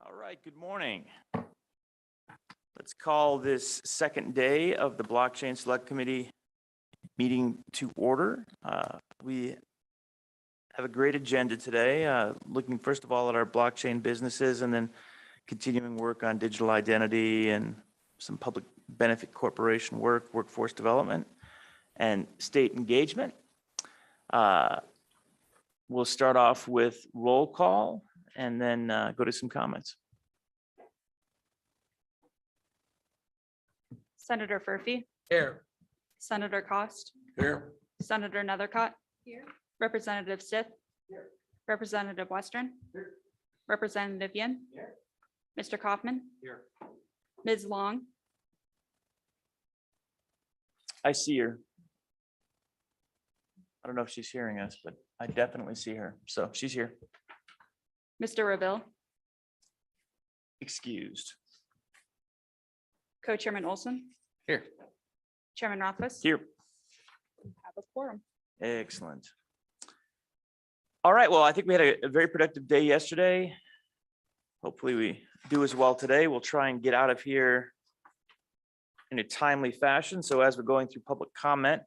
All right, good morning. Let's call this second day of the Blockchain Select Committee meeting to order. We have a great agenda today, looking first of all at our blockchain businesses and then continuing work on digital identity and some public benefit corporation work, workforce development, and state engagement. We'll start off with roll call and then go to some comments. Senator Furphy. Here. Senator Cost. Here. Senator Nethercott. Here. Representative Stith. Here. Representative Western. Here. Representative Yin. Here. Mr. Kaufman. Here. Ms. Long. I see her. I don't know if she's hearing us, but I definitely see her. So she's here. Mr. Reville. Excused. Co-Chairman Olson. Here. Chairman Rothfuss. Here. Have a quorum. Excellent. All right, well, I think we had a very productive day yesterday. Hopefully we do as well today. We'll try and get out of here in a timely fashion. So as we're going through public comment,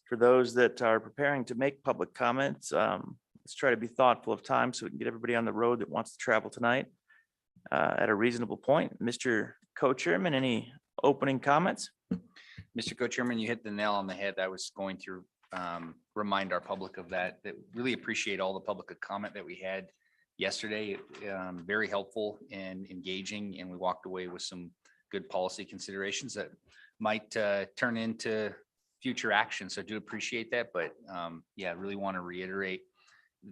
for those that are preparing to make public comments, let's try to be thoughtful of time so we can get everybody on the road that wants to travel tonight at a reasonable point. Mr. Co-Chairman, any opening comments? Mr. Co-Chairman, you hit the nail on the head. I was going to remind our public of that really appreciate all the public comment that we had yesterday. Very helpful and engaging, and we walked away with some good policy considerations that might turn into future action. So I do appreciate that, but yeah, I really want to reiterate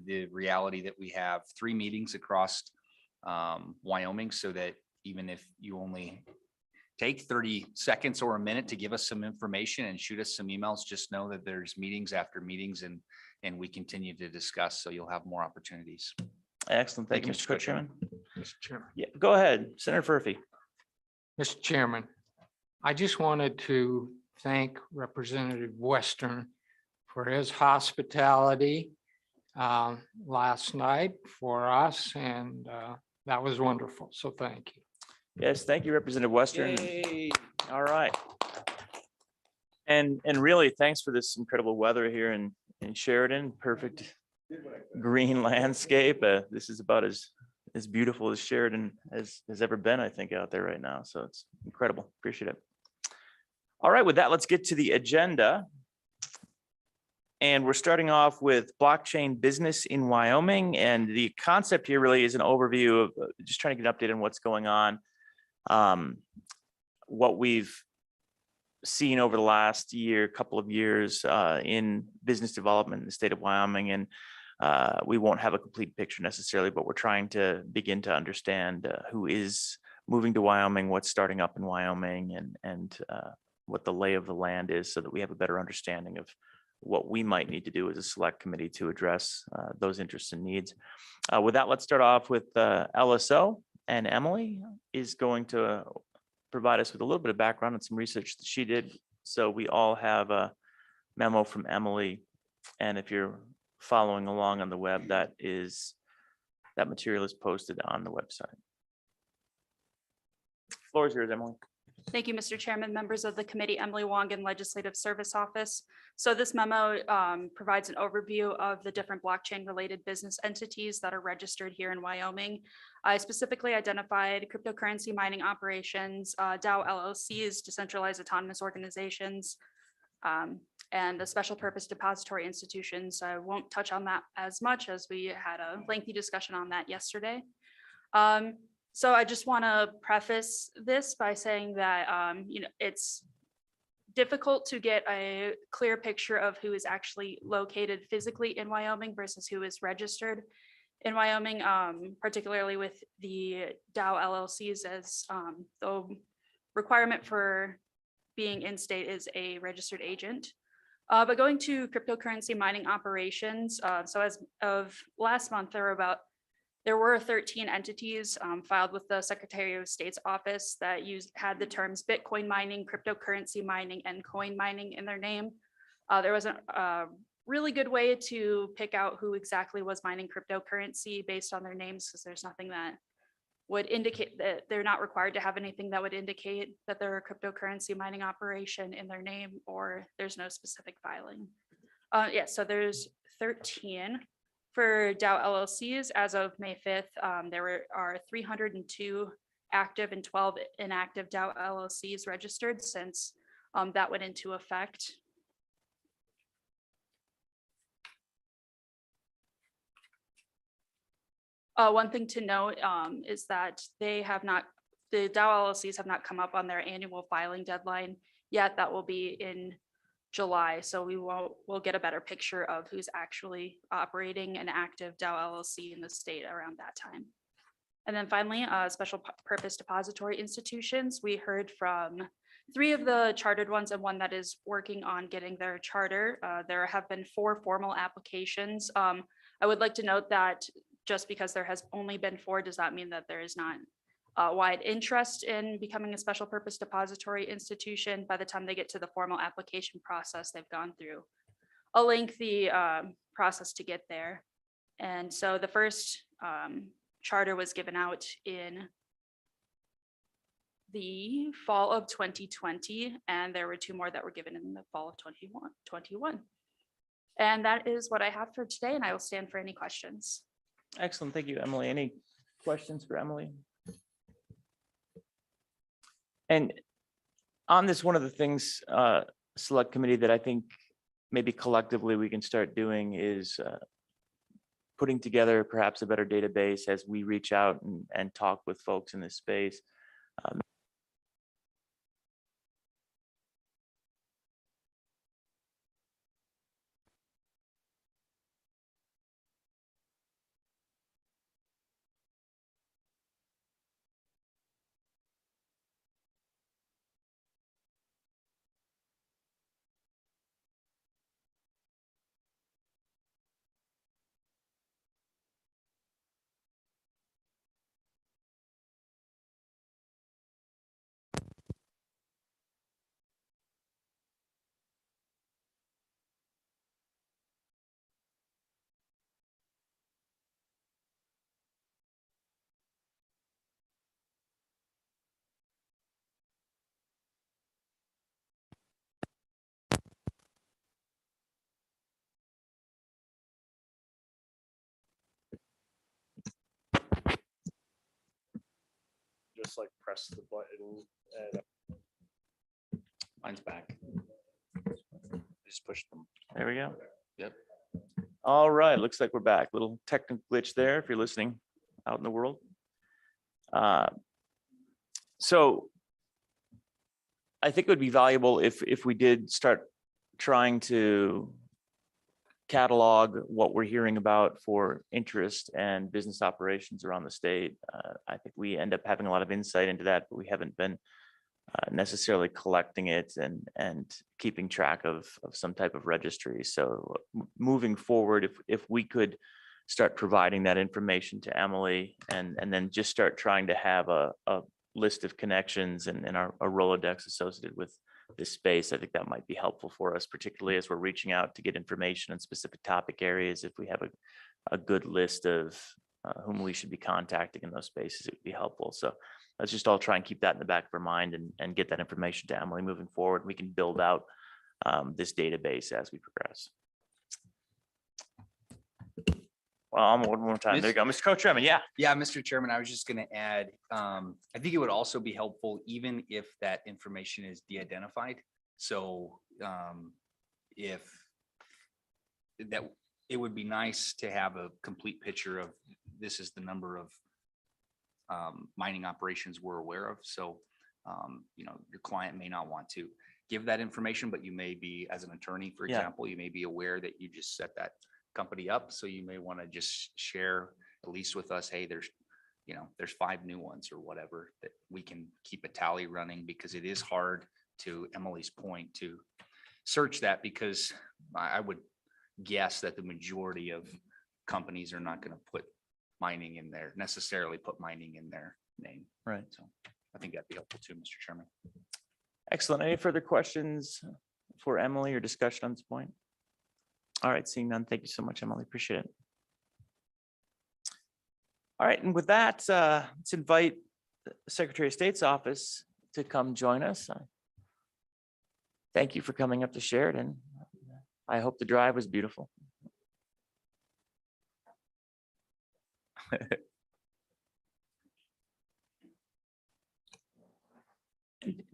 the reality that we have 3 meetings across Wyoming, so that even if you only take 30 seconds or a minute to give us some information and shoot us some emails, just know that there's meetings after meetings and we continue to discuss, so you'll have more opportunities. Excellent. Thank you, Thank Mr. you, Mr. Co-Chairman. Mr. Chairman. Yeah, go ahead, Senator Furphy. Mr. Chairman, I just wanted to thank Representative Western for his hospitality last night for us, and that was wonderful. So thank you. Yes, thank you, Representative Western. Yay. All right. And really, thanks for this incredible weather here in Sheridan. Perfect green landscape. This is about as beautiful as Sheridan has ever been, I think, out there right now. So it's incredible. Appreciate it. All right, with that, let's get to the agenda. And we're starting off with blockchain business in Wyoming. And the concept here really is an overview of just trying to get an update on what's going on. What we've seen over the last couple of years in business development in the state of Wyoming. And we won't have a complete picture necessarily, but we're trying to begin to understand who is moving to Wyoming, what's starting up in Wyoming, and what the lay of the land is, so that we have a better understanding of what we might need to do as a select committee to address those interests and needs. With that, let's start off with LSO, and Emily is going to provide us with a little bit of background and some research that she did. So we all have a memo from Emily, and if you're following along on the web, that material is posted on the website. Floor is yours, Emily. Thank you, Mr. Chairman, members of the committee, Emily Wong in Legislative Service Office. So this memo provides an overview of the different blockchain related business entities that are registered here in Wyoming. I specifically identified cryptocurrency mining operations, DAO LLCs, decentralized autonomous organizations, and the special purpose depository institutions. I won't touch on that as much, as we had a lengthy discussion on that yesterday. So I just want to preface this by saying that, it's difficult to get a clear picture of who is actually located physically in Wyoming versus who is registered in Wyoming, particularly with the DAO LLCs, as the requirement for being in state is a registered agent. But going to cryptocurrency mining operations, so as of last month, there were 13 entities filed with the Secretary of State's office that had the terms Bitcoin mining, cryptocurrency mining, and coin mining in their name. There wasn't a really good way to pick out who exactly was mining cryptocurrency based on their names, because there's nothing that would indicate that they're not required to have anything that would indicate that they're a cryptocurrency mining operation in their name, or there's no specific filing. Yeah, so there's 13 for DAO LLCs. As of May 5th, are 302 active and 12 inactive DAO LLCs registered since that went into effect. One thing to note is that the DAO LLCs have not come up on their annual filing deadline yet. That will be in July. So we'll get a better picture of who's actually operating an active DAO LLC in the state around that time. And then finally, special purpose depository institutions. We heard from 3 of the chartered ones and 1 that is working on getting their charter. There have been 4 formal applications. I would like to note that just because there has only been 4 does not mean that there is not wide interest in becoming a special purpose depository institution. By the time they get to the formal application process, they've gone through a lengthy process to get there. And so the first charter was given out in the fall of 2020, and there were 2 more that were given in the fall of 2021. And that is what I have for today, and I will stand for any questions. Excellent. Thank you, Emily. Any questions for Emily? And on this, one of the things, select committee, that I think maybe collectively we can start doing is putting together perhaps a better database as we reach out and talk with folks in this space. Just like press the button and Mine's back. Just push them. There we go. Yep. All right, looks like we're back. Little technical glitch there if you're listening out in the world. So I think it would be valuable if we did start trying to catalog what we're hearing about for interest and business operations around the state. I think we end up having a lot of insight into that, but we haven't been necessarily collecting it and keeping track of some type of registry. So moving forward, if we could start providing that information to Emily and then just start trying to have a list of connections and a Rolodex associated with this space, I think that might be helpful for us, particularly as we're reaching out to get information on specific topic areas. If we have a good list of whom we should be contacting in those spaces, it would be helpful. So let's just all try and keep that in the back of our mind and get that information to Emily moving forward. We can build out this database as we progress. Well, one more time. There you go, Mr. Co-Chairman. Yeah. Yeah, Mr. Chairman, I was just going to add, I think it would also be helpful even if that information is de-identified. So if that, it would be nice to have a complete picture of this is the number of mining operations we're aware of. So, you know, your client may not want to give that information, but you may be, as an attorney, for example, you may be aware that you just set that company up. So you may want to just share at least with us, hey, there's, you know, there's 5 new ones or whatever that we can keep a tally running, because it is hard, to Emily's point, to search that, because I would guess that the majority of companies are not going to put mining in there, necessarily put mining in their name. Right. So I think that'd be helpful too, Mr. Chairman. Excellent. Any further questions for Emily or discussion on this point? All right, seeing none. Thank you so much, Emily. Appreciate it. All right, and with that, let's invite the Secretary of State's office to come join us. Thank you for coming up to Sheridan. I hope the drive was beautiful.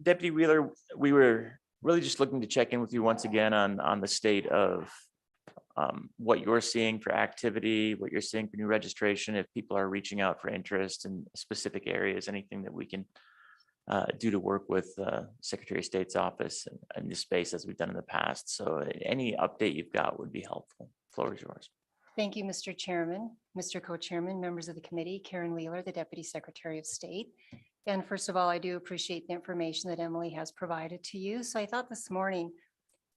Deputy Wheeler, we were really just looking to check in with you once again on the state of what you're seeing for activity, what you're seeing for new registration, if people are reaching out for interest in specific areas, anything that we can do to work with Secretary of State's office in this space as we've done in the past. So any update you've got would be helpful. Floor is yours. Thank you, Mr. Chairman, Mr. Co-Chairman, members of the committee, Karen Wheeler, the Deputy Secretary of State. And first of all, I do appreciate the information that Emily has provided to you. So I thought this morning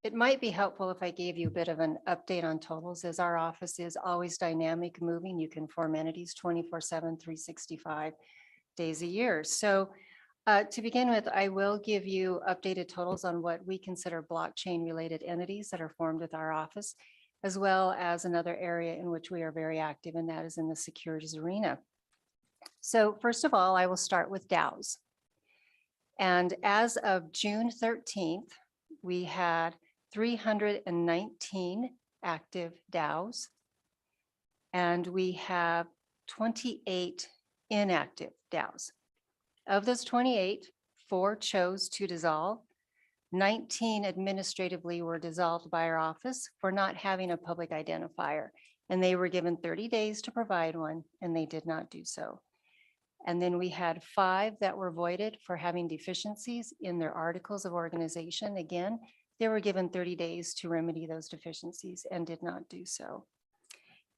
it might be helpful if I gave you a bit of an update on totals, as our office is always dynamic, moving. You can form entities 24/7, 365 days a year. So to begin with, I will give you updated totals on what we consider blockchain related entities that are formed with our office, as well as another area in which we are very active, and that is in the securities arena. So first of all, I will start with DAOs. And as of June 13th, we had 319 active DAOs, and we have 28 inactive DAOs. Of those 28, 4 chose to dissolve. 19 administratively were dissolved by our office for not having a public identifier, and they were given 30 days to provide one, and they did not do so. And then we had 5 that were voided for having deficiencies in their articles of organization. Again, they were given 30 days to remedy those deficiencies and did not do so.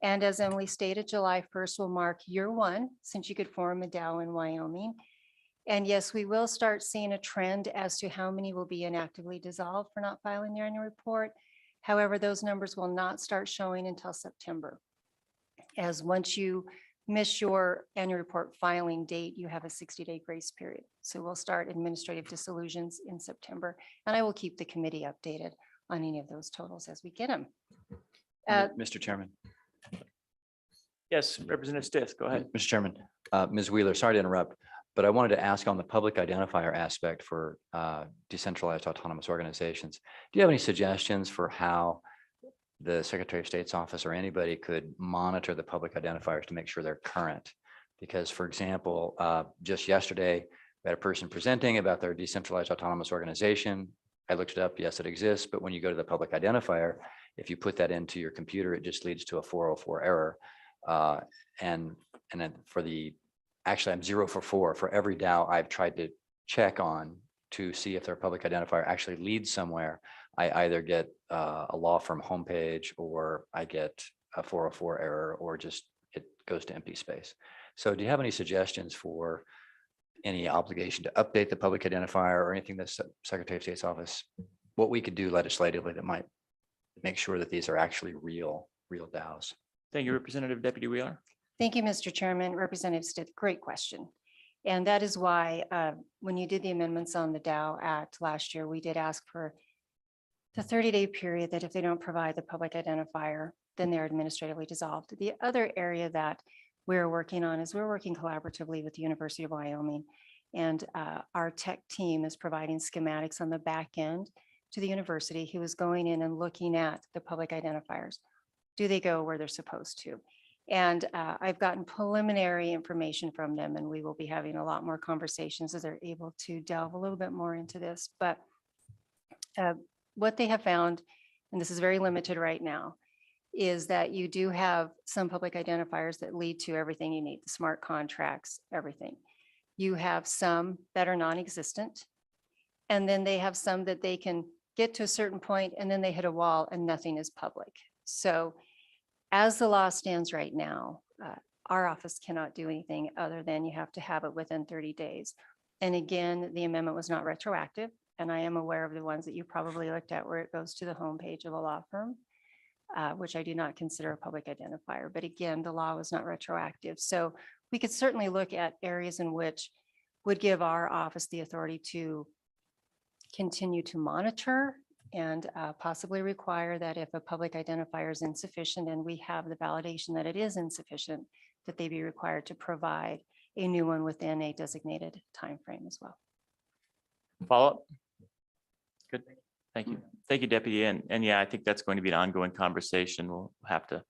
And as Emily stated, July 1st will mark year 1 since you could form a DAO in Wyoming. And yes, we will start seeing a trend as to how many will be inactively dissolved for not filing their annual report. However, those numbers will not start showing until September. As once you miss your annual report filing date, you have a 60-day grace period. So we'll start administrative dissolutions in September, and I will keep the committee updated on any of those totals as we get them. Mr. Chairman, Yes, Representative Stiff, go ahead. Mr. Chairman, Ms. Wheeler, sorry to interrupt, but I wanted to ask on the public identifier aspect for decentralized autonomous organizations. Do you have any suggestions for how the Secretary of State's office or anybody could monitor the public identifiers to make sure they're current? Because, for example, just yesterday, we had a person presenting about their decentralized autonomous organization. I looked it up. Yes, it exists. But when you go to the public identifier, if you put that into your computer, it just leads to a 404 error. And then for the, actually I'm 0 for 4 for every DAO I've tried to check on to see if their public identifier actually leads somewhere. I either get a law firm homepage, or I get a 404 error, or just it goes to empty space. So do you have any suggestions for any obligation to update the public identifier or anything that Secretary of State's office, what we could do legislatively that might make sure that these are actually real DAOs? Thank you, Representative Deputy Wheeler. Thank you, Mr. Chairman. Representative Stitt, great question. And that is why when you did the amendments on the DAO Act last year, we did ask for the 30-day period that if they don't provide the public identifier, then they're administratively dissolved. The other area that we're working on is we're working collaboratively with the University of Wyoming, and our tech team is providing schematics on the back end to the university, who is going in and looking at the public identifiers. Do they go where they're supposed to? And I've gotten preliminary information from them, and we will be having a lot more conversations as they're able to delve a little bit more into this. But what they have found, and this is very limited right now, is that you do have some public identifiers that lead to everything you need, the smart contracts, everything. You have some that are non-existent, and then they have some that they can get to a certain point and then they hit a wall and nothing is public. So as the law stands right now, our office cannot do anything other than you have to have it within 30 days. And again, the amendment was not retroactive. And I am aware of the ones that you probably looked at where it goes to the homepage of a law firm, which I do not consider a public identifier. But again, the law was not retroactive. So we could certainly look at areas in which would give our office the authority to continue to monitor and possibly require that if a public identifier is insufficient and we have the validation that it is insufficient, that they be required to provide a new one within a designated timeframe as well. Follow up? Good. Thank you. Thank you, Deputy. And yeah, I think that's going to be an ongoing conversation. We'll have to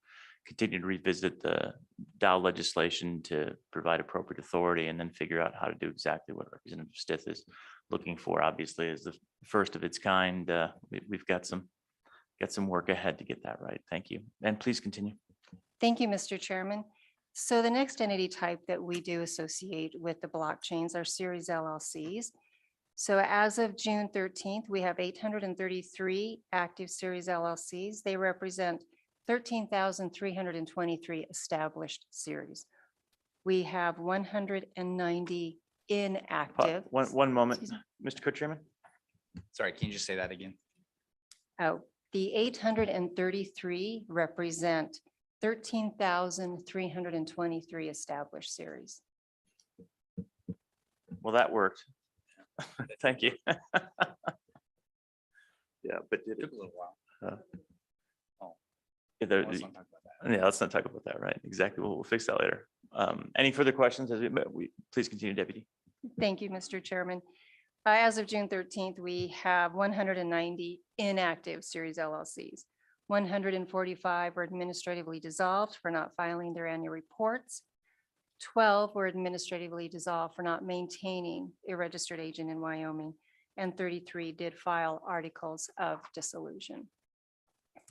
continue to revisit the Dow legislation to provide appropriate authority and then figure out how to do exactly what Representative Stith is looking for. Obviously, as the first of its kind, we've got some work ahead to get that right. Thank you. And please continue. Thank you, Mr. Chairman. So the next entity type that we do associate with the blockchains are series LLCs. So as of June 13th, we have 833 active series LLCs. They represent 13,323 established series. We have 190 inactive. One moment, Excuse Mr. Co-Chairman. Sorry, can you just say that again? Oh, the 833 represent 13,323 established series. Well, that worked. Thank you. Yeah, but It took a little while. yeah, Let's not talk about that. yeah, let's not talk about that, right? Exactly. We'll fix that later. Any further questions as we please continue, Deputy? Thank you, Mr. Chairman. As of June 13th, we have 190 inactive series LLCs. 145 were administratively dissolved for not filing their annual reports. 12 were administratively dissolved for not maintaining a registered agent in Wyoming, and 33 did file articles of dissolution.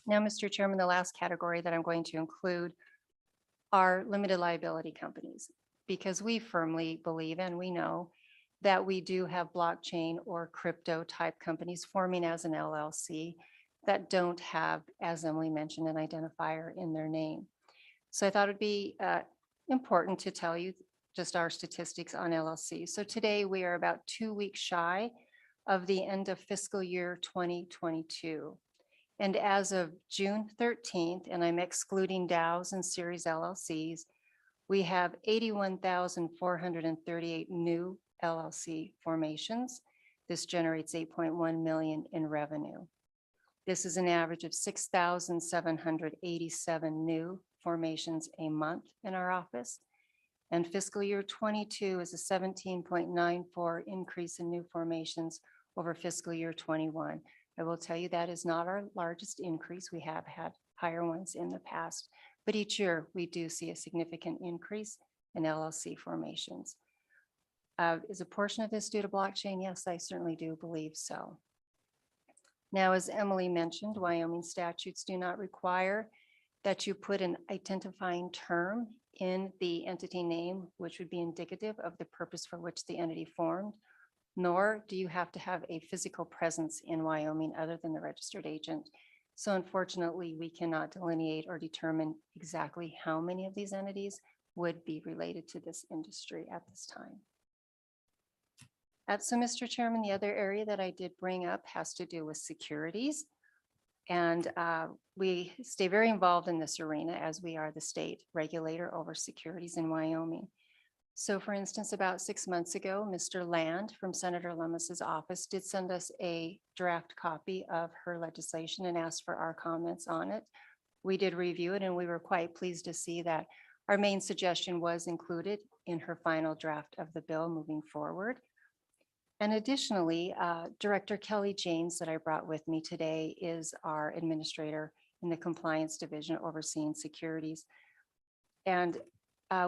Now, Mr. Chairman, the last category that I'm going to include are limited liability companies, because we firmly believe and we know that we do have blockchain or crypto type companies forming as an LLC that don't have, as Emily mentioned, an identifier in their name. So I thought it'd be important to tell you just our statistics on LLC. So today we are about 2 weeks shy of the end of fiscal year 2022. And as of June 13th, and I'm excluding DAOs and series LLCs, we have 81,438 new LLC formations. This generates 8.1 million in revenue. This is an average of 6,787 new formations a month in our office. And fiscal year 22 is a 17.94 increase in new formations over fiscal year 21. I will tell you that is not our largest increase. We have had higher ones in the past, but each year we do see a significant increase in LLC formations. Is a portion of this due to blockchain? Yes, I certainly do believe so. Now, as Emily mentioned, Wyoming statutes do not require that you put an identifying term in the entity name, which would be indicative of the purpose for which the entity formed, nor do you have to have a physical presence in Wyoming other than the registered agent. So unfortunately, we cannot delineate or determine exactly how many of these entities would be related to this industry at this time. So, Mr. Chairman, the other area that I did bring up has to do with securities. And we stay very involved in this arena as we are the state regulator over securities in Wyoming. So for instance, about 6 months ago, Mr. Land from Senator Lummis's office did send us a draft copy of her legislation and asked for our comments on it. We did review it and we were quite pleased to see that our main suggestion was included in her final draft of the bill moving forward. And additionally, Director Kelly James that I brought with me today is our administrator in the compliance division overseeing securities. And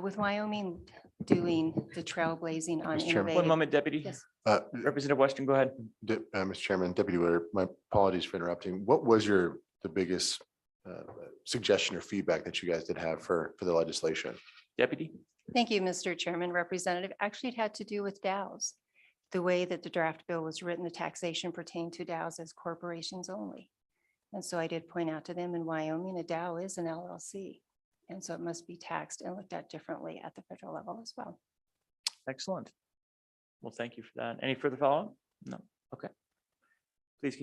with Wyoming doing the trailblazing on Mr. Chairman. innovative. One moment, Deputy. Yes. Representative Weston, go ahead. Mr. Chairman, Deputy Whitaker, my apologies for interrupting. What was the biggest suggestion or feedback that you guys did have for the legislation? Deputy? Thank you, Mr. Chairman. Representative, actually it had to do with DAOs. The way that the draft bill was written, the taxation pertained to DAOs as corporations only. And so I did point out to them in Wyoming, a DAO is an LLC. And so it must be taxed and looked at differently at the federal level as well. Excellent. Well, thank you for that. Any further follow-up? No. Okay. Please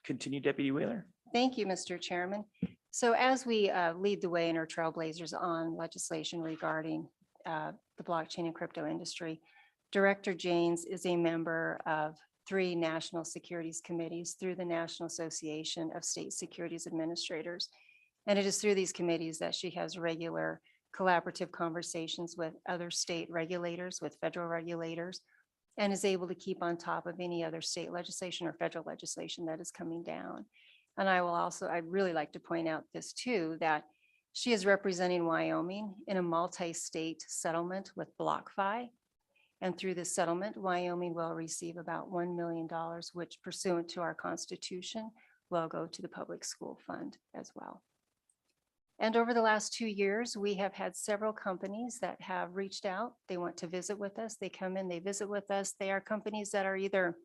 continue, Deputy Wheeler. Thank you, Mr. Chairman. So as we lead the way in our trailblazers on legislation regarding the blockchain and crypto industry, Director James is a member of 3 national securities committees through the National Association of State Securities Administrators. And it is through these committees that she has regular collaborative conversations with other state regulators, with federal regulators, and is able to keep on top of any other state legislation or federal legislation that is coming down. And I'd really like to point out this too, that she is representing Wyoming in a multi-state settlement with BlockFi. And through this settlement, Wyoming will receive about $1 million, which pursuant to our Constitution will go to the public school fund as well. And over the last 2 years, we have had several companies that have reached out. They want to visit with us. They come in, they visit with us. They are companies that are either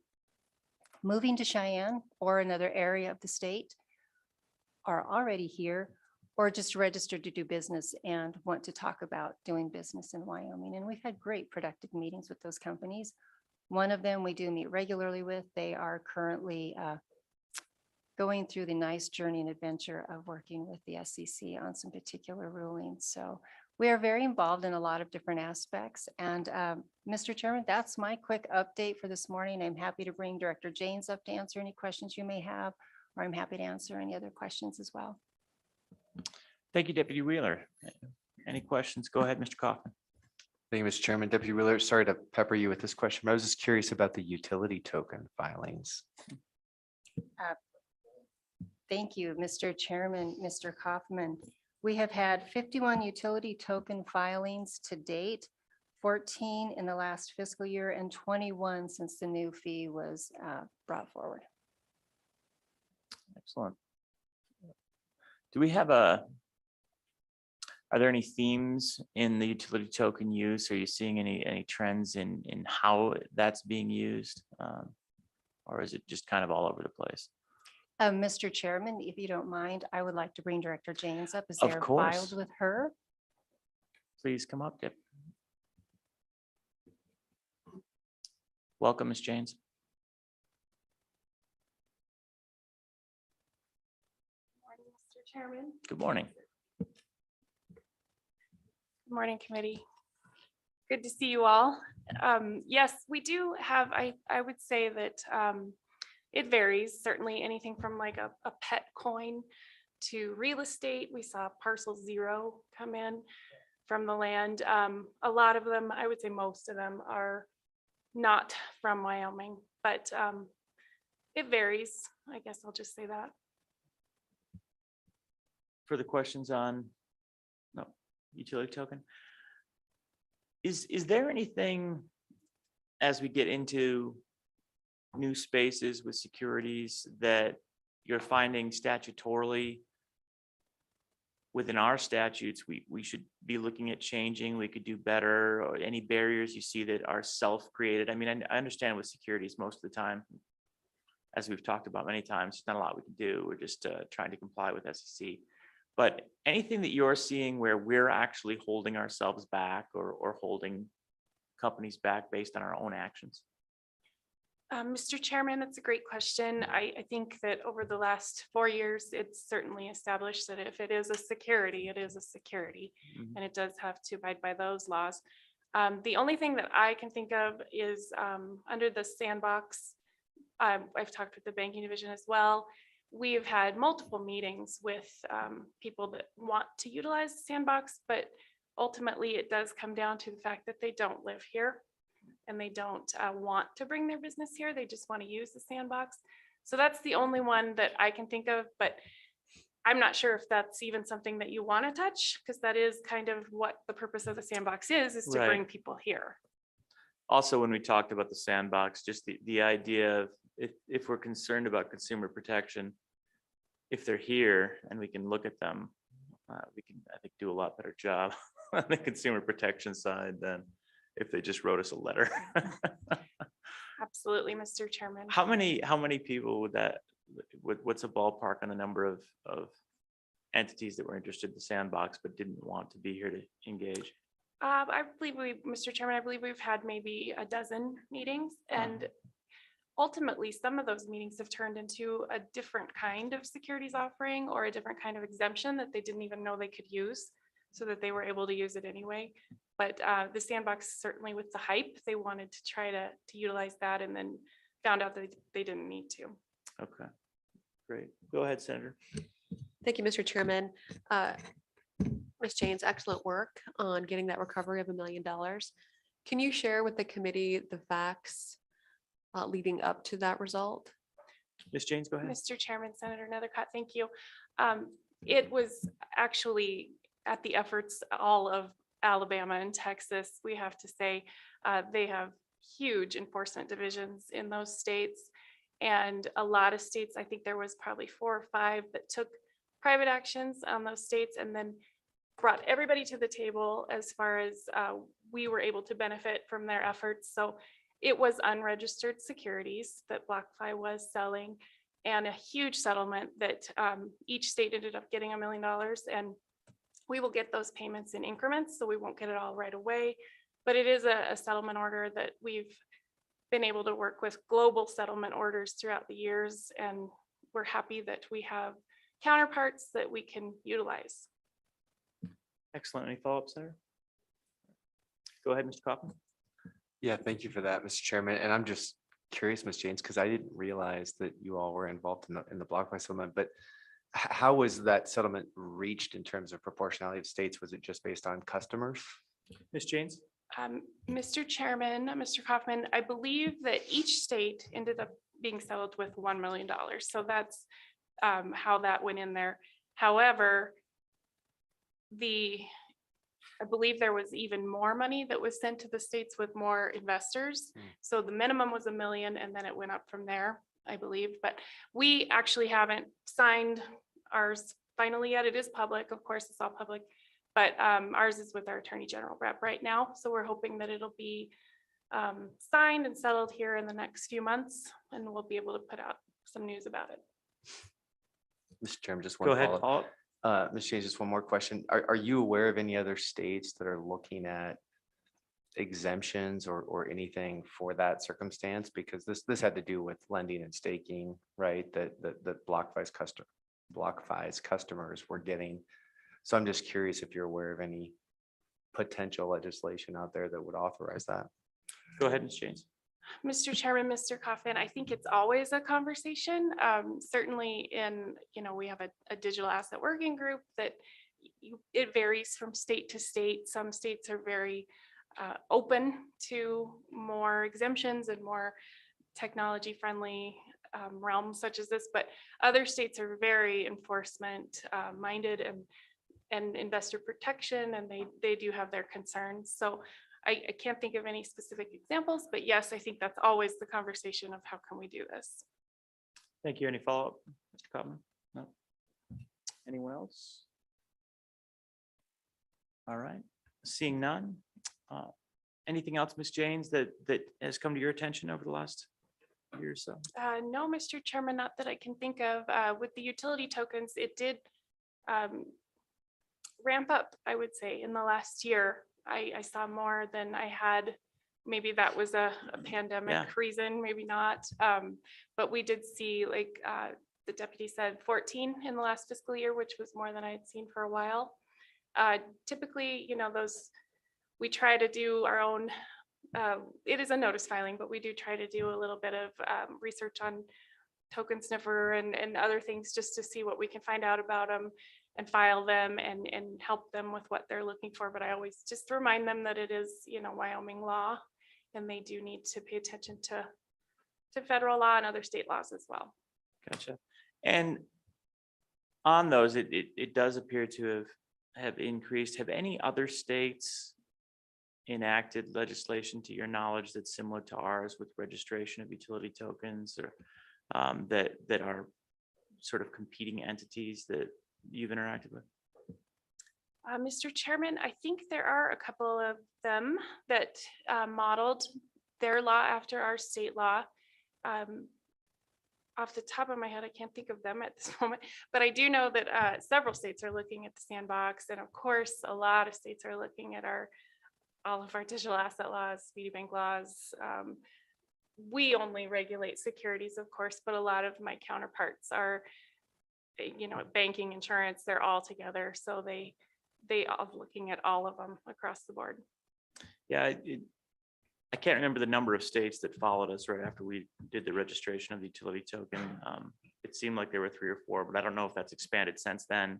moving to Cheyenne or another area of the state, are already here, or just registered to do business and want to talk about doing business in Wyoming. And we've had great productive meetings with those companies. One of them we do meet regularly with. They are currently going through the nice journey and adventure of working with the SEC on some particular rulings. So we are very involved in a lot of different aspects. And Mr. Chairman, that's my quick update for this morning. I'm happy to bring Director Janes up to answer any questions you may have, or I'm happy to answer any other questions as well. Thank you, Deputy Wheeler. Any questions? Go ahead, Mr. Kaufman. Thank you, Mr. Chairman. Deputy Wheeler, sorry to pepper you with this question, but I was just curious about the utility token filings. Thank you, Mr. Chairman, Mr. Kaufman. We have had 51 utility token filings to date, 14 in the last fiscal year and 21 since the new fee was brought forward. Excellent. Do we have are there any themes in the utility token use? Are you seeing any trends in how that's being used? Or is it just kind of all over the place? Mr. Chairman, if you don't mind, I would like to bring Director Janes up as Of they are course. filed with her. Please come up, Dip. Welcome, Ms. Janes. Morning, Mr. Chairman. Good morning. Good morning, committee. Good to see you all. Yes, we do have, I would say that it varies, certainly anything from like a pet coin to real estate. We saw parcel 0 come in from the land. A lot of them, I would say most of them are not from Wyoming, but it varies. I guess I'll just say that. Further questions on utility token? Is there anything as we get into new spaces with securities that you're finding statutorily within our statutes we should be looking at changing, we could do better, or any barriers you see that are self-created? I mean, I understand with securities most of the time, as we've talked about many times, there's not a lot we can do. We're just trying to comply with SEC. But anything that you're seeing where we're actually holding ourselves back or holding companies back based on our own actions? Mr. Chairman, that's a great question. I think that over the last 4 years, it's certainly established that if it is a security, it is a security, and it does have to abide by those laws. The only thing that I can think of is under the sandbox. I've talked with the banking division as well. We've had multiple meetings with people that want to utilize the sandbox, but ultimately it does come down to the fact that they don't live here and they don't want to bring their business here. They just want to use the sandbox. So that's the only one that I can think of, but I'm not sure if that's even something that you want to touch, because that is kind of what the purpose of the sandbox is to Right. bring people here. Also, when we talked about the sandbox, just the idea of if we're concerned about consumer protection, if they're here and we can look at them, we can, I think, do a lot better job on the consumer protection side than if they just wrote us a letter. Absolutely, Mr. Chairman. How many people would that, what's a ballpark on the number of entities that were interested in the sandbox but didn't want to be here to engage? I believe Mr. Chairman, I believe we've had maybe a dozen meetings, and ultimately some of those meetings have turned into a different kind of securities offering or a different kind of exemption that they didn't even know they could use, so that they were able to use it anyway. But the sandbox, certainly with the hype, they wanted to try to utilize that, and then found out that they didn't need to. Okay, great. Go ahead, Senator. Thank you, Mr. Chairman. Ms. Jane's excellent work on getting that recovery of $1 million. Can you share with the committee the facts leading up to that result? Ms. James, go ahead. Mr. Chairman, Senator Nethercott, thank you. It was actually at the efforts all of Alabama and Texas, we have to say. They have huge enforcement divisions in those states. And a lot of states, I think there was probably 4 or 5 that took private actions on those states and then brought everybody to the table as far as we were able to benefit from their efforts. So it was unregistered securities that BlockFi was selling, and a huge settlement that each state ended up getting $1 million. And we will get those payments in increments, so we won't get it all right away. But it is a settlement order that we've been able to work with global settlement orders throughout the years, and we're happy that we have counterparts that we can utilize. Excellent. Any follow-ups there? Go ahead, Mr. Kaufman. Yeah, thank you for that, Mr. Chairman. And I'm just curious, Ms. James, because I didn't realize that you all were involved in the BlockFi settlement, but how was that settlement reached in terms of proportionality of states? Was it just based on customers? Ms. James? Mr. Chairman, Mr. Kaufman, I believe that each state ended up being settled with $1 million. So that's how that went in there. However, I believe there was even more money that was sent to the states with more investors. So the minimum was $1 million, and then it went up from there, I believe. But we actually haven't signed ours finally yet. It is public, of course, it's all public. But ours is with our Attorney General rep right now. So we're hoping that it'll be signed and settled here in the next few months, and we'll be able to put out some news about it. Mr. Chairman, just one Go ahead, follow-up. follow-up. Ms. James, just one more question. Are you aware of any other states that are looking at exemptions or anything for that circumstance? Because this had to do with lending and staking, right? That BlockFi's customers were getting. So I'm just curious if you're aware of any potential legislation out there that would authorize that. Go ahead, Ms. James. Mr. Chairman, Mr. Kaufman, I think it's always a conversation. Certainly in, we have a digital asset working group that it varies from state to state. Some states are very open to more exemptions and more technology friendly realms such as this, but other states are very enforcement minded and investor protection, and they do have their concerns. So I can't think of any specific examples, but yes, I think that's always the conversation of how can we do this. Thank you. Any follow-up, Mr. Kaufman? No. Anyone else? All right. Seeing none. Anything else, Ms. James, that has come to your attention over the last year or so? No, Mr. Chairman, not that I can think of. With the utility tokens, it did ramp up, I would say, in the last year. I saw more than I had. Maybe that was a pandemic reason, maybe not. But we did see, like the deputy said, 14 in the last fiscal year, which was more than I had seen for a while. Typically, we try to do our own, it is a notice filing, but we do try to do a little bit of research on token sniffer and other things just to see what we can find out about them and file them and help them with what they're looking for. But I always just remind them that it is, Wyoming law, and they do need to pay attention to federal law and other state laws as well. Gotcha. And on those, it does appear to have increased. Have any other states enacted legislation to your knowledge that's similar to ours with registration of utility tokens, or that are sort of competing entities that you've interacted with? Mr. Chairman, I think there are a couple of them that modeled their law after our state law. Off the top of my head, I can't think of them at this moment, but I do know that several states are looking at the sandbox. And of course, a lot of states are looking at all of our digital asset laws, Speedy Bank laws. We only regulate securities, of course, but a lot of my counterparts are, banking, insurance, they're all together. So they are looking at all of them across the board. Yeah, I can't remember the number of states that followed us right after we did the registration of the utility token. It seemed like there were 3 or 4, but I don't know if that's expanded since then.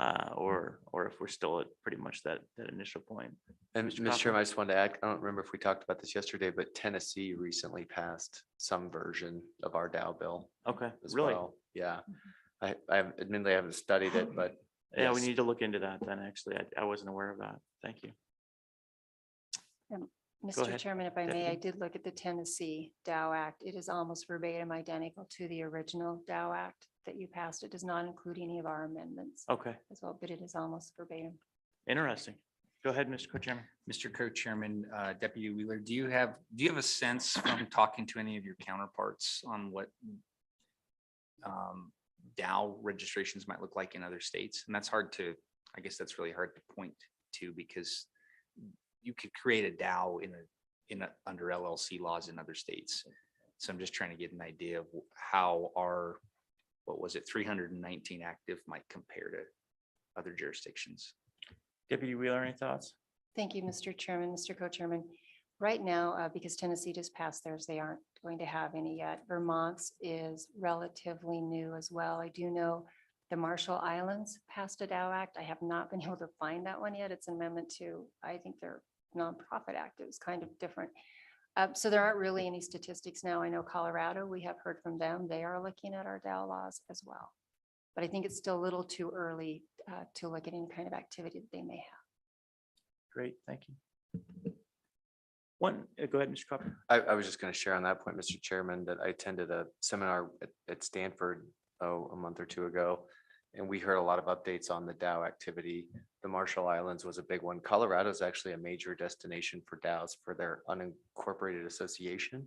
or if we're still at pretty much that initial point. And Mr. Mr. Kaufman? Chairman, I just wanted to add, I don't remember if we talked about this yesterday, but Tennessee recently passed some version of our Dow bill Okay, as really? well. Yeah. Admittedly, I haven't studied it, but Yeah, we yes. need to look into that then, actually. I wasn't aware of that. Thank you. Mr. ahead, Chairman, if I may, I Deputy. did look at the Tennessee Dow Act. It is almost verbatim identical to the original Dow Act that you passed. It does not include any of our amendments Okay, as well, but it is almost verbatim. interesting. Go ahead, Mr. Co-Chairman. Mr. Co-Chairman, Deputy Wheeler, do you have a sense from talking to any of your counterparts on what Dow registrations might look like in other states? And that's hard to, I guess that's really hard to point to, because you could create a Dow under LLC laws in other states. So I'm just trying to get an idea of how our, what was it, 319 active might compare to other jurisdictions. Deputy Wheeler, any thoughts? Thank you, Mr. Chairman, Mr. Co-Chairman. Right now, because Tennessee just passed theirs, they aren't going to have any yet. Vermont's is relatively new as well. I do know the Marshall Islands passed a Dow Act. I have not been able to find that one yet. It's an amendment to, I think, their nonprofit act. It was kind of different. So there aren't really any statistics now. I know Colorado, we have heard from them. They are looking at our Dow laws as well. But I think it's still a little too early to look at any kind of activity that they may have. Great, thank you. Go ahead, Mr. Copper. I was just going to share on that point, Mr. Chairman, that I attended a seminar at Stanford, a month or two ago. And we heard a lot of updates on the Dow activity. The Marshall Islands was a big one. Colorado is actually a major destination for Dows for their unincorporated association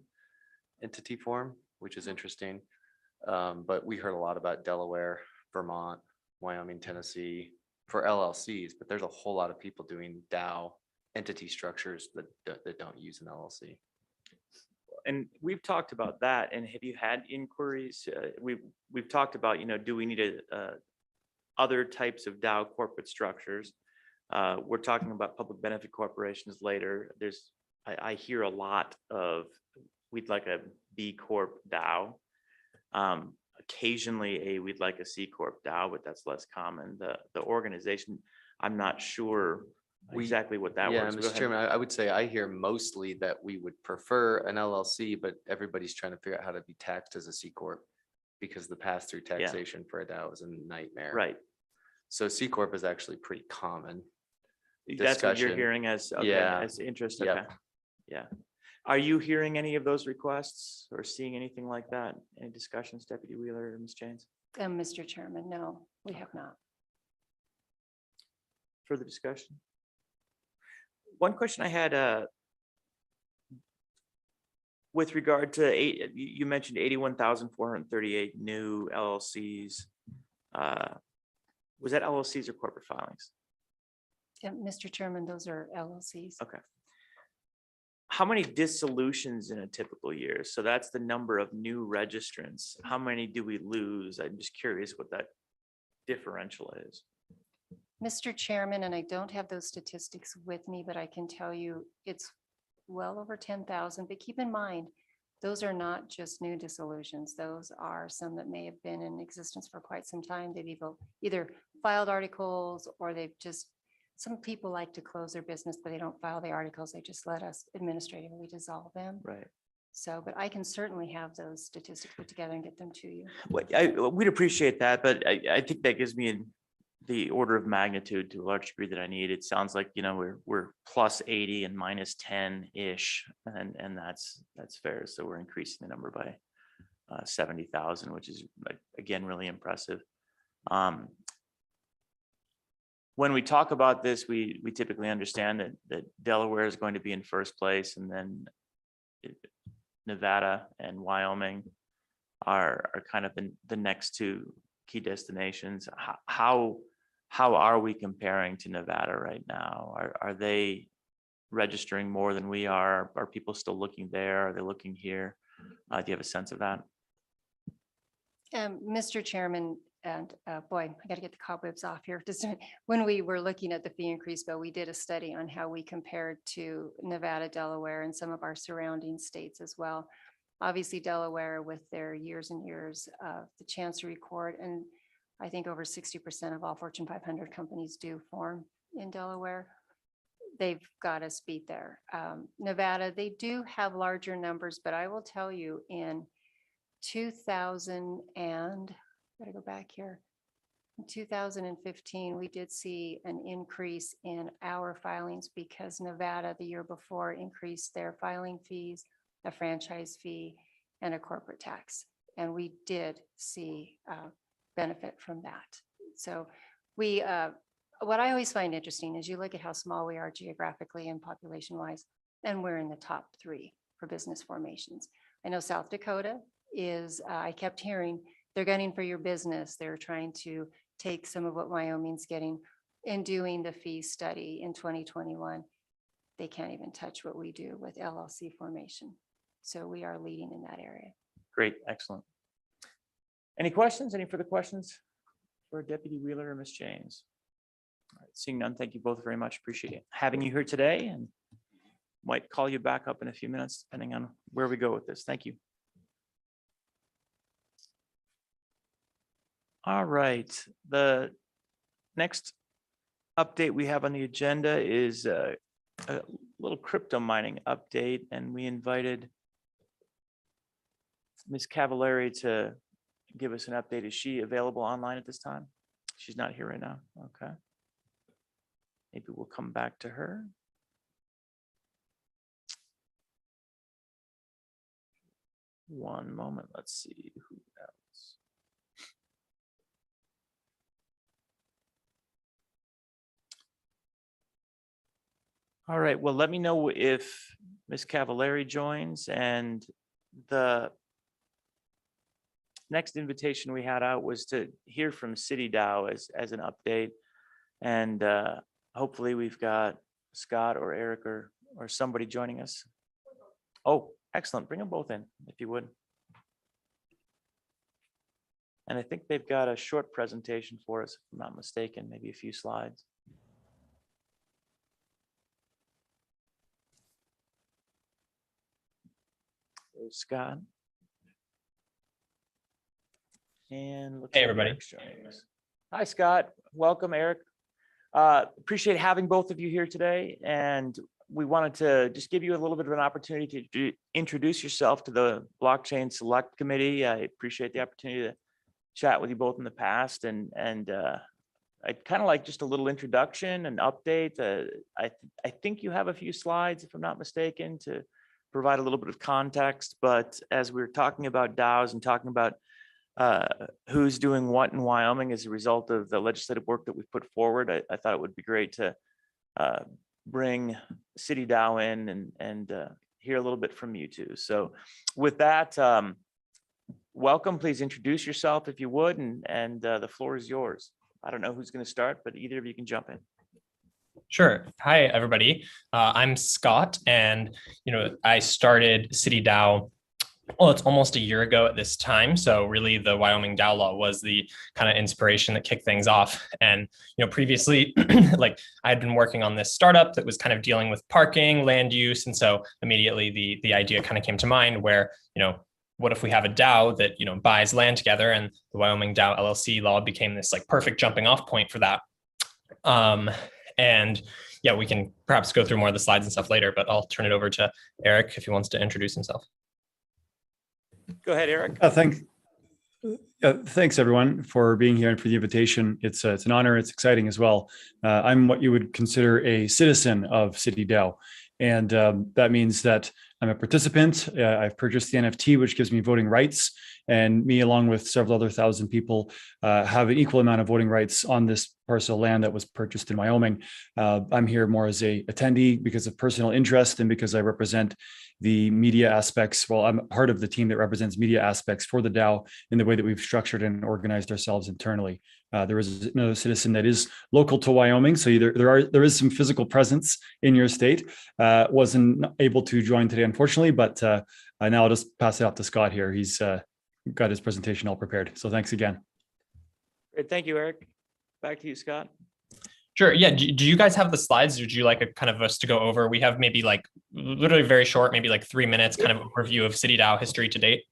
entity form, which is interesting. But we heard a lot about Delaware, Vermont, Wyoming, Tennessee for LLCs, but there's a whole lot of people doing Dow entity structures that don't use an LLC. And we've talked about that. And have you had inquiries? We've talked about, do we need other types of Dow corporate structures? We're talking about public benefit corporations later. I hear a lot of, we'd like a B Corp Dow. Occasionally we'd like a C Corp Dow, but that's less common. The organization, I'm not sure exactly what that Yeah, was. Go Mr. ahead. Chairman, I would say I hear mostly that we would prefer an LLC, but everybody's trying to figure out how to be taxed as a C Corp because the pass-through taxation for a Dow is a nightmare. Right. So C Corp is actually pretty common. That's what you're Discussion. hearing as, okay, Yeah. as interest. Yep. Okay. Yeah. Are you hearing any of those requests or seeing anything like that? Any discussions, Deputy Wheeler or Ms. James? Mr. Chairman, no, we have not. Further discussion? One question I had, with regard to you mentioned 81,438 new LLCs. Was that LLCs or corporate filings? Mr. Chairman, those are LLCs. Okay. How many dissolutions in a typical year? So that's the number of new registrants. How many do we lose? I'm just curious what that differential is. Mr. Chairman, and I don't have those statistics with me, but I can tell you it's well over 10,000. But keep in mind, those are not just new dissolutions. Those are some that may have been in existence for quite some time. They've either filed articles or they've just, some people like to close their business, but they don't file the articles. They just let us administratively dissolve them. Right. So, but I can certainly have those statistics put together and get them to you. We'd appreciate that, but I think that gives me the order of magnitude to a large degree that I need. It sounds like, we're plus 80 and minus 10-ish, and that's fair. So we're increasing the number by 70,000, which is again, really impressive. When we talk about this, we typically understand that Delaware is going to be in first place, and then Nevada and Wyoming are kind of the next two key destinations. How are we comparing to Nevada right now? Are they registering more than we are? Are people still looking there? Are they looking here? Do you have a sense of that? Mr. Chairman, and boy, I got to get the cobwebs off here. Just when we were looking at the fee increase bill, we did a study on how we compared to Nevada, Delaware, and some of our surrounding states as well. Obviously, Delaware with their years and years of the Chancery Court and I think over 60% of all Fortune 500 companies do form in Delaware. They've got us beat there. Nevada, they do have larger numbers, but I will tell you in 2000 and, gotta go back here. In 2015, we did see an increase in our filings because Nevada the year before increased their filing fees, a franchise fee, and a corporate tax. And we did see benefit from that. So we, what I always find interesting is you look at how small we are geographically and population wise, and we're in the top 3 for business formations. I know South Dakota is, I kept hearing they're gunning for your business. They're trying to take some of what Wyoming's getting in doing the fee study in 2021. They can't even touch what we do with LLC formation. So we are leading in that area. Great, excellent. Any questions? Any further questions for Deputy Wheeler or Ms. James? All right, seeing none, thank you both very much. Appreciate having you here today, and might call you back up in a few minutes, depending on where we go with this. Thank you. All right, the next update we have on the agenda is a little crypto mining update, and we invited Ms. Cavallari to give us an update. Is she available online at this time? She's not here right now. Okay. Maybe we'll come back to her. One moment. Let's see who else. All right. Well, let me know if Ms. Cavallari joins, and the next invitation we had out was to hear from City Dow as an update. And hopefully we've got Scott or Eric or somebody joining us. Oh, excellent. Bring them both in if you would. And I think they've got a short presentation for us, if I'm not mistaken, maybe a few slides. There's Scott. And hey, everybody. Hi, Scott. Welcome, Eric. Appreciate having both of you here today. And we wanted to just give you a little bit of an opportunity to introduce yourself to the Blockchain Select Committee. I appreciate the opportunity to chat with you both in the past. And I'd kind of like just a little introduction and update. I think you have a few slides, if I'm not mistaken, to provide a little bit of context. But as we were talking about DAOs and talking about who's doing what in Wyoming as a result of the legislative work that we've put forward, I thought it would be great to bring City DAO in and hear a little bit from you too. So with that, welcome. Please introduce yourself if you would, and the floor is yours. I don't know who's going to start, but either of you can jump in. Sure. Hi, everybody. I'm Scott, and I started City DAO. Well, it's almost a year ago at this time. So really the Wyoming DAO law was the kind of inspiration that kicked things off. And, previously, like I had been working on this startup that was kind of dealing with parking, land use. And so immediately the idea kind of came to mind where, what if we have a DAO that, buys land together, and the Wyoming DAO LLC law became this like perfect jumping off point for that. And yeah, we can perhaps go through more of the slides and stuff later, but I'll turn it over to Eric if he wants to introduce himself. Go ahead, Eric. Thanks, everyone, for being here and for the invitation. It's an honor. It's exciting as well. I'm what you would consider a citizen of City DAO. And that means that I'm a participant. I've purchased the NFT, which gives me voting rights. And me, along with several other 1,000 people, have an equal amount of voting rights on this parcel of land that was purchased in Wyoming. I'm here more as a attendee because of personal interest and because I represent the media aspects. Well, I'm part of the team that represents media aspects for the DAO in the way that we've structured and organized ourselves internally. There is another citizen that is local to Wyoming, so there is some physical presence in your state. Wasn't able to join today, unfortunately, but now I'll just pass it off to Scott here. He's got his presentation all prepared. So thanks again. Great, thank you, Eric. Back to you, Scott. Sure. Yeah. Do you guys have the slides? Would you like a kind of us to go over? We have maybe like literally very short, maybe like 3 minutes kind of overview of City DAO history to date.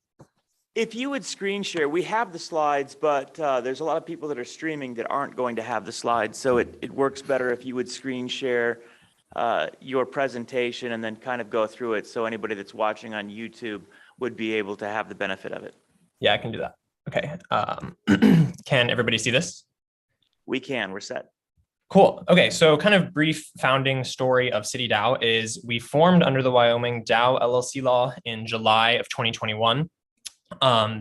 If you would screen share, we have the slides, but there's a lot of people that are streaming that aren't going to have the slides. So it works better if you would screen share your presentation and then kind of go through it. So anybody that's watching on YouTube would be able to have the benefit of it. Yeah, I can do that. Okay. Can everybody see this? We can, we're set. Cool. Okay, so kind of brief founding story of City DAO is we formed under the Wyoming DAO LLC law in July of 2021.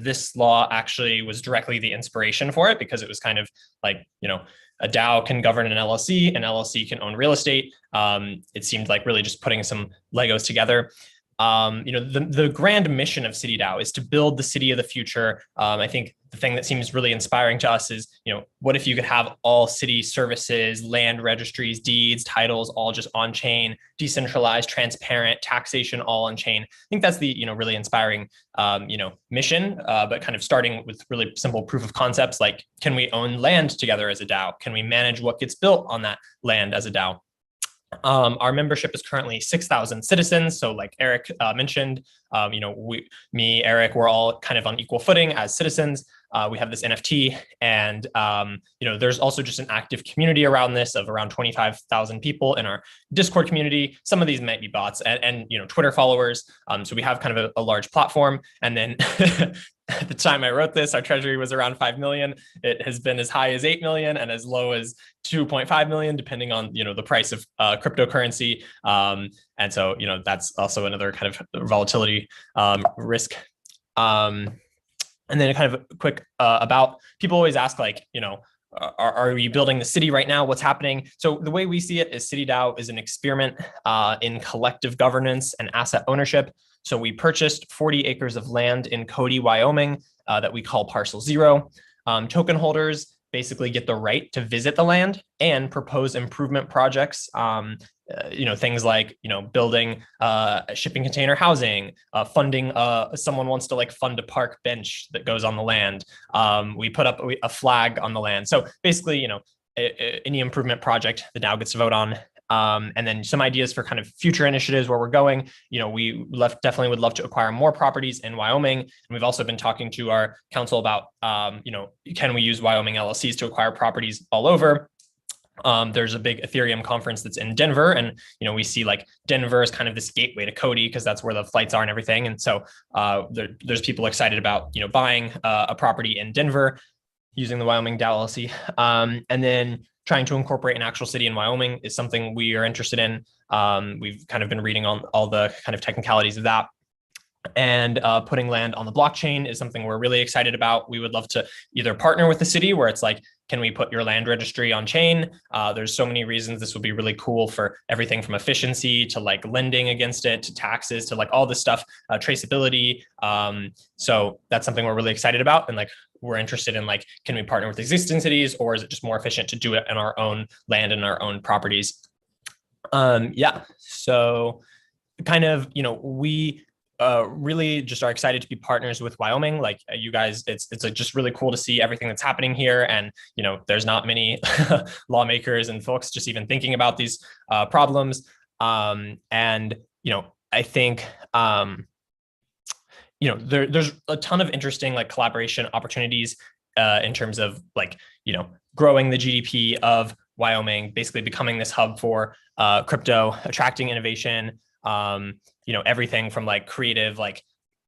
This law actually was directly the inspiration for it because it was kind of like, a DAO can govern an LLC can own real estate. It seemed like really just putting some Legos together. The grand mission of City DAO is to build the city of the future. I think the thing that seems really inspiring to us is, what if you could have all city services, land registries, deeds, titles, all just on chain, decentralized, transparent, taxation, all on chain. I think that's the, really inspiring, mission, but kind of starting with really simple proof of concepts, like, can we own land together as a DAO? Can we manage what gets built on that land as a DAO? Our membership is currently 6,000 citizens. So like Eric mentioned, Eric, we're all kind of on equal footing as citizens. We have this NFT and, there's also just an active community around this of around 25,000 people in our Discord community. Some of these might be bots and Twitter followers. So we have kind of a large platform. And then at the time I wrote this, our treasury was around 5 million. It has been as high as 8 million and as low as 2.5 million, depending on, the price of cryptocurrency. And so, that's also another kind of volatility risk. And then a kind of quick about, people always ask like, are we building the city right now? What's happening? So the way we see it is City DAO is an experiment in collective governance and asset ownership. So we purchased 40 acres of land in Cody, Wyoming, that we call Parcel 0. Token holders basically get the right to visit the land and propose improvement projects. Things like, building shipping container housing, funding, someone wants to like fund a park bench that goes on the land. We put up a flag on the land. So basically, any improvement project the DAO gets to vote on. And then some ideas for kind of future initiatives where we're going. We definitely would love to acquire more properties in Wyoming. And we've also been talking to our council about, can we use Wyoming LLCs to acquire properties all over? There's a big Ethereum conference that's in Denver. And, we see like Denver is kind of this gateway to Cody because that's where the flights are and everything. And so there's people excited about, buying a property in Denver using the Wyoming DAO LLC. And then trying to incorporate an actual city in Wyoming is something we are interested in. We've kind of been reading on all the kind of technicalities of that. And putting land on the blockchain is something we're really excited about. We would love to either partner with the city where it's like, can we put your land registry on chain? There's so many reasons this would be really cool for everything from efficiency to like lending against it, to taxes, to like all this stuff, traceability. So that's something we're really excited about. And like, we're interested in like, can we partner with existing cities or is it just more efficient to do it in our own land and our own properties? So kind of, we really just are excited to be partners with Wyoming. Like you guys, it's just really cool to see everything that's happening here. And, there's not many lawmakers and folks just even thinking about these problems. I think, there's a ton of interesting like collaboration opportunities in terms of like, growing the GDP of Wyoming, basically becoming this hub for crypto, attracting innovation, everything from like creative, like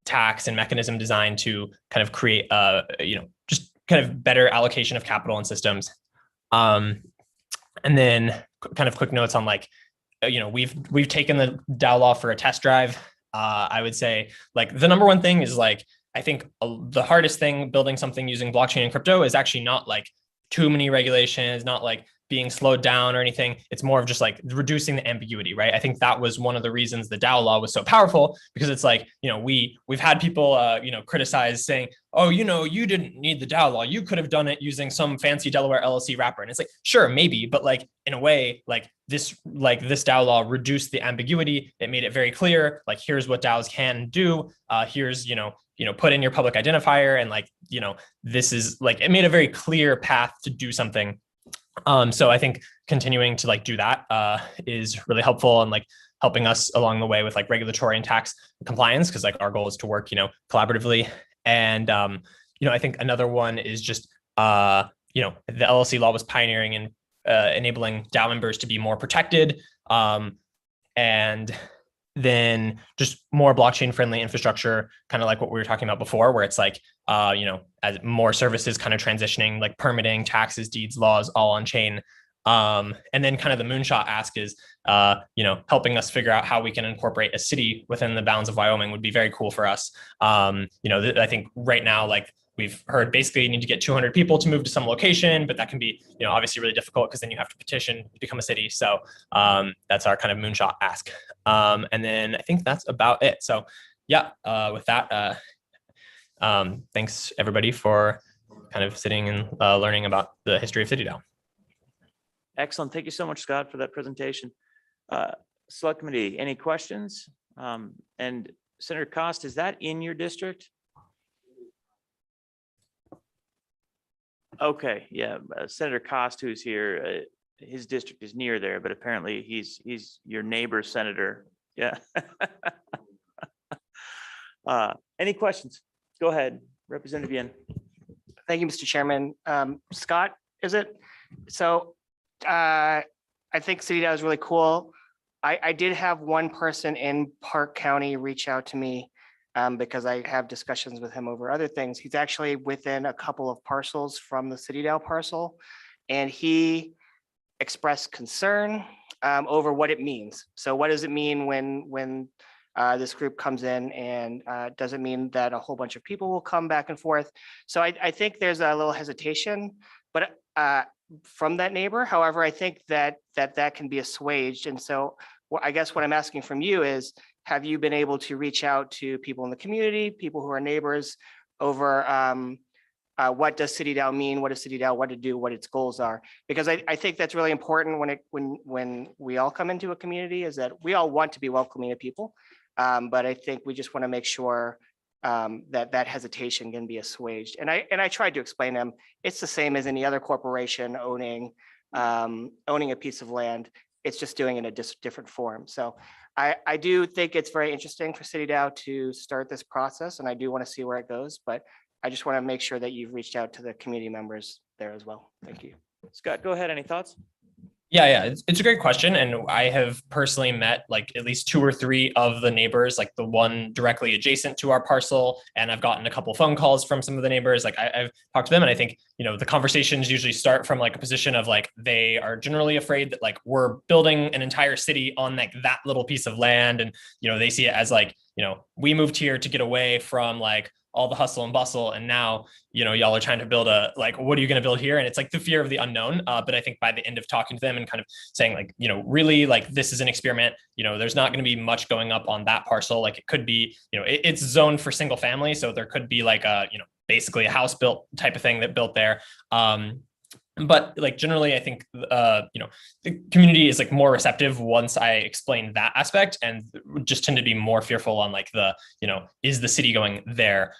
tax and mechanism design to kind of create, just kind of better allocation of capital and systems. And then kind of quick notes on like, we've taken the DAO law for a test drive. I would say like the number one thing is like, I think the hardest thing building something using blockchain and crypto is actually not like too many regulations, not like being slowed down or anything. It's more of just like reducing the ambiguity, right? I think that was one of the reasons the DAO law was so powerful because it's like, we've had people, criticize saying, oh, you didn't need the DAO law. You could have done it using some fancy Delaware LLC wrapper. And it's like, sure, maybe, but like in a way, like this DAO law reduced the ambiguity. It made it very clear, like, here's what DAOs can do. Here's, put in your public identifier and like, this is like, it made a very clear path to do something. So I think continuing to like do that is really helpful. And like, helping us along the way with like regulatory and tax compliance, because like our goal is to work, collaboratively. And, I think another one is just, the LLC law was pioneering in enabling DAO members to be more protected. And then just more blockchain friendly infrastructure, kind of like what we were talking about before, where it's like, as more services kind of transitioning, like permitting, taxes, deeds, laws, all on chain. And then kind of the moonshot ask is, helping us figure out how we can incorporate a city within the bounds of Wyoming would be very cool for us. I think right now, like we've heard basically you need to get 200 people to move to some location, but that can be, obviously really difficult because then you have to petition to become a city. So that's our kind of moonshot ask. And then I think that's about it. So yeah, with that, thanks everybody for kind of sitting and learning about the history of CityDAO. Excellent. Thank you so much, Scott, for that presentation. Select Committee, any questions? And Senator Cost, is that in your district? Okay, yeah, Senator Cost, who's here, his district is near there, but apparently he's your neighbor senator. Yeah. Any questions? Go ahead, Representative Yen. Thank you, Mr. Chairman. Scott, is it? So I think CityDAO is really cool. I did have one person in Park County reach out to me because I have discussions with him over other things. He's actually within a couple of parcels from the CityDAO parcel, and he expressed concern over what it means. So what does it mean when this group comes in, and does it mean that a whole bunch of people will come back and forth? So I think there's a little hesitation, but from that neighbor. However, I think that can be assuaged. And so I guess what I'm asking from you is, have you been able to reach out to people in the community, people who are neighbors, over what does CityDAO mean? What does CityDAO want to do? What its goals are? Because I think that's really important when we all come into a community, is that we all want to be welcoming to people. But I think we just want to make sure that hesitation can be assuaged. And I tried to explain to them, it's the same as any other corporation owning a piece of land. It's just doing it in a different form. So I do think it's very interesting for CityDAO to start this process, and I do want to see where it goes, but I just want to make sure that you've reached out to the community members there as well. Thank you. Scott, go ahead. Any thoughts? Yeah, it's a great question. And I have personally met like at least 2 or 3 of the neighbors, like the one directly adjacent to our parcel. And I've gotten a couple phone calls from some of the neighbors. Like I've talked to them, and I think, the conversations usually start from like a position of like, they are generally afraid that like we're building an entire city on like that little piece of land. And, they see it as like, we moved here to get away from like all the hustle and bustle. And now, y'all are trying to build what are you going to build here? And it's like the fear of the unknown. But I think by the end of talking to them and kind of saying like, really like this is an experiment, there's not going to be much going up on that parcel. Like it could be, it's zoned for single family. So there could be like a, basically a house built type of thing that built there. But like generally, I think, the community is like more receptive once I explain that aspect, and just tend to be more fearful on like the, is the city going there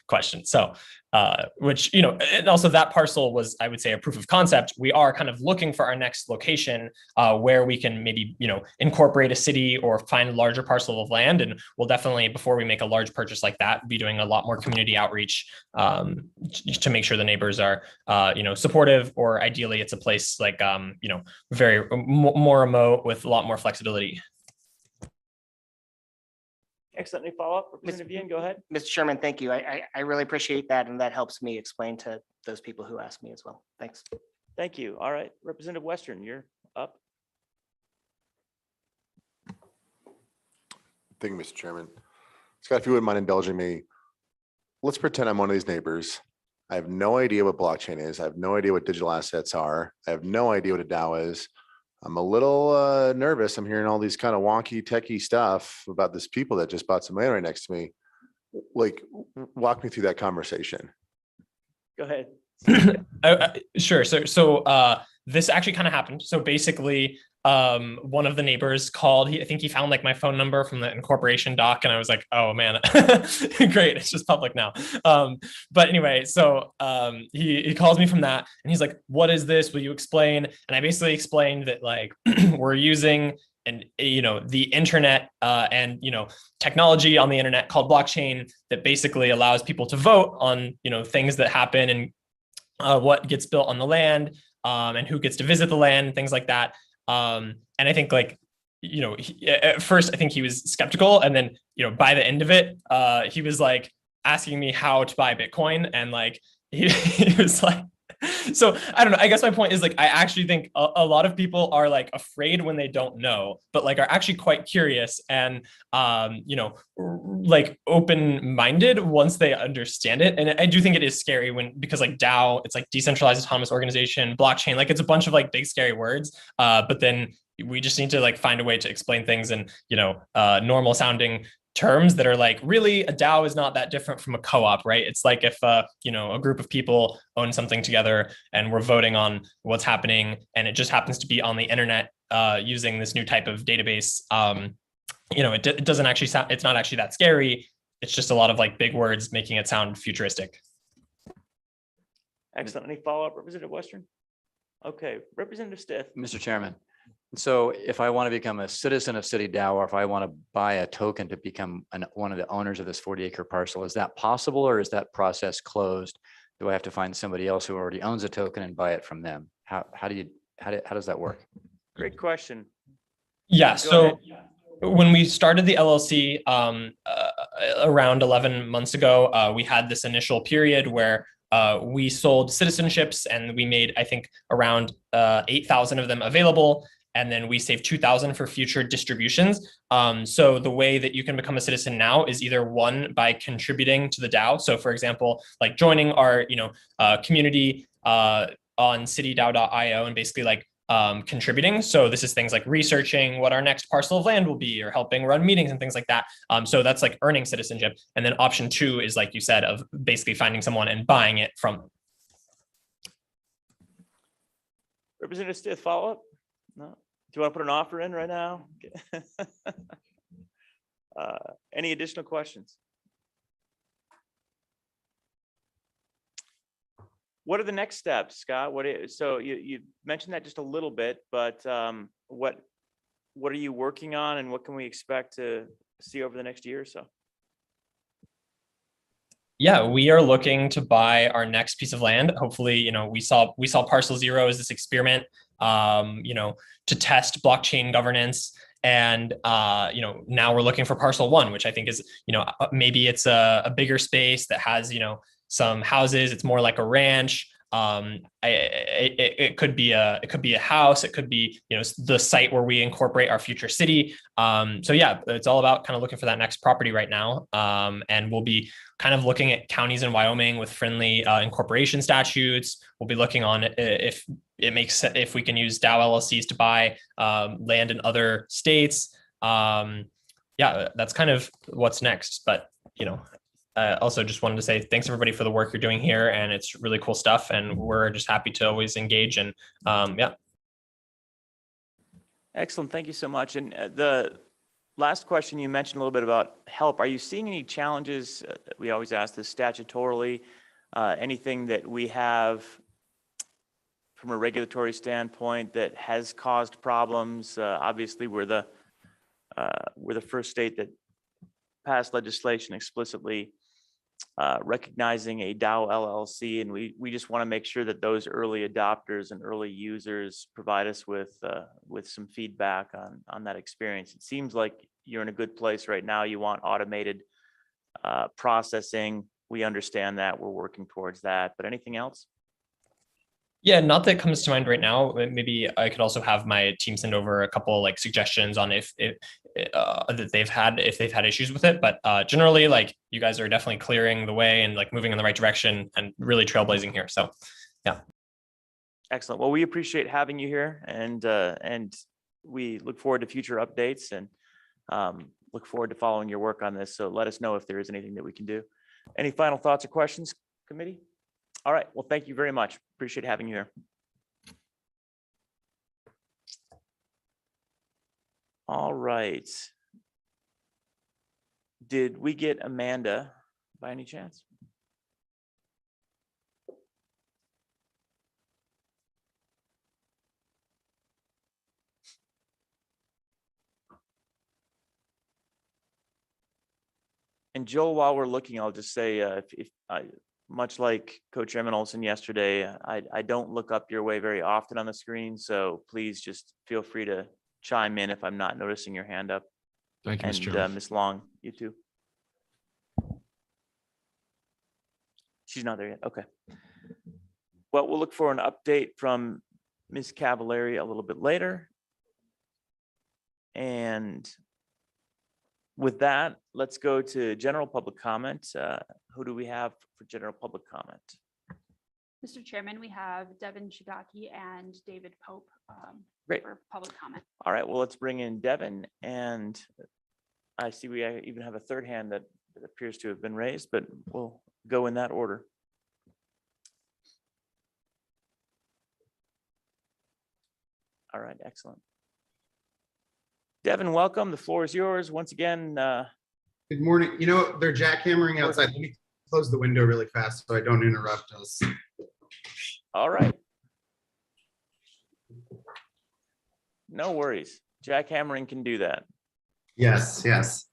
question. So, which, and also that parcel was, I would say, a proof of concept. We are kind of looking for our next location where we can maybe, incorporate a city or find a larger parcel of land. And we'll definitely, before we make a large purchase like that, be doing a lot more community outreach to make sure the neighbors are, supportive, or ideally it's a place like, very more remote with a lot more flexibility. Excellent. Any follow-up? Representative Yen, go ahead. Mr. Chairman, thank you. I really appreciate that, and that helps me explain to those people who ask me as well. Thanks. Thank you. All right, Representative Western, you're up. Thank you, Mr. Chairman. Scott, if you wouldn't mind indulging me, let's pretend I'm one of these neighbors. I have no idea what blockchain is. I have no idea what digital assets are. I have no idea what a DAO is. I'm a little nervous. I'm hearing all these kind of wonky techie stuff about this people that just bought some land right next to me. Like, walk me through that conversation. Go ahead. Sure. So this actually kind of happened. So basically, one of the neighbors called. I think he found like my phone number from the incorporation doc, and I was like, oh man, great, it's just public now. But anyway, so he calls me from that, and he's like, what is this? Will you explain? And I basically explained that like we're using the internet and technology on the internet called blockchain that basically allows people to vote on things that happen and what gets built on the land and who gets to visit the land, things like that. And I think like at first I think he was skeptical, and then by the end of it he was like asking me how to buy Bitcoin, and like he was like, so I don't know. I guess my point is like, I actually think a lot of people are like afraid when they don't know, but like are actually quite curious and, like open-minded once they understand it. And I do think it is scary because like DAO, it's like decentralized autonomous organization, blockchain, like it's a bunch of like big scary words. But then we just need to like find a way to explain things in, normal sounding terms that are like, really a DAO is not that different from a co-op, right? It's like if a group of people own something together and we're voting on what's happening, and it just happens to be on the internet using this new type of database. It doesn't actually sound, it's not actually that scary. It's just a lot of like big words making it sound futuristic. Excellent. Any follow-up, Representative Western? Okay, Representative Stith. Mr. Chairman, so if I want to become a citizen of City DAO, or if I want to buy a token to become one of the owners of this 40-acre parcel, is that possible, or is that process closed? Do I have to find somebody else who already owns a token and buy it from them? How does that work? Great question. Yeah. Go So ahead. when we started the LLC around 11 months ago, we had this initial period where we sold citizenships, and we made, I think, around 8,000 of them available. And then we saved 2,000 for future distributions. So the way that you can become a citizen now is either one, by contributing to the DAO. So for example, like joining our community on citydao.io and basically like contributing. So this is things like researching what our next parcel of land will be, or helping run meetings and things like that. So that's like earning citizenship. And then option 2 is, like you said, of basically finding someone and buying it from them. Representative Stith, follow up? No? Do you want to put an offer in right now? Any additional questions? What are the next steps, Scott? So you mentioned that just a little bit, but what are you working on, and what can we expect to see over the next year or so? Yeah, we are looking to buy our next piece of land. Hopefully, we saw Parcel 0 as this experiment, to test blockchain governance. And, now we're looking for Parcel 1, which I think is, maybe it's a bigger space that has, some houses. It's more like a ranch. It could be a house. It could be, the site where we incorporate our future city. So yeah, it's all about kind of looking for that next property right now. And we'll be kind of looking at counties in Wyoming with friendly incorporation statutes. We'll be looking on if it makes sense, if we can use DAO LLCs to buy land in other states. Yeah, that's kind of what's next. But, also just wanted to say thanks everybody for the work you're doing here, and it's really cool stuff, and we're just happy to always engage. And yeah. Excellent. Thank you so much. And the last question, you mentioned a little bit about help. Are you seeing any challenges? We always ask this statutorily, anything that we have from a regulatory standpoint that has caused problems? Obviously, we're the first state that passed legislation explicitly recognizing a DAO LLC, and we just want to make sure that those early adopters and early users provide us with some feedback on that experience. It seems like you're in a good place right now. You want automated processing. We understand that. We're working towards that. But anything else? Yeah, not that comes to mind right now. Maybe I could also have my team send over a couple like suggestions on if they've had issues with it. But generally, like, you guys are definitely clearing the way and like moving in the right direction and really trailblazing here. So yeah. Excellent. Well, we appreciate having you here, and we look forward to future updates, and look forward to following your work on this. So let us know if there is anything that we can do. Any final thoughts or questions, committee? All right. Well, thank you very much. Appreciate having you here. All right. Did we get Amanda by any chance? And Joel, while we're looking, I'll just say, if I, much like Co-Chairman Olson yesterday, I don't look up your way very often on the screen, so please just feel free to chime in if I'm not noticing your hand up. Thank you, Mr. And Chairman. Ms. Long, you too. She's not there yet. Okay. Well, we'll look for an update from Ms. Cavallari a little bit later. And with that, let's go to general public comment. Who do we have for general public comment? Mr. Chairman, we have Devin Shigaki and David Pope Great. for public comment. All right, well, let's bring in Devin, and I see we even have a third hand that appears to have been raised, but we'll go in that order. All right, excellent. Devin, welcome. The floor is yours. Once again, good morning. You know, they're jackhammering outside. Let me close the window really fast so I don't interrupt us. all right. No worries. Jackhammering can do that. Yes, yes.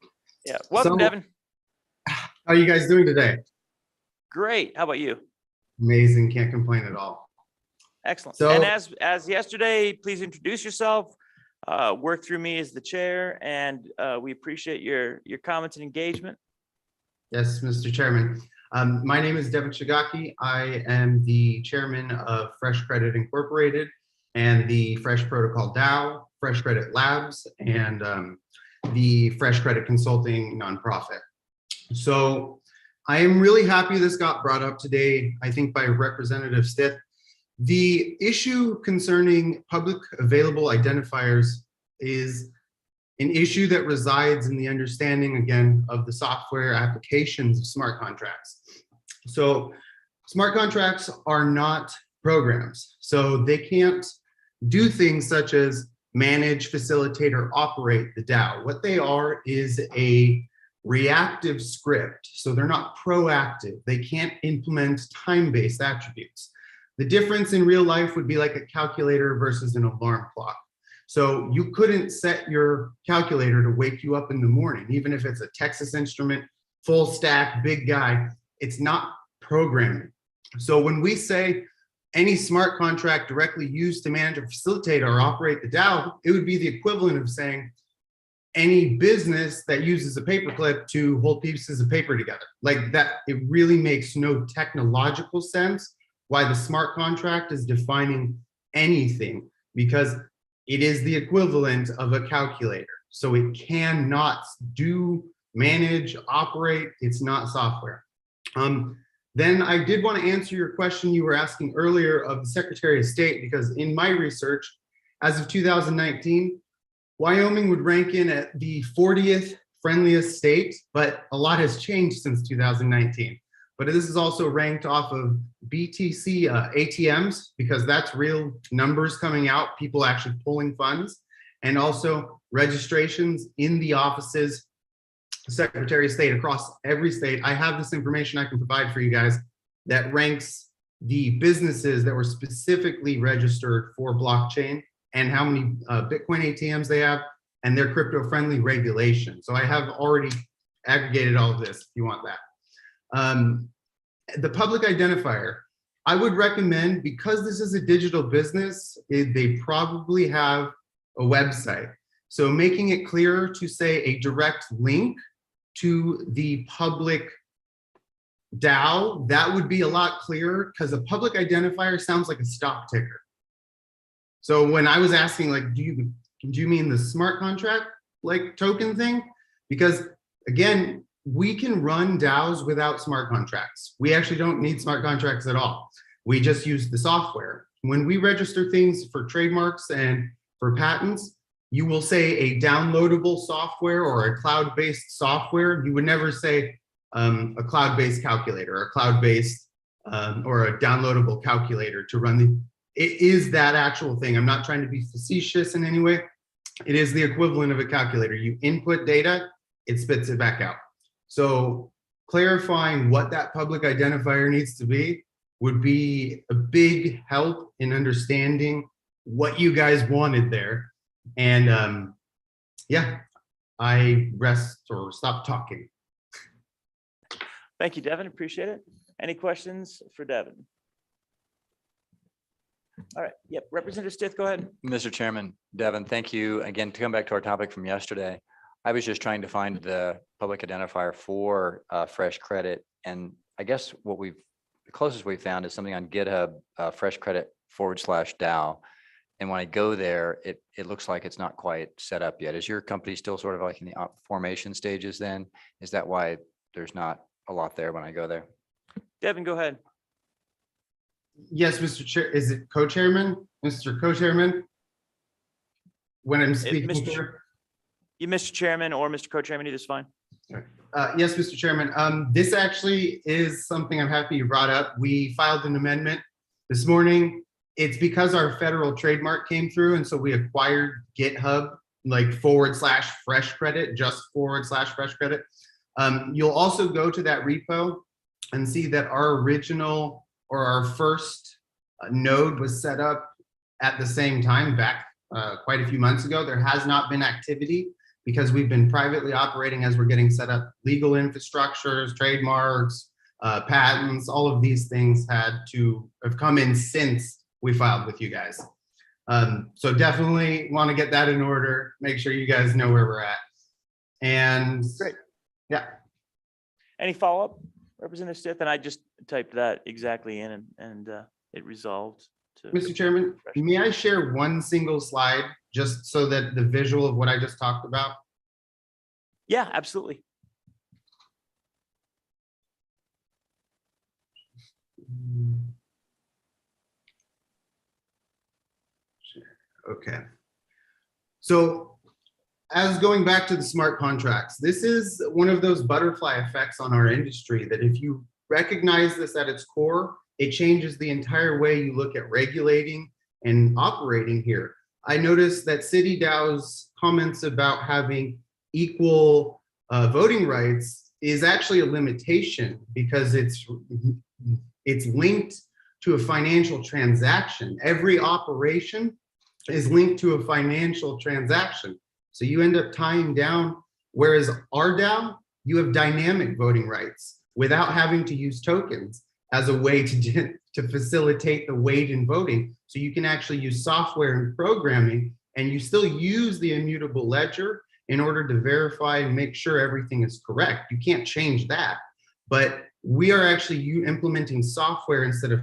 Yeah. Welcome, So- Devin. How are you guys doing today? Great. How about you? Amazing. Can't complain at all. Excellent. So- And as yesterday, please introduce yourself. Work through me as the chair, and we appreciate your comments and engagement. Yes, Mr. Chairman. My name is Devin Shigaki. I am the chairman of Fresh Credit Incorporated and the Fresh Protocol DAO, Fresh Credit Labs, and the Fresh Credit Consulting nonprofit. So I am really happy this got brought up today, I think by Representative Stith. The issue concerning public available identifiers is an issue that resides in the understanding, again, of the software applications of smart contracts. So smart contracts are not programs, so they can't do things such as manage, facilitate, or operate the DAO. What they are is a reactive script, so they're not proactive. They can't implement time-based attributes. The difference in real life would be like a calculator versus an alarm clock. So you couldn't set your calculator to wake you up in the morning, even if it's a Texas Instrument, full stack, big guy, it's not programming. So when we say any smart contract directly used to manage or facilitate or operate the DAO, it would be the equivalent of saying any business that uses a paperclip to hold pieces of paper together. Like that, it really makes no technological sense why the smart contract is defining anything, because it is the equivalent of a calculator. So it cannot do, manage, operate. It's not software. Then I did want to answer your question you were asking earlier of the Secretary of State, because in my research, as of 2019, Wyoming would rank in at the 40th friendliest state, but a lot has changed since 2019. But this is also ranked off of BTC ATMs, because that's real numbers coming out, people actually pulling funds, and also registrations in the offices, Secretary of State across every state. I have this information I can provide for you guys that ranks the businesses that were specifically registered for blockchain and how many Bitcoin ATMs they have and their crypto-friendly regulation. So I have already aggregated all of this if you want that. The public identifier, I would recommend, because this is a digital business, they probably have a website. So making it clearer to say a direct link to the public DAO, that would be a lot clearer, because a public identifier sounds like a stock ticker. So when I was asking, like, do you mean the smart contract like token thing? Because again, we can run DAOs without smart contracts. We actually don't need smart contracts at all. We just use the software. When we register things for trademarks and for patents, you will say a downloadable software or a cloud-based software. You would never say a cloud-based calculator or a cloud-based or a downloadable calculator to run the, it is that actual thing. I'm not trying to be facetious in any way. it is the equivalent of a calculator. You input data, it spits it back out. So clarifying what that public identifier needs to be would be a big help in understanding what you guys wanted there. And yeah, I rest or stop talking. Thank you, Devin. Appreciate it. Any questions for Devin? All right. Yep. Representative Stith, go ahead. Mr. Chairman, Devin, thank you again. To come back to our topic from yesterday, I was just trying to find the public identifier for fresh credit. And I guess the closest we found is something on GitHub, fresh credit /DAO. And when I go there, it looks like it's not quite set up yet. Is your company still sort of like in the formation stages then? Is that why there's not a lot there when I go there? Devin, go ahead. Yes, Mr. Chair, is it co-chairman? Mr. Co-chairman? When I'm speaking here? You, Mr. Chairman or Mr. Co-chairman, either is fine. Yes, Mr. Chairman. This actually is something I'm happy you brought up. We filed an amendment this morning. It's because our federal trademark came through, and so we acquired GitHub, like /fresh credit, just /fresh credit. You'll also go to that repo and see that our original or our first node was set up at the same time back quite a few months ago. There has not been activity because we've been privately operating as we're getting set up. Legal infrastructures, trademarks, patents, all of these things had to have come in since we filed with you guys. So definitely want to get that in order, make sure you guys know where we're at. And great. Yeah. Any follow-up, Representative Stith? And I just typed that exactly in and it resolved. Mr. Chairman, may I share one single slide just so that the visual of what I just talked about? Yeah, absolutely. Okay. So as going back to the smart contracts, this is one of those butterfly effects on our industry that if you recognize this at its core, it changes the entire way you look at regulating and operating here. I noticed that City DAO's comments about having equal voting rights is actually a limitation because it's linked to a financial transaction. Every operation is linked to a financial transaction. So you end up tying down, whereas our DAO, you have dynamic voting rights without having to use tokens as a way to facilitate the weight in voting. So you can actually use software and programming, and you still use the immutable ledger in order to verify and make sure everything is correct. You can't change that. But we are actually implementing software instead of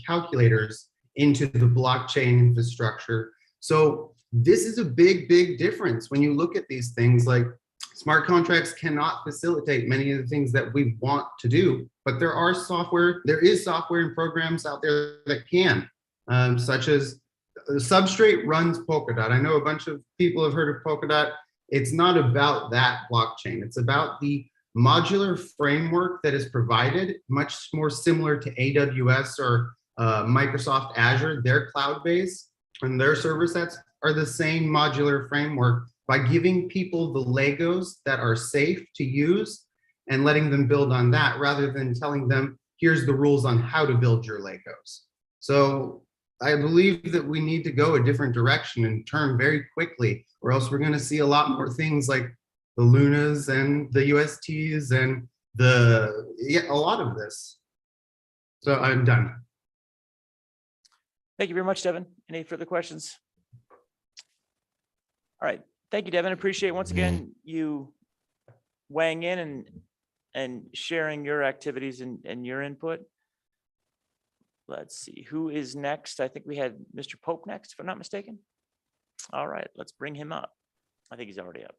calculators into the blockchain infrastructure. So this is a big, big difference when you look at these things. Like smart contracts cannot facilitate many of the things that we want to do, but there is software and programs out there that can, such as Substrate runs Polkadot. I know a bunch of people have heard of Polkadot. It's not about that blockchain. It's about the modular framework that is provided, much more similar to AWS or Microsoft Azure. Their cloud base and their server sets are the same modular framework by giving people the Legos that are safe to use and letting them build on that rather than telling them, here's the rules on how to build your Legos. So I believe that we need to go a different direction and turn very quickly, or else we're going to see a lot more things like the Lunas and the USTs and a lot of this. So I'm done. Thank you very much, Devin. Any further questions? All right. Thank you, Devin. Appreciate once again you weighing in and sharing your activities and your input. Let's see who is next. I think we had Mr. Pope next, if I'm not mistaken. All right, let's bring him up. I think he's already up.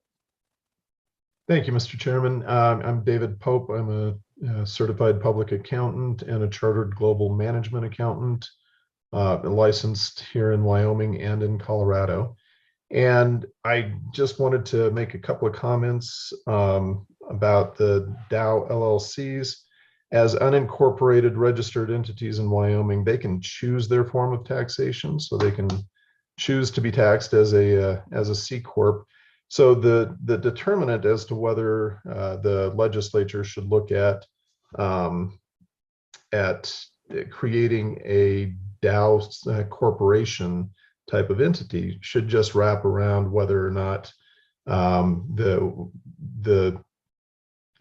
Thank you, Mr. Chairman. I'm David Pope. I'm a certified public accountant and a chartered global management accountant, licensed here in Wyoming and in Colorado. And I just wanted to make a couple of comments about the DAO LLCs. As unincorporated registered entities in Wyoming, they can choose their form of taxation. So they can choose to be taxed as a C corp. So the determinant as to whether the legislature should look at creating a Dow corporation type of entity should just wrap around whether or not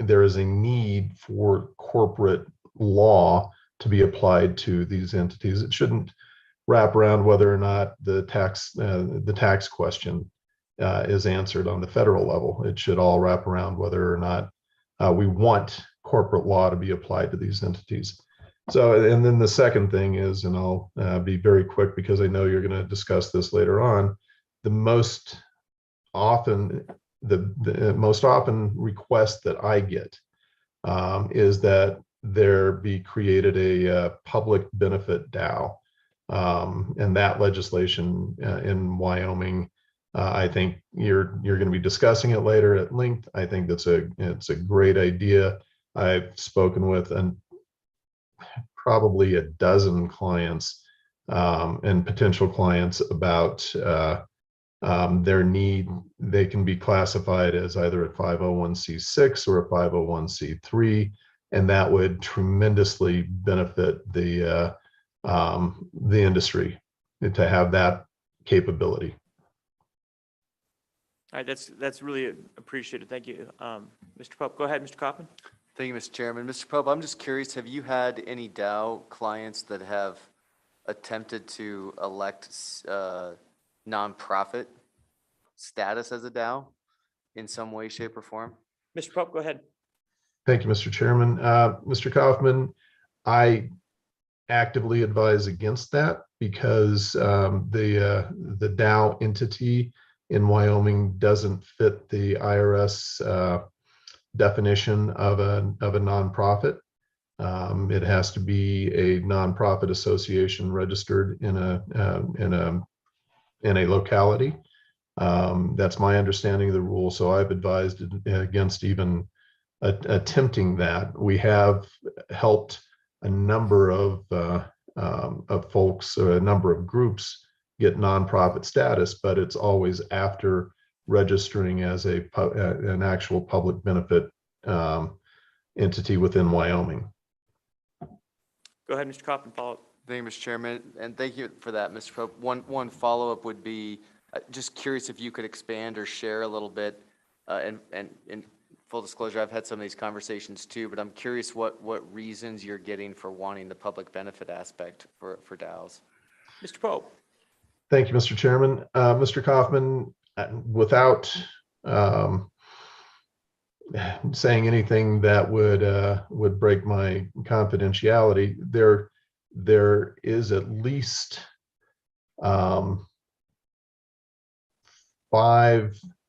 there is a need for corporate law to be applied to these entities. It shouldn't wrap around whether or not the tax question is answered on the federal level. It should all wrap around whether or not we want corporate law to be applied to these entities. So, and then the second thing is, and I'll be very quick because I know you're going to discuss this later on, the most often request that I get is that there be created a public benefit DAO. And that legislation in Wyoming, I think you're going to be discussing it later at length. I think it's a great idea. I've spoken with probably a dozen clients and potential clients about their need. They can be classified as either a 501c6 or a 501c3, and that would tremendously benefit the industry to have that capability. All right, that's really appreciated. Thank you. Mr. Pope, go ahead, Mr. Kaufman. Thank you, Mr. Chairman. Mr. Pope, I'm just curious, have you had any Dow clients that have attempted to elect nonprofit status as a Dow in some way, shape, or form? Mr. Pope, go ahead. Thank you, Mr. Chairman. Mr. Kaufman, I actively advise against that because the Dow entity in Wyoming doesn't fit the IRS definition of a nonprofit. It has to be a nonprofit association registered in a locality. That's my understanding of the rule. So I've advised against even attempting that. We have helped a number of folks or a number of groups get nonprofit status, but it's always after registering as an actual public benefit entity within Wyoming. Go ahead, Mr. Kaufman, follow up. Thank you, Mr. Chairman, and thank you for that, Mr. Pope. One follow-up would be, just curious if you could expand or share a little bit, and in full disclosure, I've had some of these conversations too, but I'm curious what reasons you're getting for wanting the public benefit aspect for DAOs. Mr. Pope. Thank you, Mr. Chairman. Mr. Kaufman, without saying anything that would break my confidentiality, there is at least 5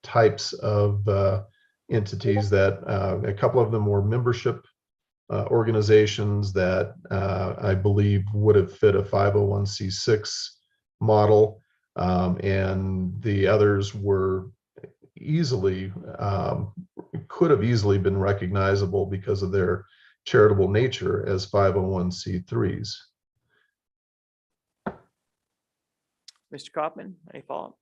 types of entities that a couple of them were membership organizations that I believe would have fit a 501c6 model, and the others were could have easily been recognizable because of their charitable nature as 501c3s. Mr. Kaufman, any follow-up?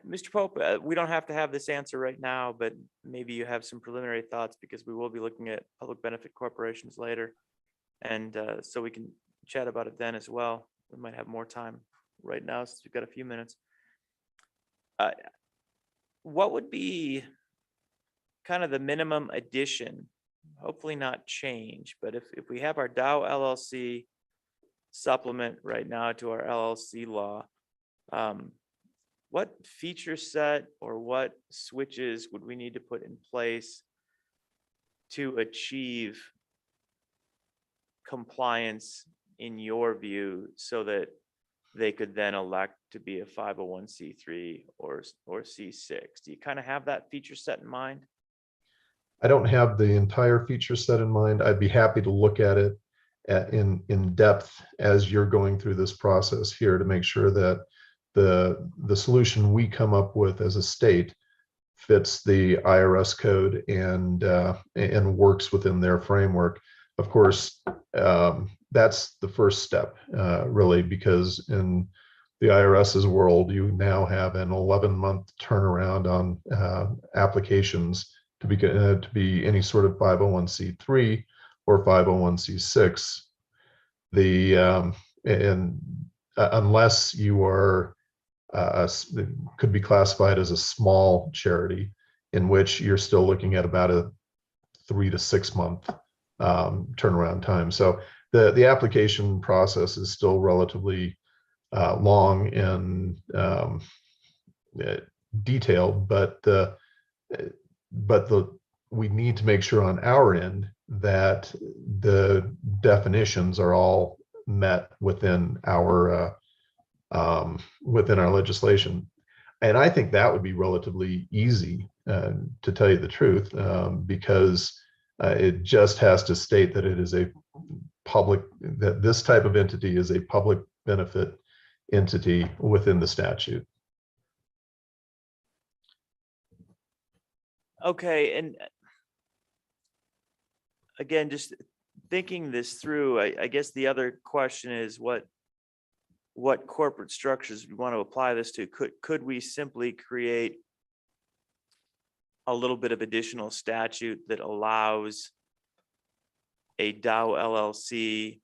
Mr. Pope, we don't have to have this answer right now, but maybe you have some preliminary thoughts because we will be looking at public benefit corporations later. And so we can chat about it then as well. We might have more time right now since we've got a few minutes. What would be kind of the minimum addition, hopefully not change, but if we have our Dow LLC supplement right now to our LLC law, what feature set or what switches would we need to put in place to achieve compliance in your view so that they could then elect to be a 501c3 or C6? Do you kind of have that feature set in mind? I don't have the entire feature set in mind. I'd be happy to look at it in depth as you're going through this process here to make sure that the solution we come up with as a state fits the IRS code and works within their framework. Of course, that's the first step, really, because in the IRS's world, you now have an 11-month turnaround on applications to be any sort of 501c3 or 501c6. Unless you are could be classified as a small charity, in which you're still looking at about a 3 to 6 month turnaround time. So the application process is still relatively long and detailed, but we need to make sure on our end that the definitions are all met within our legislation. And I think that would be relatively easy, to tell you the truth, because it just has to state that it is a public, that this type of entity is a public benefit entity within the statute. Okay, and again, just thinking this through, I guess the other question is what corporate structures we want to apply this to. Could we simply create a little bit of additional statute that allows a DAO LLC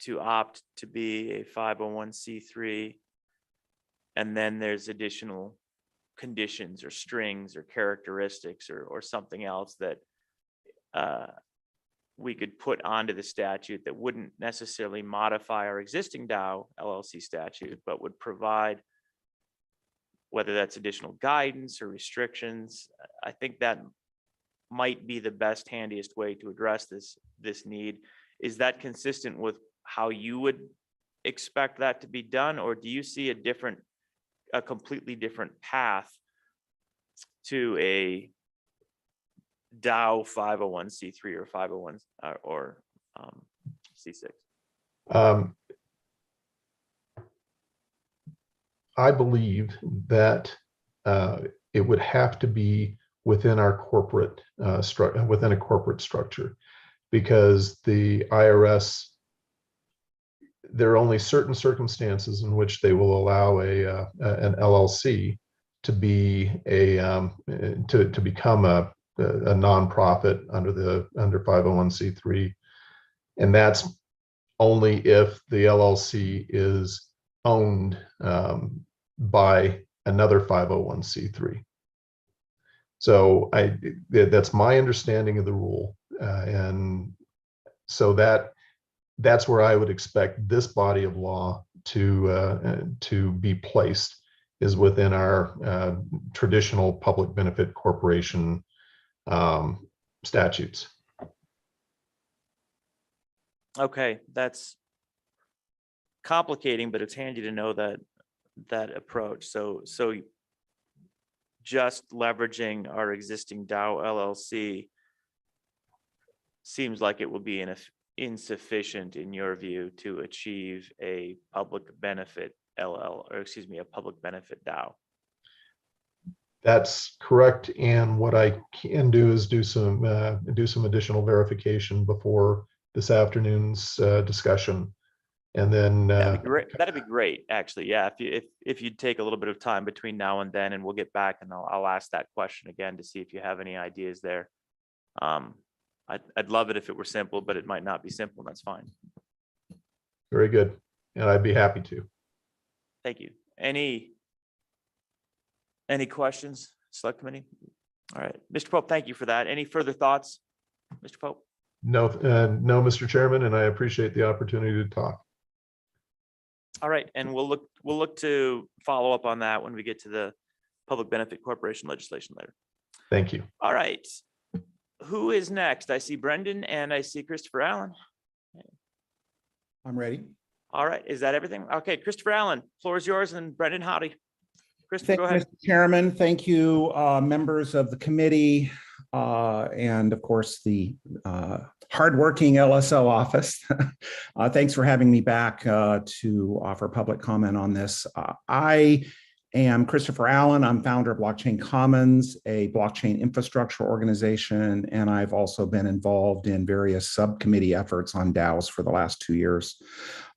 to opt to be a 501c3, and then there's additional conditions or strings or characteristics or something else that we could put onto the statute that wouldn't necessarily modify our existing DAO LLC statute, but would provide, whether that's additional guidance or restrictions. I think that might be the best, handiest way to address this need. Is that consistent with how you would expect that to be done, or do you see a completely different path to a DAO 501c3 or 501 or C6? I believe that it would have to be within our corporate within a corporate structure, because the IRS, there are only certain circumstances in which they will allow an LLC to be to become a nonprofit under 501c3, and that's only if the LLC is owned by another 501c3. So that's my understanding of the rule, and so that's where I would expect this body of law to be placed, is within our traditional public benefit corporation statutes. Okay, that's complicating, but it's handy to know that approach. So just leveraging our existing DAO LLC seems like it will be insufficient in your view to achieve a public benefit a public benefit DAO. That's correct. And what I can do is do some additional verification before this afternoon's discussion. And then that'd be great, actually. Yeah, if you'd take a little bit of time between now and then, and we'll get back and I'll ask that question again to see if you have any ideas there. I'd love it if it were simple, but it might not be simple, and that's fine. Very good. And I'd be happy to. Thank you. Any questions, Select Committee? All right, Mr. Pope, thank you for that. Any further thoughts, Mr. Pope? No, Mr. Chairman, and I appreciate the opportunity to talk. All right, and we'll look to follow up on that when we get to the public benefit corporation legislation later. Thank you. All right, who is next? I see Brendan and I see Christopher Allen. I'm ready. All right, is that everything? Okay, Christopher Allen, floor is yours, and Brendan, howdy. Christopher, go ahead. Mr. Chairman, thank you, members of the committee, and of course the hardworking LSO office. Thanks for having me back to offer public comment on this. I am Christopher Allen. I'm founder of Blockchain Commons, a blockchain infrastructure organization, and I've also been involved in various subcommittee efforts on DAOs for the last 2 years.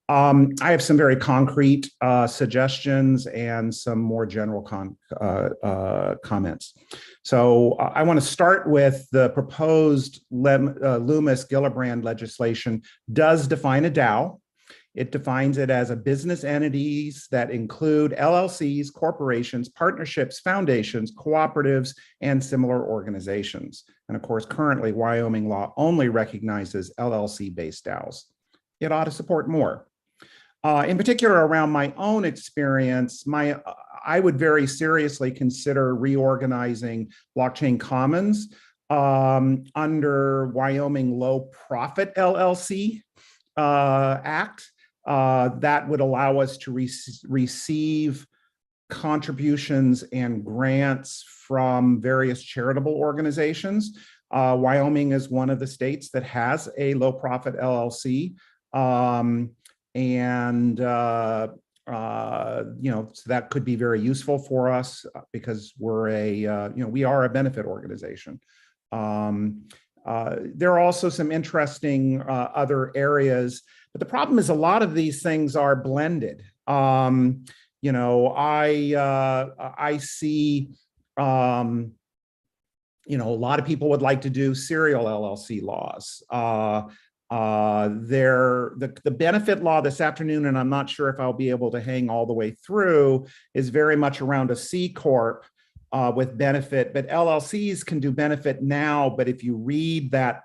I have some very concrete suggestions and some more general comments. So I want to start with the proposed Loomis-Gillibrand legislation does define a DAO. It defines it as a business entities that include LLCs, corporations, partnerships, foundations, cooperatives, and similar organizations. And of course, currently Wyoming law only recognizes LLC-based DAOs. It ought to support more. In particular, around my own experience, I would very seriously consider reorganizing Blockchain Commons under Wyoming Low Profit LLC Act. That would allow us to receive contributions and grants from various charitable organizations. Wyoming is one of the states that has a low profit LLC. So that could be very useful for us because we're we are a benefit organization. There are also some interesting other areas, but the problem is a lot of these things are blended. I see, a lot of people would like to do serial LLC laws. The benefit law this afternoon, and I'm not sure if I'll be able to hang all the way through, is very much around a C Corp with benefit, but LLCs can do benefit now, but if you read that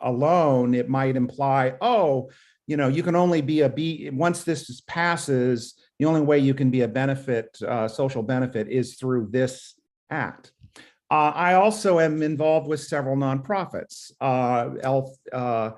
alone, it might imply, you can only be a B, once this passes, the only way you can be a benefit, social benefit is through this act. I also am involved with several nonprofits, the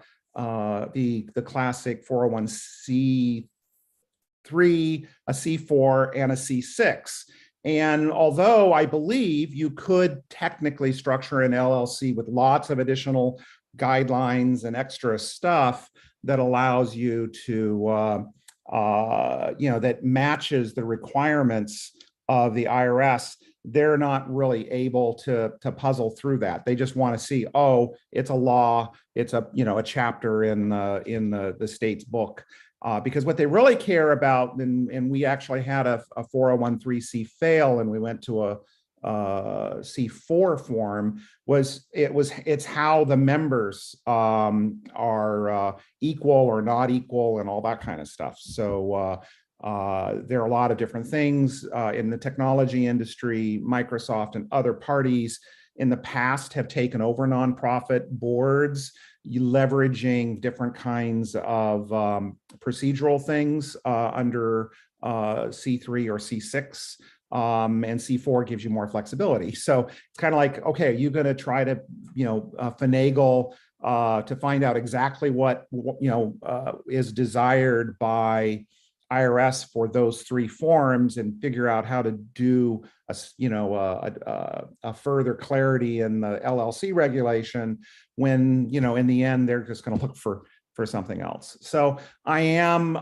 classic 401c3, a C4, and a C6. And although I believe you could technically structure an LLC with lots of additional guidelines and extra stuff that allows you to, that matches the requirements of the IRS, they're not really able to puzzle through that. They just want to see, it's a law, it's a chapter in the state's book. Because what they really care about, and we actually had a 401(c)(3) fail, and we went to a C4 form, it's how the members are equal or not equal and all that kind of stuff. So there are a lot of different things in the technology industry. Microsoft and other parties in the past have taken over nonprofit boards, leveraging different kinds of procedural things under C3 or C6, and C4 gives you more flexibility. So it's kind of like, okay, you're going to try to, finagle to find out exactly what is desired by IRS for those three forms and figure out how to do a further clarity in the LLC regulation when, in the end, they're just going to look for something else. So I am,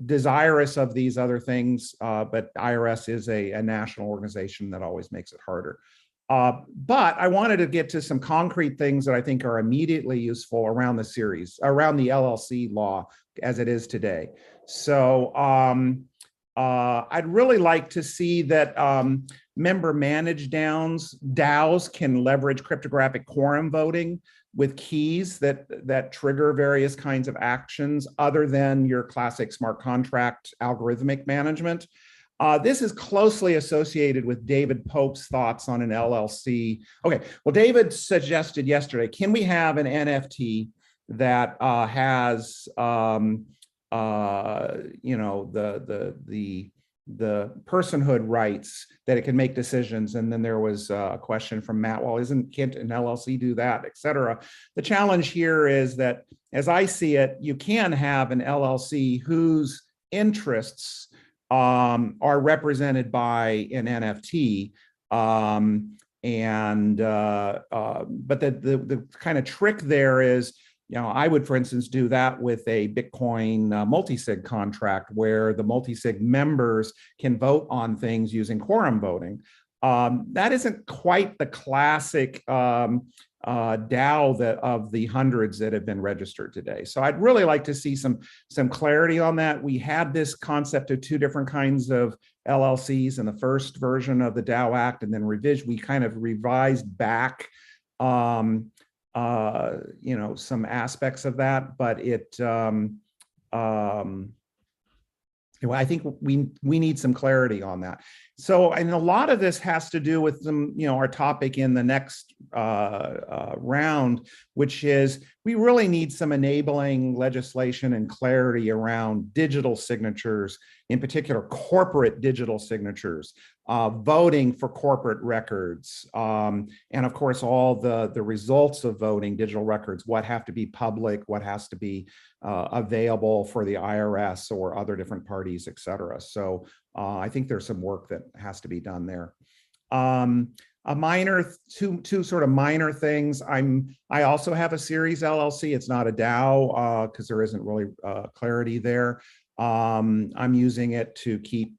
desirous of these other things, but IRS is a national organization that always makes it harder. But I wanted to get to some concrete things that I think are immediately useful around the LLC law as it is today. So I'd really like to see that member managed DAOs can leverage cryptographic quorum voting with keys that trigger various kinds of actions other than your classic smart contract algorithmic management. This is closely associated with David Pope's thoughts on an LLC. Okay, well, David suggested yesterday, can we have an NFT that has, the personhood rights that it can make decisions? And then there was a question from Matt, well, can't an LLC do that, et cetera? The challenge here is that, as I see it, you can have an LLC whose interests are represented by an NFT. But the kind of trick there is, I would, for instance, do that with a Bitcoin multi-sig contract where the multi-sig members can vote on things using quorum voting. That isn't quite the classic DAO that of the hundreds that have been registered today. So I'd really like to see some clarity on that. We had this concept of two different kinds of LLCs in the first version of the DAO Act, and then we kind of revised back some aspects of that, but I think we need some clarity on that. So, and a lot of this has to do with our topic in the next round, which is we really need some enabling legislation and clarity around digital signatures, in particular corporate digital signatures, voting for corporate records, and of course all the results of voting, digital records, what have to be public, what has to be available for the IRS or other different parties, et cetera. So I think there's some work that has to be done there. Two sort of minor things. I also have a series LLC. It's not a DAO because there isn't really clarity there. I'm using it to keep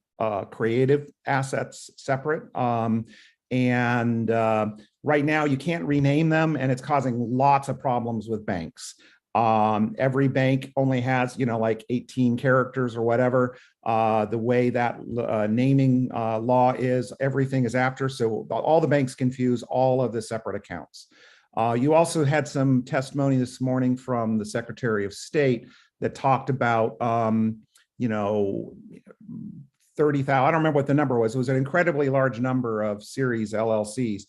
creative assets separate. And right now you can't rename them, and it's causing lots of problems with banks. Every bank only has, like 18 characters or whatever. The way that naming law is, everything is after. So all the banks confuse all of the separate accounts. You also had some testimony this morning from the Secretary of State that talked about, 30,000, I don't remember what the number was. It was an incredibly large number of series LLCs.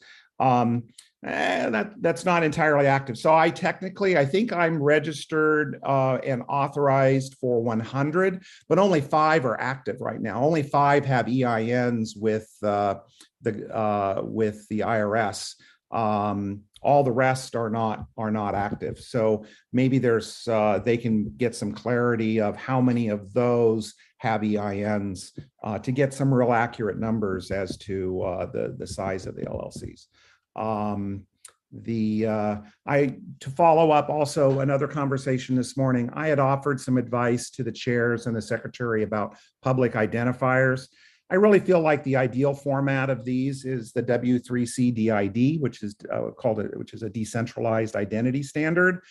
That's not entirely active. So I think I'm registered and authorized for 100, but only 5 are active right now. Only 5 have EINs with the IRS. All the rest are not active. So maybe they can get some clarity of how many of those have EINs to get some real accurate numbers as to the size of the LLCs. To follow up also another conversation this morning, I had offered some advice to the chairs and the secretary about public identifiers. I really feel like the ideal format of these is the W3C DID, which is which is a decentralized identity standard.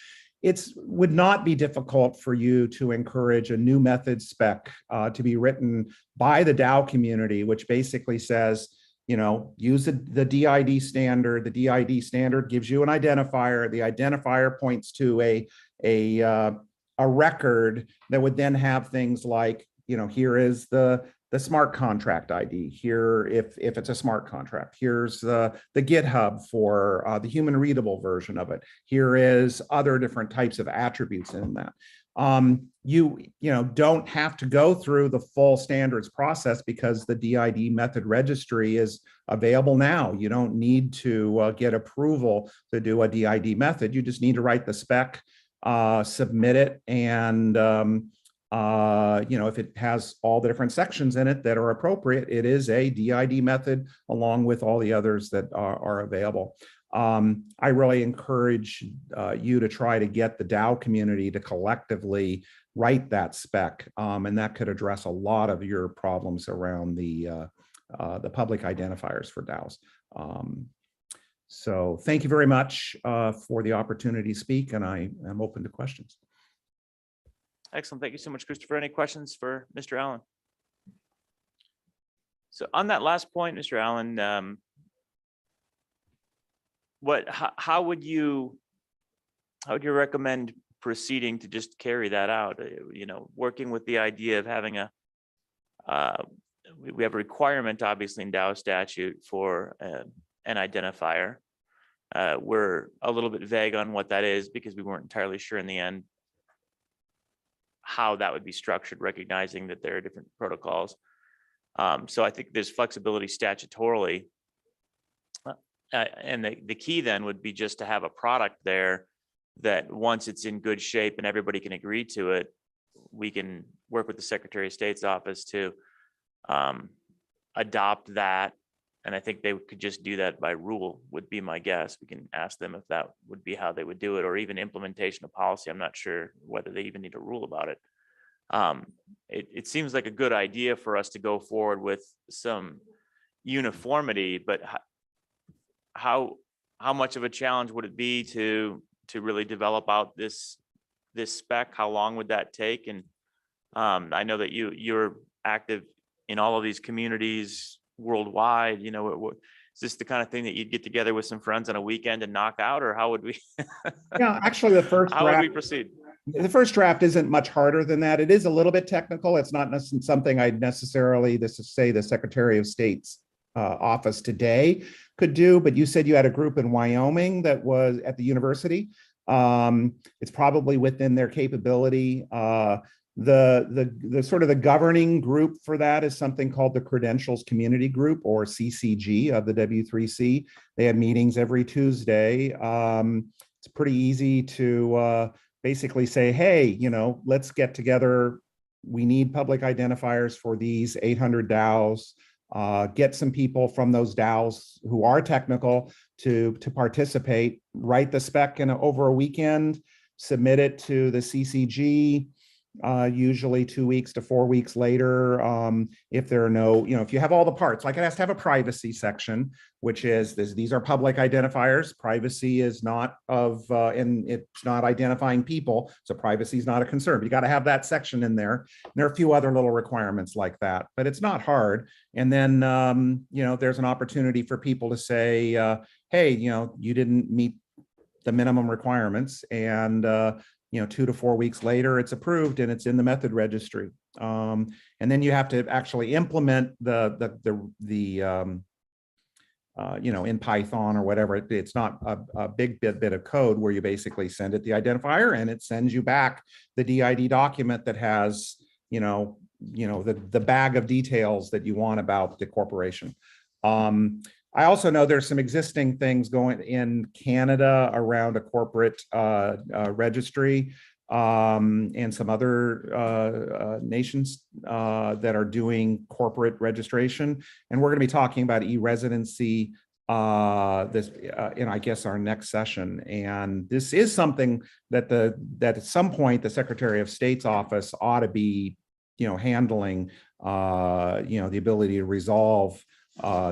It would not be difficult for you to encourage a new method spec to be written by the DAO community, which basically says, use the DID standard. The DID standard gives you an identifier. The identifier points to a record that would then have things like, here is the smart contract ID. Here, if it's a smart contract, here's the GitHub for the human readable version of it. Here is other different types of attributes in that. You don't have to go through the full standards process because the DID method registry is available now. You don't need to get approval to do a DID method. You just need to write the spec, submit it, and if it has all the different sections in it that are appropriate, it is a DID method along with all the others that are available. I really encourage you to try to get the DAO community to collectively write that spec, and that could address a lot of your problems around the public identifiers for DAOs. So thank you very much for the opportunity to speak, and I am open to questions. Excellent. Thank you so much, Christopher. Any questions for Mr. Allen? So on that last point, Mr. Allen, how would you recommend proceeding to just carry that out? Working with the idea of having we have a requirement, obviously, in DAO statute for an identifier. We're a little bit vague on what that is because we weren't entirely sure in the end how that would be structured, recognizing that there are different protocols. So I think there's flexibility statutorily. And the key then would be just to have a product there that once it's in good shape and everybody can agree to it, we can work with the Secretary of State's office to adopt that. And I think they could just do that by rule, would be my guess. We can ask them if that would be how they would do it, or even implementation of policy. I'm not sure whether they even need a rule about it. It seems like a good idea for us to go forward with some, uniformity, but how much of a challenge would it be to really develop out this spec? How long would that take? And I know that you're active in all of these communities worldwide. You know, is this the kind of thing that you'd get together with some friends on a weekend and knock out, or how would we? Yeah, actually, the first How would draft, we proceed? the first draft isn't much harder than that. It is a little bit technical. It's not something I'd necessarily, this is say the Secretary of State's office today could do, but you said you had a group in Wyoming that was at the university. It's probably within their capability. The sort of the governing group for that is something called the Credentials Community Group, or CCG, of the W3C. They have meetings every Tuesday. It's pretty easy to basically say, hey, you know, let's get together. We need public identifiers for these 800 DAOs. Get some people from those DAOs who are technical to participate, write the spec over a weekend, submit it to the CCG, usually 2 weeks to 4 weeks later. If there are no, you know, if you have all the parts, like it has to have a privacy section, which is these are public identifiers. Privacy is not and it's not identifying people. So privacy is not a concern. But you got to have that section in there. And there are a few other little requirements like that, but it's not hard. And then, you know, there's an opportunity for people to say, hey, you know, you didn't meet the minimum requirements, and you know, 2 to 4 weeks later, it's approved and it's in the method registry. And then you have to actually implement you know, in Python or whatever. It's not a big bit of code where you basically send it the identifier and it sends you back the DID document that has, you know, the bag of details that you want about the corporation. I also know there's some existing things going in Canada around a corporate registry, and some other nations that are doing corporate registration. And we're going to be talking about e-residency in, I guess, our next session. And this is something that at some point the Secretary of State's office ought to be, you know, handling, you know, the ability to resolve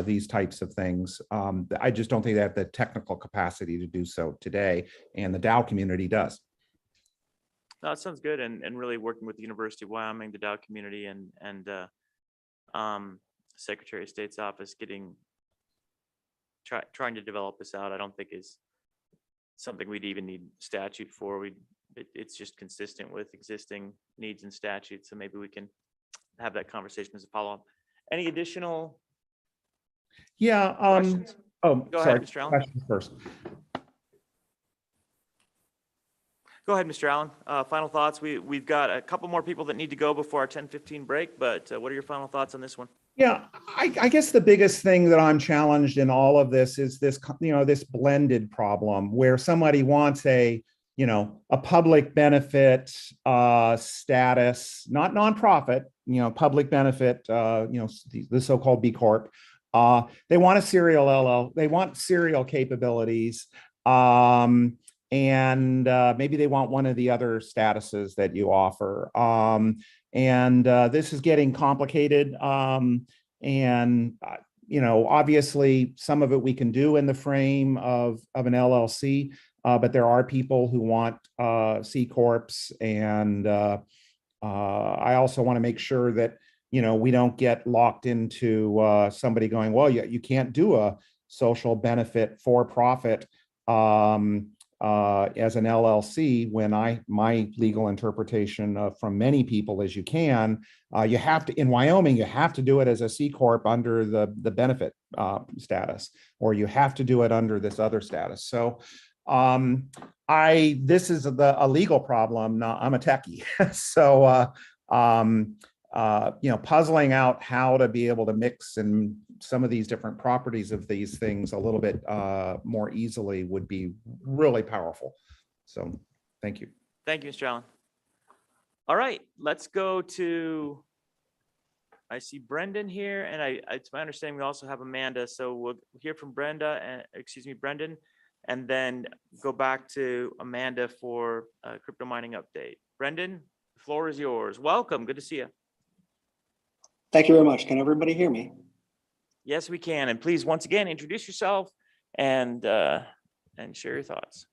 these types of things. I just don't think they have the technical capacity to do so today, and the DAO community does. No, that sounds good, and really working with the University of Wyoming, the DAO community, and Secretary of State's office, trying to develop this out. I don't think is something we'd even need statute for. It's just consistent with existing needs and statutes, so maybe we can have that conversation as a follow-up. Any additional? Yeah. Questions? Oh, Go sorry. ahead, Mr. Allen. Questions first. Go ahead, Mr. Allen. Final thoughts. We've got a couple more people that need to go before our 10:15 break, but what are your final thoughts on this one? Yeah, I guess the biggest thing that I'm challenged in all of this is this, you know, this blended problem where somebody wants a public benefit status, not nonprofit, you know, public benefit, you know, the so-called B Corp. They want a serial LL, they want serial capabilities. And maybe they want one of the other statuses that you offer. This is getting complicated. You know, obviously some of it we can do in the frame of an LLC, but there are people who want C Corps. And I also want to make sure that, you know, we don't get locked into somebody going, well, you can't do a social benefit for profit as an LLC, when my legal interpretation from many people is you can. You have to, in Wyoming, you have to do it as a C Corp under the benefit status, or you have to do it under this other status. So this is a legal problem. I'm a techie. So you know, puzzling out how to be able to mix and some of these different properties of these things a little bit more easily would be really powerful. So thank you. Thank you, Mr. Allen. All right, let's go to, I see Brendan here, and it's my understanding we also have Amanda. So we'll hear from Brendan, and then go back to Amanda for a crypto mining update. Brendan, the floor is yours. Welcome, good to see you. Thank you very much. Can everybody hear me? Yes, we can. And please, once again, introduce yourself and share your thoughts.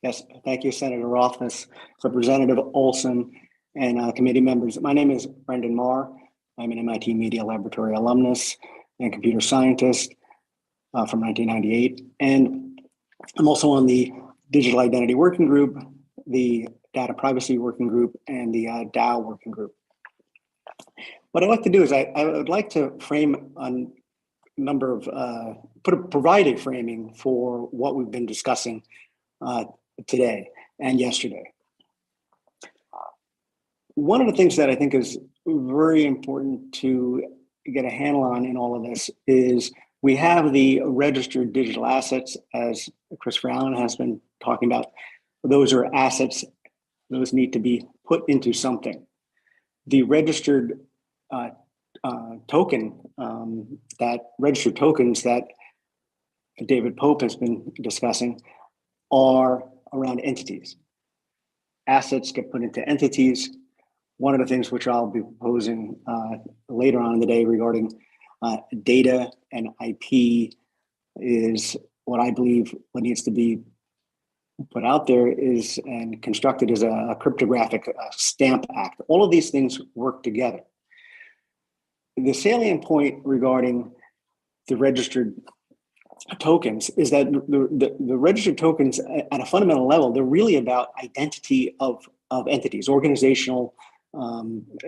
Yes, thank you, Senator Rothfuss, Representative Olson, and committee members. My name is Brendan Maher. I'm an MIT Media Laboratory alumnus and computer scientist from 1998. And I'm also on the Digital Identity Working Group, the Data Privacy Working Group, and the DAO Working Group. What I'd like to do is I would like to frame a number of, provide a framing for what we've been discussing today and yesterday. One of the things that I think is very important to get a handle on in all of this is we have the registered digital assets, as Christopher Allen has been talking about. Those are assets, those need to be put into something. The registered token, that registered tokens that David Pope has been discussing are around entities. Assets get put into entities. One of the things which I'll be proposing later on in the day regarding data and IP is what I believe what needs to be put out there is and constructed as a cryptographic stamp act. All of these things work together. The salient point regarding the registered tokens is that the registered tokens at a fundamental level, they're really about identity of entities, organizational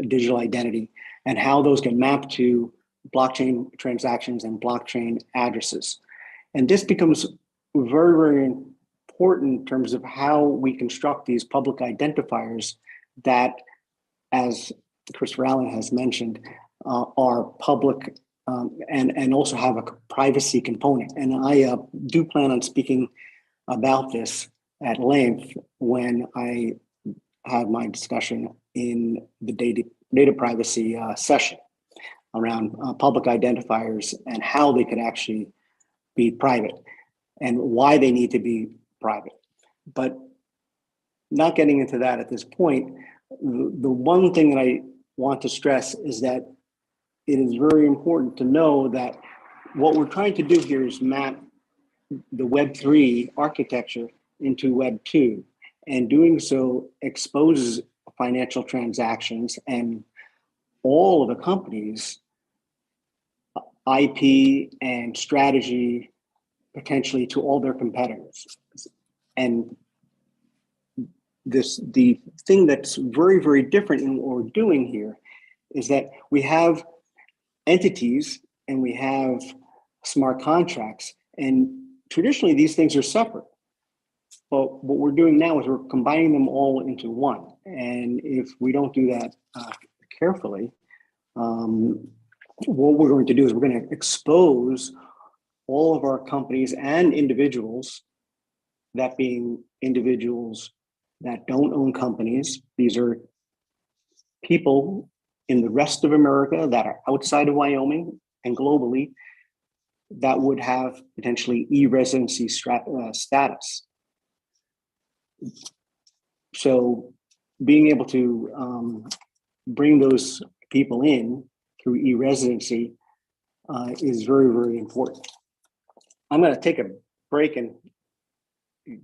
digital identity, and how those can map to blockchain transactions and blockchain addresses. And this becomes very, very important in terms of how we construct these public identifiers that, as Christopher Allen has mentioned, are public and also have a privacy component. And I do plan on speaking about this at length when I have my discussion in the data privacy session around public identifiers and how they could actually be private and why they need to be private. But not getting into that at this point, the one thing that I want to stress is that it is very important to know that what we're trying to do here is map the Web3 architecture into Web2, and doing so exposes financial transactions and all of the companies' IP and strategy potentially to all their competitors. And the thing that's very, very different in what we're doing here is that we have entities and we have smart contracts, and traditionally these things are separate. But what we're doing now is we're combining them all into one. And if we don't do that carefully, what we're going to do is we're going to expose all of our companies and individuals, that being individuals that don't own companies. These are people in the rest of America that are outside of Wyoming and globally that would have potentially e-residency status. So being able to bring those people in through e-residency is very, very important. I'm going to take a break and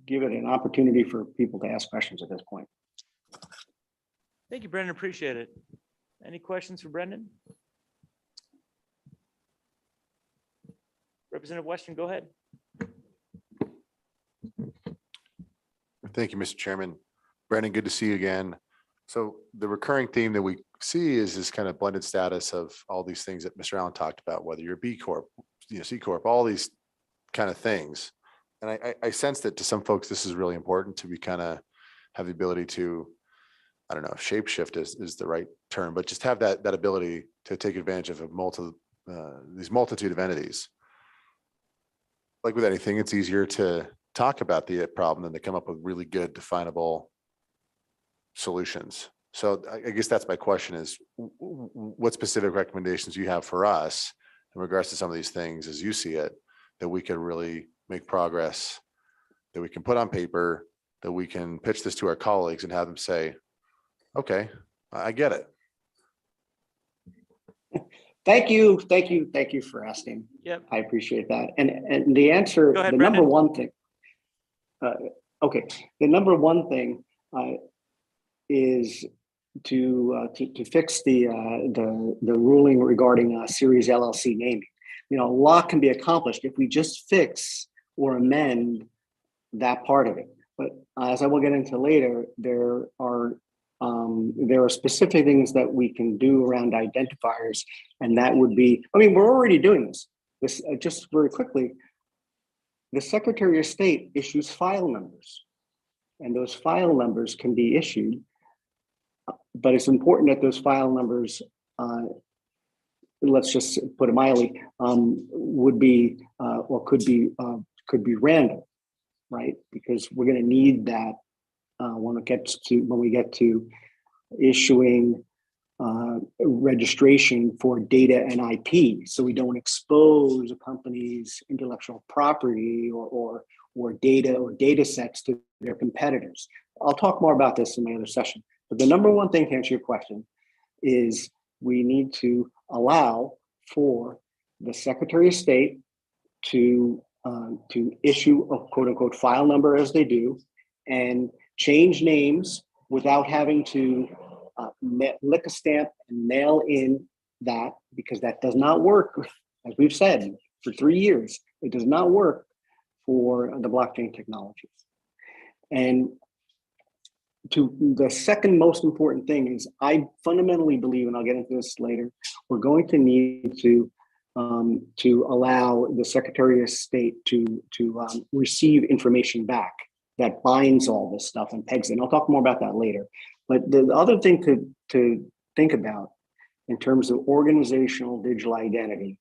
give it an opportunity for people to ask questions at this point. Thank you, Brendan. Appreciate it. Any questions for Brendan? Representative Western, go ahead. Thank you, Mr. Chairman. Brandon, good to see you again. So the recurring theme that we see is this kind of blended status of all these things that Mr. Allen talked about, whether you're B Corp, C Corp, all these kind of things. And I sense that to some folks, this is really important to be kind of have the ability to, I don't know if shapeshift is the right term, but just have that ability to take advantage of these multitude of entities. Like with anything, it's easier to talk about the problem than to come up with really good definable solutions. So I guess that's my question is, what specific recommendations you have for us in regards to some of these things as you see it, that we can really make progress, that we can put on paper, that we can pitch this to our colleagues and have them say, okay, I get it. Thank you for asking. Yep. I appreciate that. And the answer, Go ahead, the number Brendan. one thing. Okay, the number one thing is to fix the ruling regarding Series LLC naming. You know, a lot can be accomplished if we just fix or amend that part of it. But as I will get into later, there are specific things that we can do around identifiers, and that would be, I mean, we're already doing this. Just very quickly, the Secretary of State issues file numbers, and those file numbers can be issued, but it's important that those file numbers, let's just put it mildly, would be or could be random, right? Because we're going to need that when we get to issuing registration for data and IP, so we don't expose a company's intellectual property or data or data sets to their competitors. I'll talk more about this in my other session. But the number one thing to answer your question is we need to allow for the Secretary of State to issue a quote unquote file number as they do, and change names without having to lick a stamp and mail in that, because that does not work, as we've said for 3 years. It does not work for the blockchain technologies. And the second most important thing is, I fundamentally believe, and I'll get into this later, we're going to need to allow the Secretary of State to receive information back that binds all this stuff and pegs it. And I'll talk more about that later. But the other thing to think about in terms of organizational digital identity,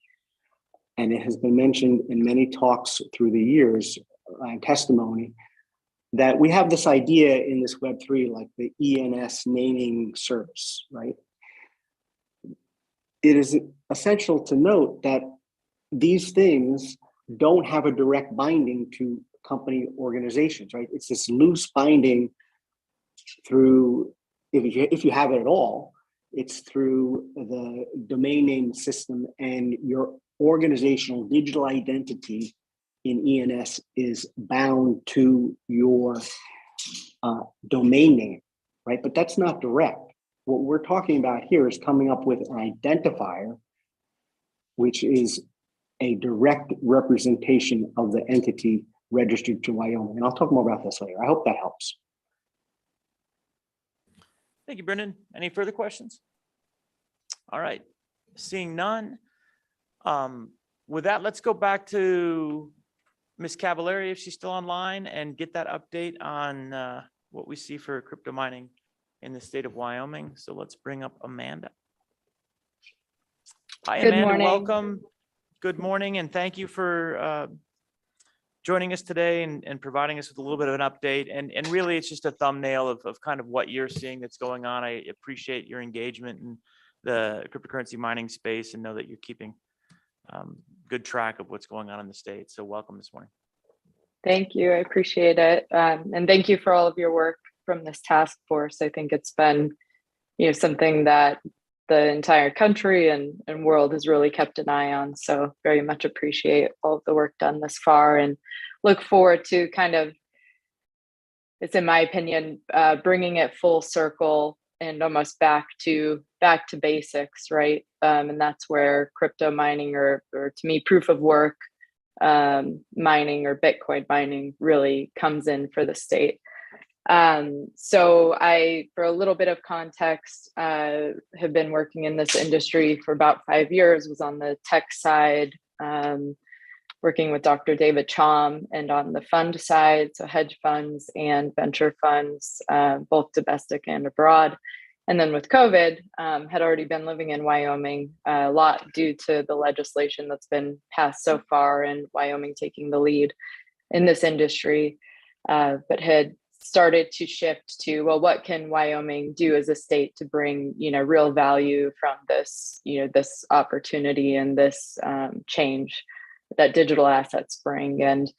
and it has been mentioned in many talks through the years and testimony, that we have this idea in this Web3, like the ENS naming service, right? It is essential to note that these things don't have a direct binding to company organizations, right? It's this loose binding through, if you have it at all, it's through the domain name system, and your organizational digital identity in ENS is bound to your domain name, right? But that's not direct. What we're talking about here is coming up with an identifier, which is a direct representation of the entity registered to Wyoming. And I'll talk more about this later. I hope that helps. Thank you, Brendan. Any further questions? All right, seeing none. With that, let's go back to Ms. Cavallari, if she's still online, and get that update on what we see for crypto mining in the state of Wyoming. So let's bring up Amanda. Hi, Good Amanda, morning. welcome. Good morning, and thank you for joining us today and providing us with a little bit of an update. And really, it's just a thumbnail of kind of what you're seeing that's going on. I appreciate your engagement in the cryptocurrency mining space and know that you're keeping good track of what's going on in the state. So welcome this morning. Thank you. I appreciate it. And thank you for all of your work from this task force. I think it's been, something that the entire country and world has really kept an eye on. So very much appreciate all of the work done thus far, and look forward to kind of, it's in my opinion, bringing it full circle and almost back to basics, right? And that's where crypto mining, or to me, proof of work mining or Bitcoin mining really comes in for the state. So I, for a little bit of context, have been working in this industry for about 5 years, was on the tech side, working with Dr. David Chom, and on the fund side, so hedge funds and venture funds, both domestic and abroad. And then with COVID, had already been living in Wyoming, a lot due to the legislation that's been passed so far, and Wyoming taking the lead in this industry, but had started to shift to, well, what can Wyoming do as a state to bring, real value from this, this opportunity and this change that digital assets bring. And,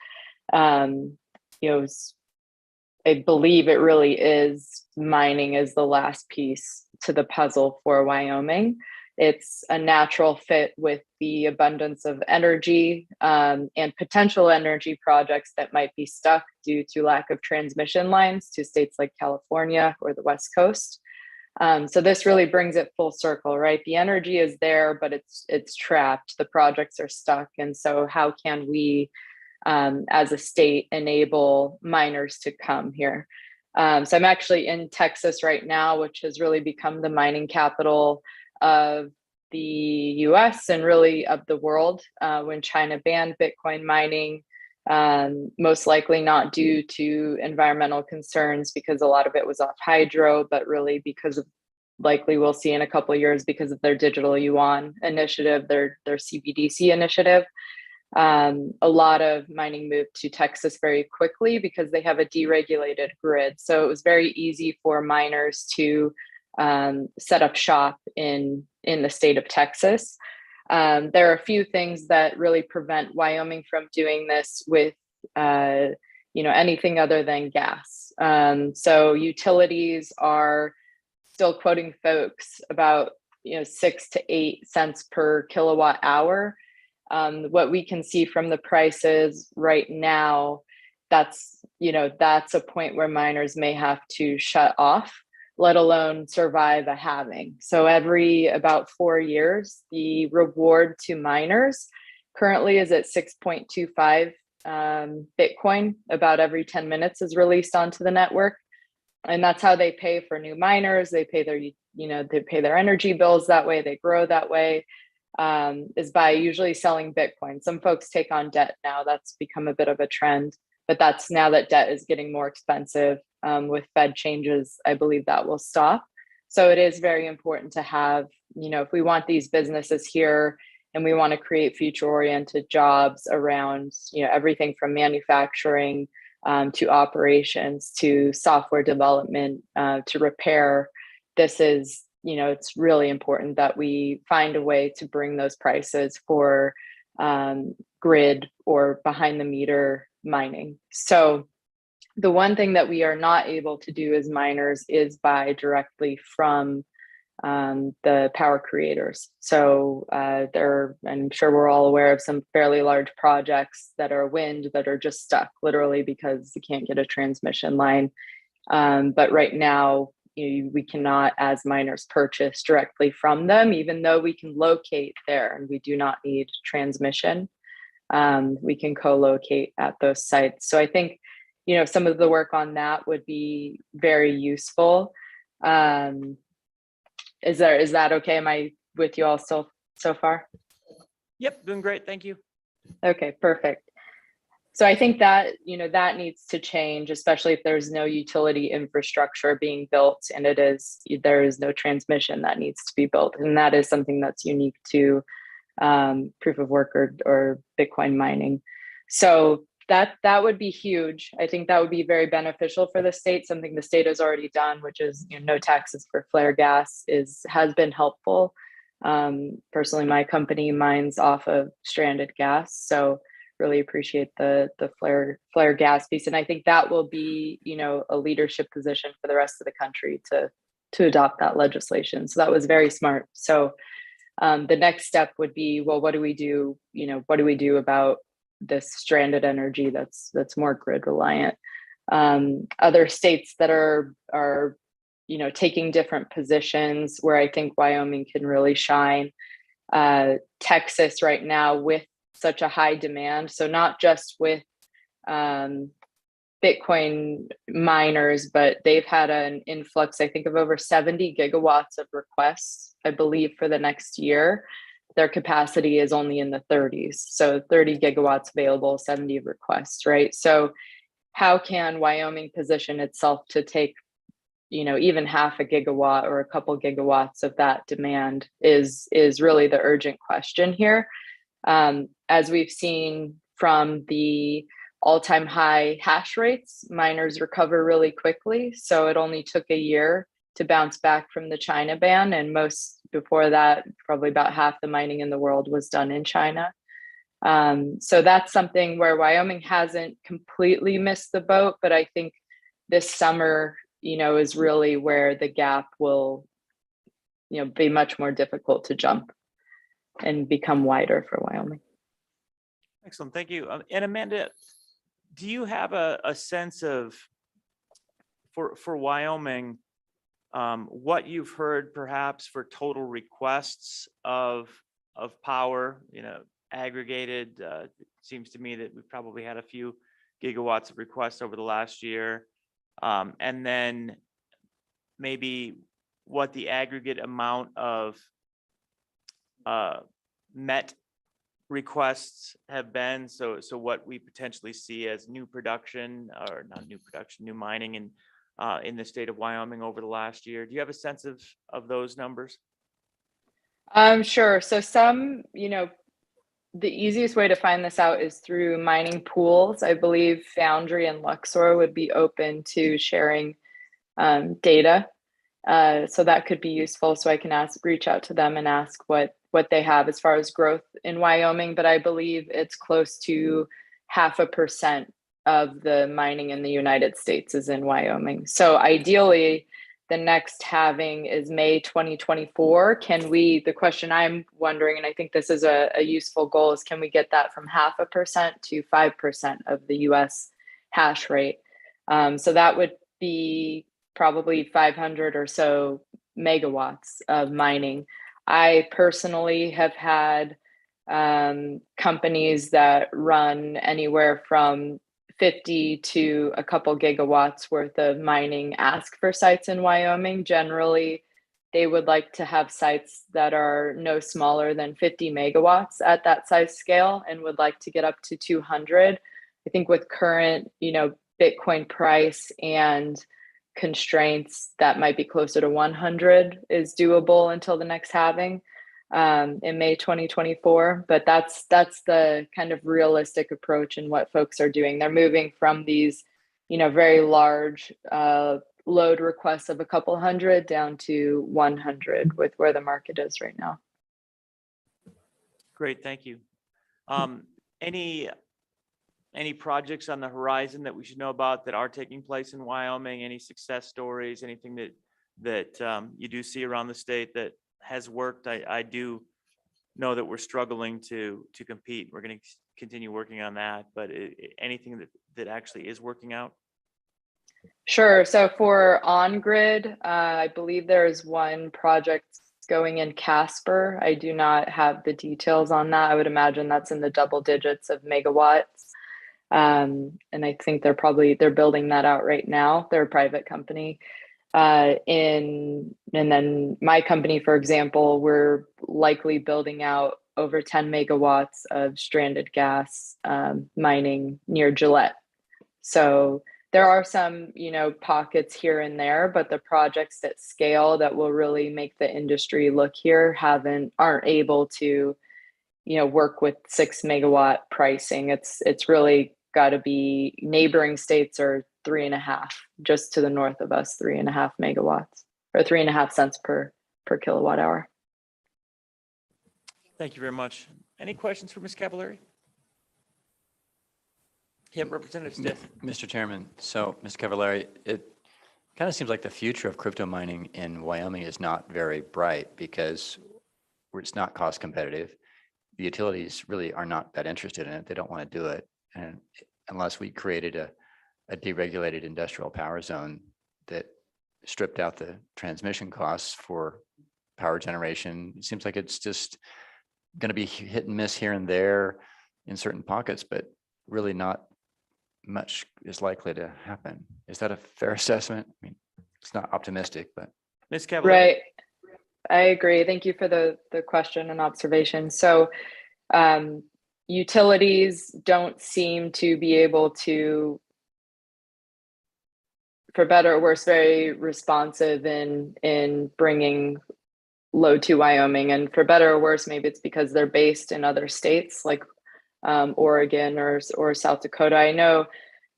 I believe it really is mining is the last piece to the puzzle for Wyoming. It's a natural fit with the abundance of energy and potential energy projects that might be stuck due to lack of transmission lines to states like California or the West Coast. So this really brings it full circle, right? The energy is there, but it's trapped. The projects are stuck. And so how can we, as a state, enable miners to come here? So I'm actually in Texas right now, which has really become the mining capital of the US and really of the world when China banned Bitcoin mining, most likely not due to environmental concerns because a lot of it was off hydro, but really because of, likely we'll see in a couple of years, because of their digital yuan initiative, their CBDC initiative. A lot of mining moved to Texas very quickly because they have a deregulated grid. So it was very easy for miners to set up shop in the state of Texas. There are a few things that really prevent Wyoming from doing this with anything other than gas. So utilities are still quoting folks about 6 to 8 cents per kilowatt hour. What we can see from the prices right now, that's a point where miners may have to shut off, let alone survive a halving. So every about 4 years, the reward to miners currently is at 6.25 Bitcoin. About every 10 minutes is released onto the network. And that's how they pay for new miners. They pay their energy bills that way. They grow that way, is by usually selling Bitcoin. Some folks take on debt now. That's become a bit of a trend, but that's now that debt is getting more expensive. With Fed changes, I believe that will stop. So it is very important to have, if we want these businesses here and we want to create future-oriented jobs around, everything from manufacturing to operations, to software development, to repair. This is, it's really important that we find a way to bring those prices for grid or behind the meter mining. So the one thing that we are not able to do as miners is buy directly from the power creators. So I'm sure we're all aware of some fairly large projects that are wind that are just stuck literally because you can't get a transmission line. But right now, we cannot, as miners, purchase directly from them, even though we can locate there and we do not need transmission. We can co-locate at those sites. So I think, some of the work on that would be very useful. Is that okay? Am I with you all still so far? Yep, doing great. Thank you. Okay, perfect. So I think that, that needs to change, especially if there's no utility infrastructure being built and there is no transmission that needs to be built. And that is something that's unique to proof of work or Bitcoin mining. So that would be huge. I think that would be very beneficial for the state. Something the state has already done, which is no taxes for flare gas, has been helpful. Personally, my company mines off of stranded gas, so really appreciate the flare gas piece. And I think that will be a leadership position for the rest of the country to adopt that legislation. So that was very smart. So the next step would be, well, what do we do? What do we do about this stranded energy that's more grid reliant? Other states that are taking different positions where I think Wyoming can really shine. Texas right now with such a high demand, so not just with Bitcoin miners, but they've had an influx, I think, of over 70 gigawatts of requests, I believe, for the next year. Their capacity is only in the 30s. So 30 gigawatts available, 70 requests, right? So how can Wyoming position itself to take, even half a gigawatt or a couple gigawatts of that demand is really the urgent question here. As we've seen from the all-time high hash rates, miners recover really quickly. So it only took a year to bounce back from the China ban. And most before that, probably about half the mining in the world was done in China. So that's something where Wyoming hasn't completely missed the boat, but I think this summer, is really where the gap will be much more difficult to jump and become wider for Wyoming. Excellent, thank you. And Amanda, do you have a sense of, for Wyoming, what you've heard perhaps for total requests of power, aggregated? It seems to me that we probably had a few gigawatts of requests over the last year. And then maybe what the aggregate amount of met requests have been. So what we potentially see as new production, or not new production, new mining in the state of Wyoming over the last year. Do you have a sense of those numbers? Sure. So some, the easiest way to find this out is through mining pools. I believe Foundry and Luxor would be open to sharing data. So that could be useful. So I can reach out to them and ask what they have as far as growth in Wyoming. But I believe it's close to 0.5% of the mining in the United States is in Wyoming. So ideally, the next halving is May 2024. The question I'm wondering, and I think this is a useful goal, is can we get that from 0.5% to 5% of the US hash rate? So that would be probably 500 or so megawatts of mining. I personally have had companies that run anywhere from 50 to a couple gigawatts worth of mining ask for sites in Wyoming. Generally, they would like to have sites that are no smaller than 50 megawatts at that size scale and would like to get up to 200. I think with current, Bitcoin price and constraints, that might be closer to 100 is doable until the next halving in May 2024. But that's the kind of realistic approach in what folks are doing. They're moving from these, very large load requests of a couple hundred down to 100 with where the market is right now. Great, thank you. Any projects on the horizon that we should know about that are taking place in Wyoming? Any success stories? Anything that you do see around the state that has worked? I do know that we're struggling to compete. We're going to continue working on that, but anything that actually is working out? Sure. So for on-grid, I believe there is one project going in Casper. I do not have the details on that. I would imagine that's in the double digits of megawatts. And I think they're building that out right now. They're a private company. And then my company, for example, we're likely building out over 10 megawatts of stranded gas mining near Gillette. So there are some, pockets here and there, but the projects at scale that will really make the industry look here aren't able to, work with 6 megawatt pricing. It's really got to be neighboring states are 3.5, just to the north of us, 3.5 megawatts or 3.5 cents per kilowatt hour. Thank you very much. Any questions for Ms. Cavallari? Yep, Representative Stiff. Mr. Chairman, so Ms. Cavallari, it kind of seems like the future of crypto mining in Wyoming is not very bright because it's not cost competitive. The utilities really are not that interested in it. They don't want to do it. And unless we created a deregulated industrial power zone that stripped out the transmission costs for power generation, it seems like it's just going to be hit and miss here and there in certain pockets, but really not much is likely to happen. Is that a fair assessment? I mean, it's not optimistic, but. Ms. Cavallari. Right. I agree. Thank you for the question and observation. So utilities don't seem to be able to, for better or worse, very responsive in bringing load to Wyoming. And for better or worse, maybe it's because they're based in other states like Oregon or South Dakota. I know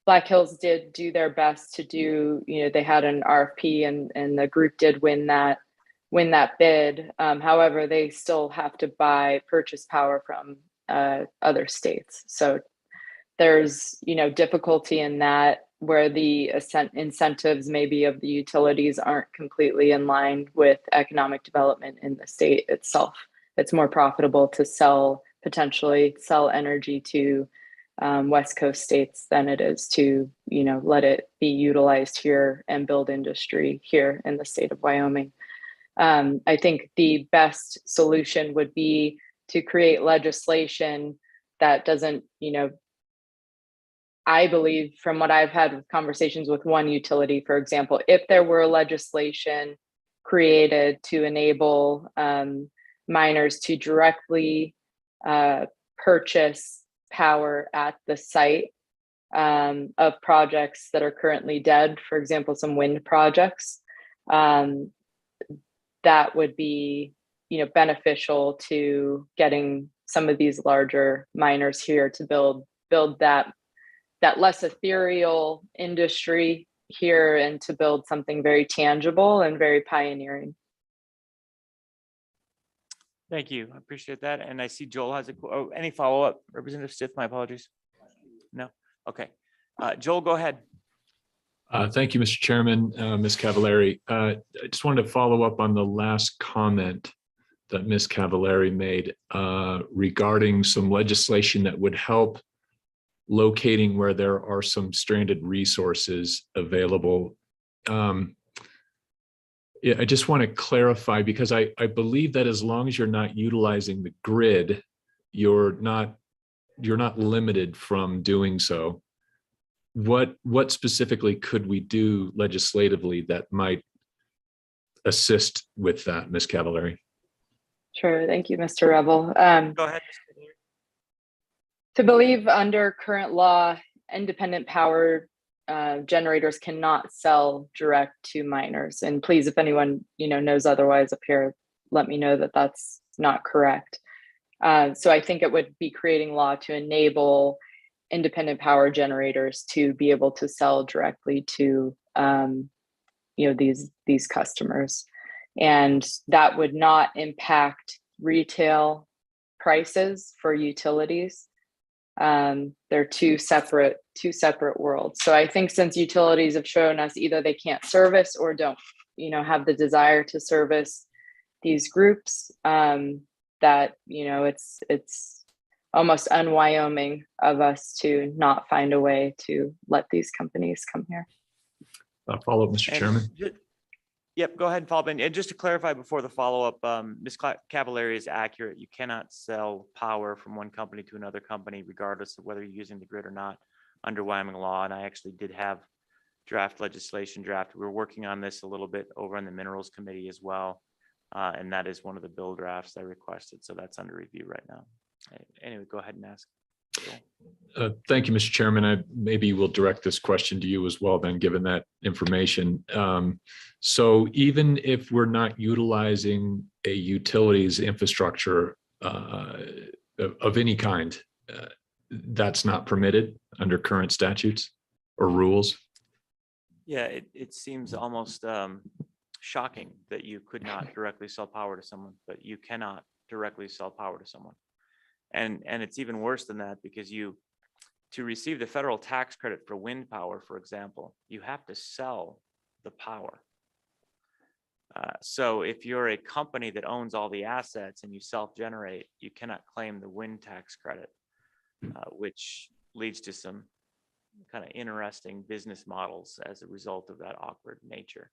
Black Hills did do their best to do, they had an RFP and the group did win that bid. However, they still have to purchase power from other states. So there's, difficulty in that where the incentives maybe of the utilities aren't completely in line with economic development in the state itself. It's more profitable to potentially sell energy to West Coast states than it is to, let it be utilized here and build industry here in the state of Wyoming. I think the best solution would be to create legislation that doesn't, I believe from what I've had with conversations with one utility, for example, if there were legislation created to enable miners to directly purchase power at the site of projects that are currently dead, for example, some wind projects, that would be, beneficial to getting some of these larger miners here to build that less ethereal industry here and to build something very tangible and very pioneering. Thank you. I appreciate that. And I see Joel has any follow-up? Representative Stith, my apologies. No? Okay. Joel, go ahead. Thank you, Mr. Chairman, Ms. Cavallari. I just wanted to follow up on the last comment that Ms. Cavallari made regarding some legislation that would help locating where there are some stranded resources available. Yeah, I just want to clarify, because I believe that as long as you're not utilizing the grid, you're not limited from doing so. What specifically could we do legislatively that might assist with that, Ms. Cavallari? Sure, thank you, Mr. Rebel. Go ahead. To believe under current law, independent power generators cannot sell direct to miners. And please, if anyone knows otherwise up here, let me know that that's not correct. So I think it would be creating law to enable independent power generators to be able to sell directly to these customers, and that would not impact retail prices for utilities. They're two separate worlds. So I think since utilities have shown us either they can't service or don't, have the desire to service these groups, that, it's almost un-Wyoming of us to not find a way to let these companies come here. Follow up, Mr. Chairman. Yep, go ahead and follow up. And just to clarify before the follow-up, Ms. Cavallari is accurate. You cannot sell power from one company to another company, regardless of whether you're using the grid or not, under Wyoming law. And I actually did have draft legislation drafted. We're working on this a little bit over in the Minerals Committee as well. And that is one of the bill drafts I requested. So that's under review right now. Anyway, go ahead and ask. Thank you, Mr. Chairman. I maybe will direct this question to you as well, then, given that information. So even if we're not utilizing a utilities infrastructure of any kind, that's not permitted under current statutes or rules? Yeah, it seems almost shocking that you could not directly sell power to someone, but you cannot directly sell power to someone. And it's even worse than that, because to receive the federal tax credit for wind power, for example, you have to sell the power. So if you're a company that owns all the assets and you self-generate, you cannot claim the wind tax credit, which leads to some kind of interesting business models as a result of that awkward nature.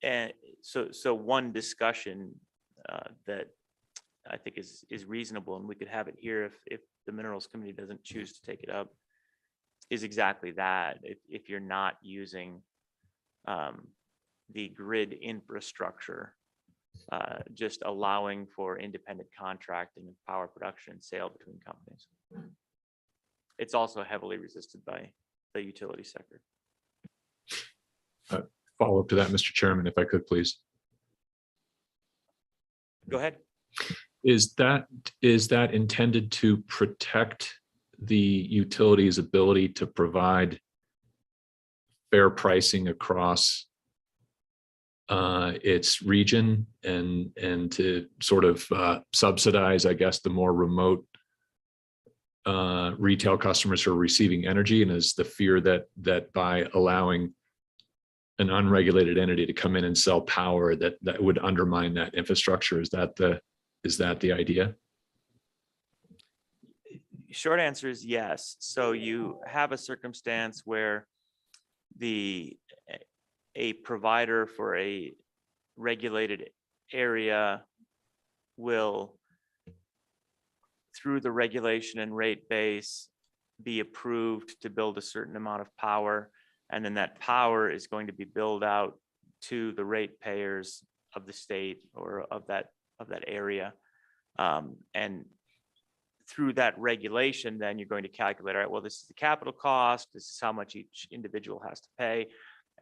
And so one discussion that I think is reasonable, and we could have it here if the Minerals Committee doesn't choose to take it up, is exactly that. If you're not using the grid infrastructure, just allowing for independent contracting of power production and sale between companies. It's also heavily resisted by the utility sector. Follow up to that, Mr. Chairman, if I could, please. Go ahead. Is that intended to protect the utility's ability to provide fair pricing across its region and to sort of subsidize, I guess, the more remote retail customers who are receiving energy? And is the fear that by allowing an unregulated entity to come in and sell power that would undermine that infrastructure? Is that the idea? Short answer is yes. So you have a circumstance where a provider for a regulated area will, through the regulation and rate base, be approved to build a certain amount of power. And then that power is going to be billed out to the ratepayers of the state or of that area. And through that regulation, then you're going to calculate, all right, well, this is the capital cost, this is how much each individual has to pay.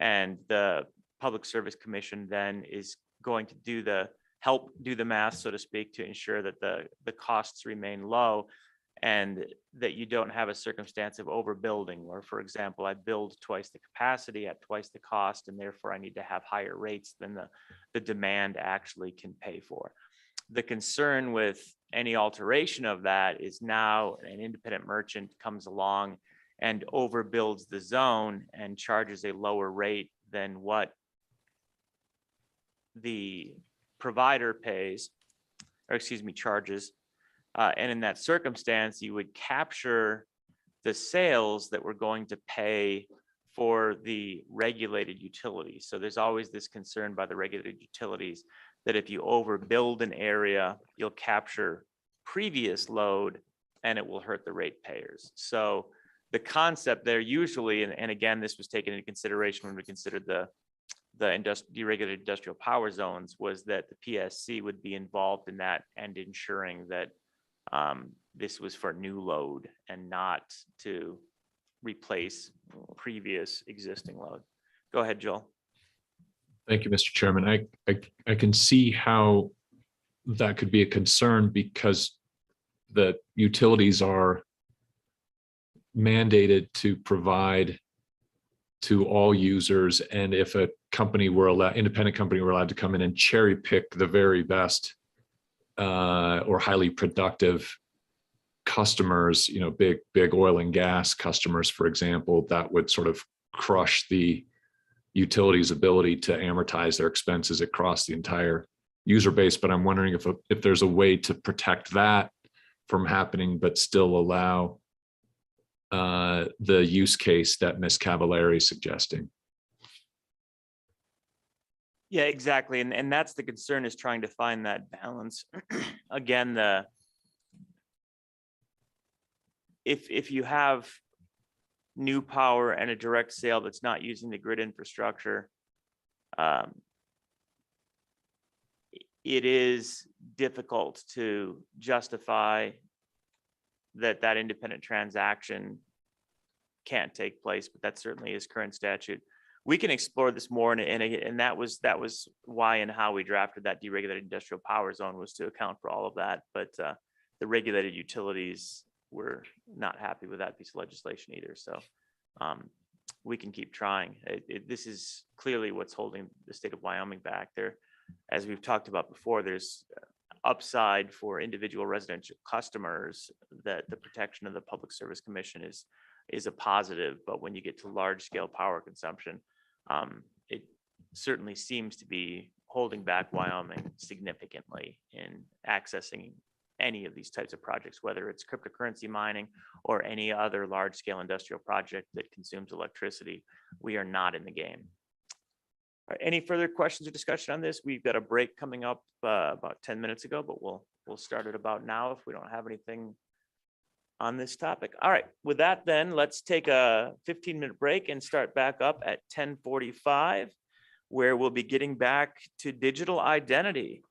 And the Public Service Commission then is going to help do the math, so to speak, to ensure that the costs remain low and that you don't have a circumstance of overbuilding, where, for example, I build twice the capacity at twice the cost, and therefore I need to have higher rates than the demand actually can pay for. The concern with any alteration of that is now an independent merchant comes along and overbuilds the zone and charges a lower rate than what the provider pays, or charges. And in that circumstance, you would capture the sales that we're going to pay for the regulated utilities. So there's always this concern by the regulated utilities that if you overbuild an area, you'll capture previous load and it will hurt the ratepayers. So the concept there usually, and again, this was taken into consideration when we considered the deregulated industrial power zones, was that the PSC would be involved in that and ensuring that this was for new load and not to replace previous existing load. Go ahead, Joel. Thank you, Mr. Chairman. I can see how that could be a concern because the utilities are mandated to provide to all users. And if a company were allowed, independent company were allowed to come in and cherry pick the very best or highly productive customers, big oil and gas customers, for example, that would sort of crush the utilities' ability to amortize their expenses across the entire user base. But I'm wondering if there's a way to protect that from happening, but still allow the use case that Ms. Cavallari is suggesting. Yeah, exactly. And that's the concern, is trying to find that balance. Again, if you have new power and a direct sale that's not using the grid infrastructure, it is difficult to justify that independent transaction can't take place, but that certainly is current statute. We can explore this more, and that was why and how we drafted that deregulated industrial power zone, was to account for all of that. But the regulated utilities were not happy with that piece of legislation either. So we can keep trying. This is clearly what's holding the state of Wyoming back. There, as we've talked about before, there's upside for individual residential customers that the protection of the Public Service Commission is a positive. But when you get to large scale power consumption, it certainly seems to be holding back Wyoming significantly in accessing any of these types of projects, whether it's cryptocurrency mining or any other large scale industrial project that consumes electricity. We are not in the game. All right, any further questions or discussion on this? We've got a break coming up about 10 minutes ago, but we'll start it about now if we don't have anything on this topic. All right, with that then, let's take a 15-minute break and start back up at 10:45, where we'll be getting back to digital identity.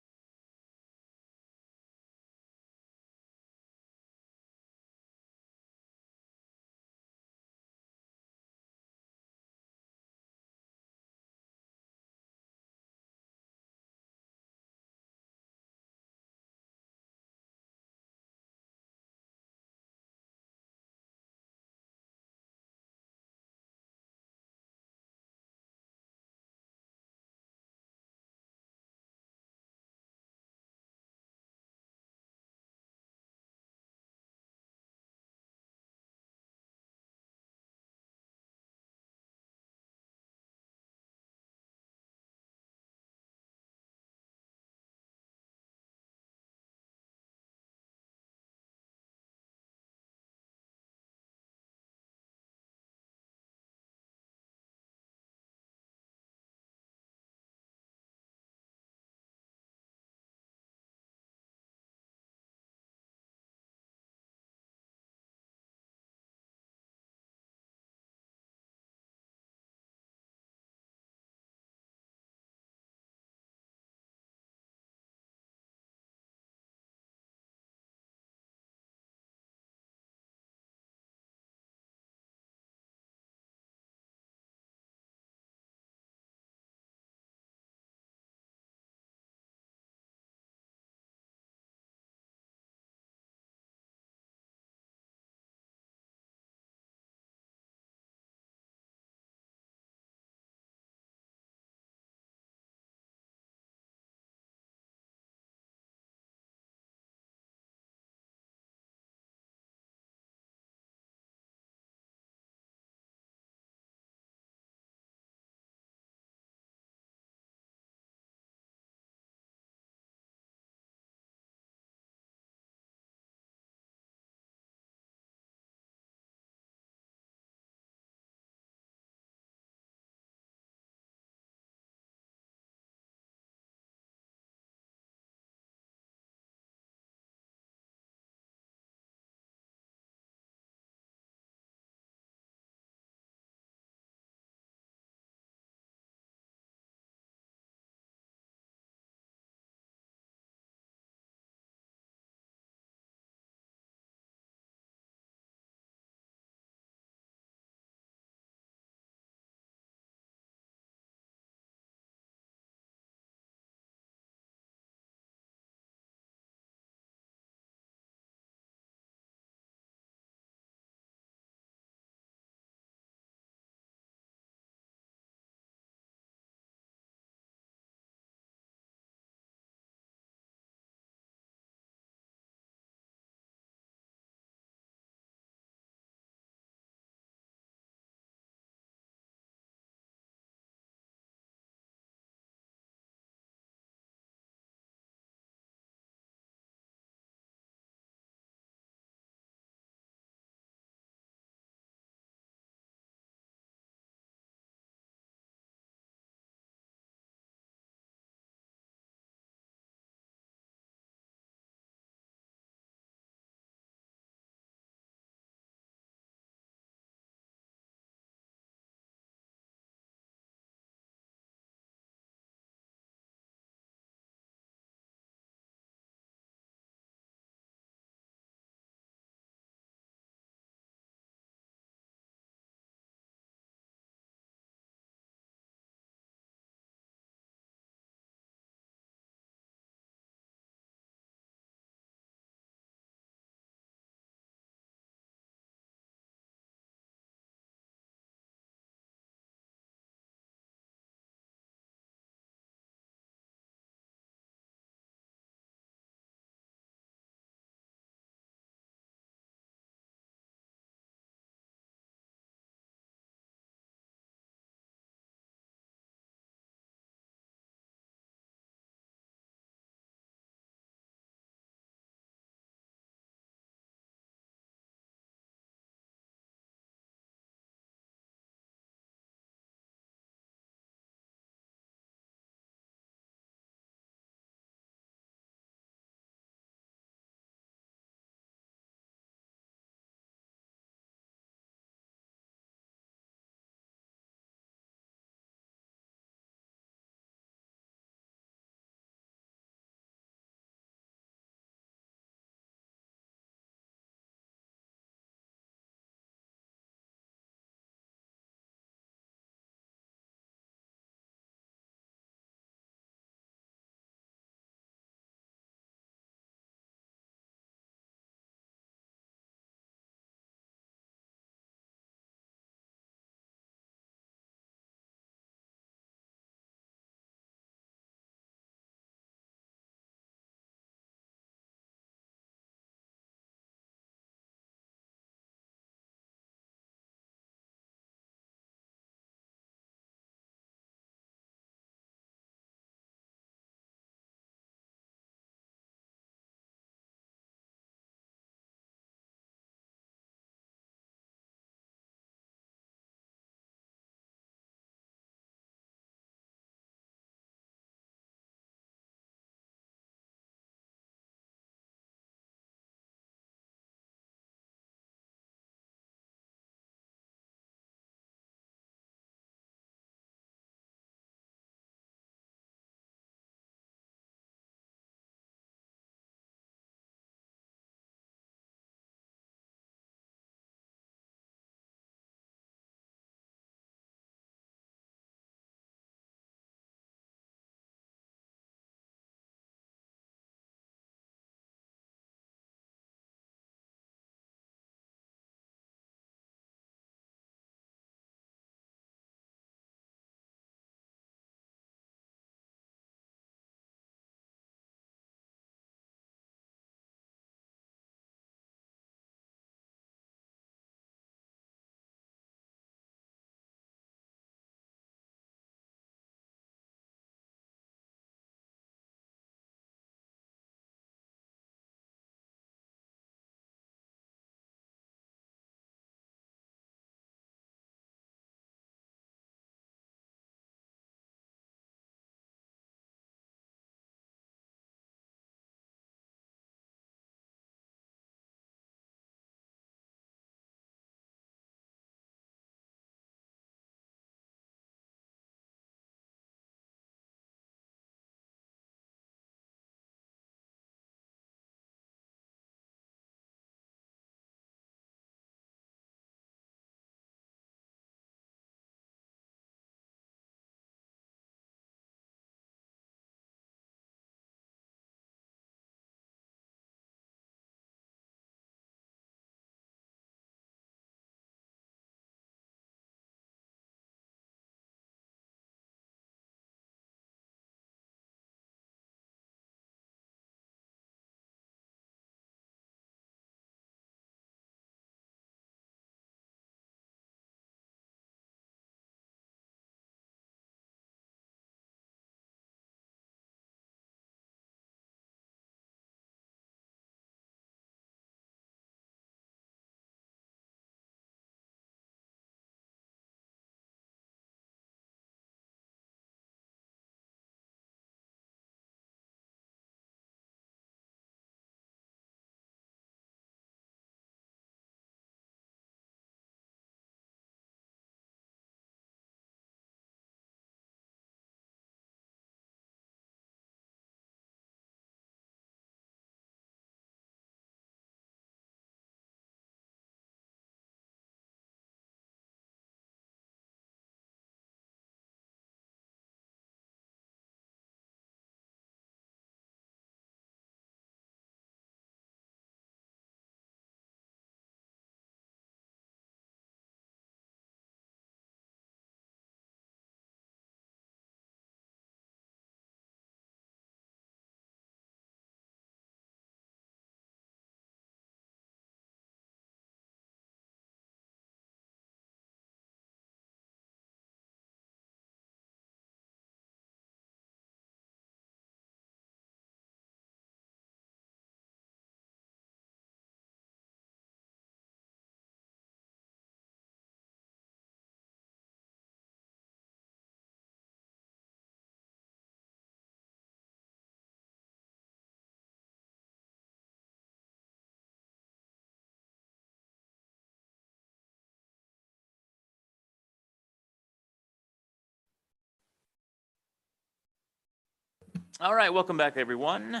All right, welcome back, everyone.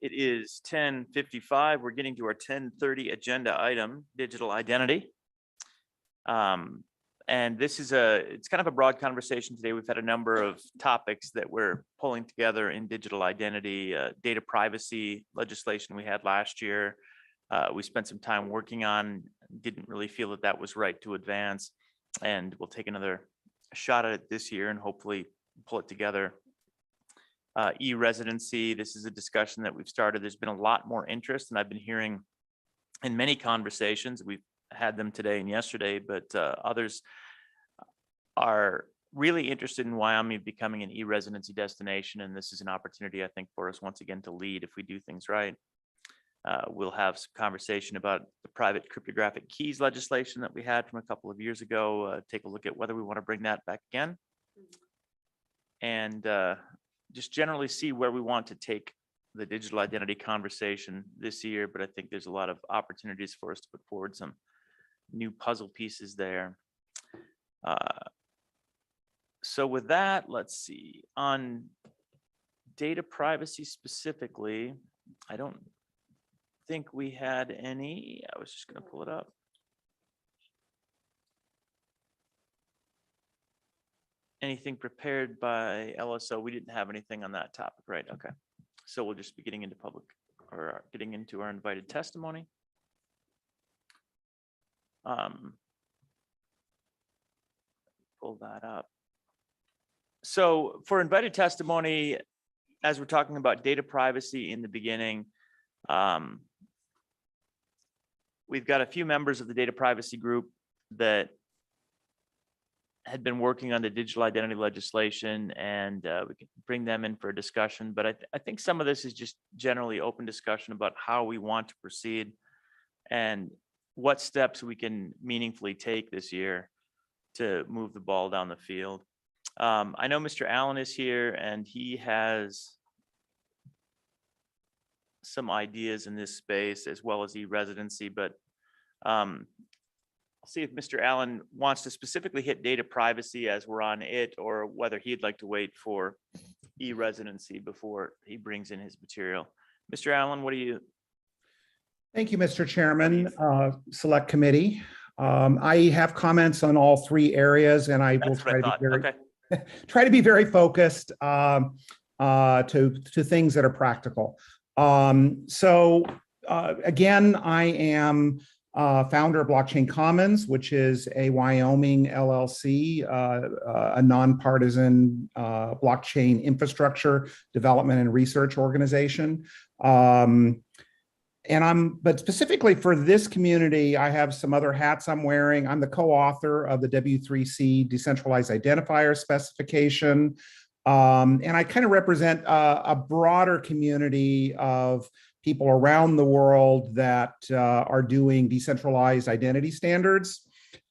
It is 10:55. We're getting to our 10:30 agenda item, digital identity. And this is it's kind of a broad conversation today. We've had a number of topics that we're pulling together in digital identity, data privacy legislation we had last year. We spent some time working on, didn't really feel that that was right to advance. And we'll take another shot at it this year and hopefully pull it together. E-residency, this is a discussion that we've started. There's been a lot more interest, and I've been hearing in many conversations, we've had them today and yesterday, but others are really interested in Wyoming becoming an e-residency destination. And this is an opportunity, I think, for us once again to lead if we do things right. We'll have some conversation about the private cryptographic keys legislation that we had from a couple of years ago. Take a look at whether we want to bring that back again. And just generally see where we want to take the digital identity conversation this year. But I think there's a lot of opportunities for us to put forward some new puzzle pieces there. So with that, let's see. On data privacy specifically, I don't think we had any. I was just going to pull it up. Anything prepared by LSO? We didn't have anything on that topic, right? Okay. So we'll just be getting into public, or getting into our invited testimony. Pull that up. So for invited testimony, as we're talking about data privacy in the beginning, we've got a few members of the data privacy group that had been working on the digital identity legislation, and we can bring them in for a discussion. But I think some of this is just generally open discussion about how we want to proceed and what steps we can meaningfully take this year to move the ball down the field. I know Mr. Allen is here, and he has some ideas in this space as well as e-residency, but I'll see if Mr. Allen wants to specifically hit data privacy as we're on it, or whether he'd like to wait for e-residency before he brings in his material. Mr. Allen, what do you? Thank you, Mr. Chairman, Select Committee. I have comments on all three areas, and I will try to be very, try to be very focused to things that are practical. Again, I am founder of Blockchain Commons, which is a Wyoming LLC, a nonpartisan blockchain infrastructure development and research organization. But specifically for this community, I have some other hats I'm wearing. I'm the co-author of the W3C decentralized identifier specification. And I kind of represent a broader community of people around the world that are doing decentralized identity standards.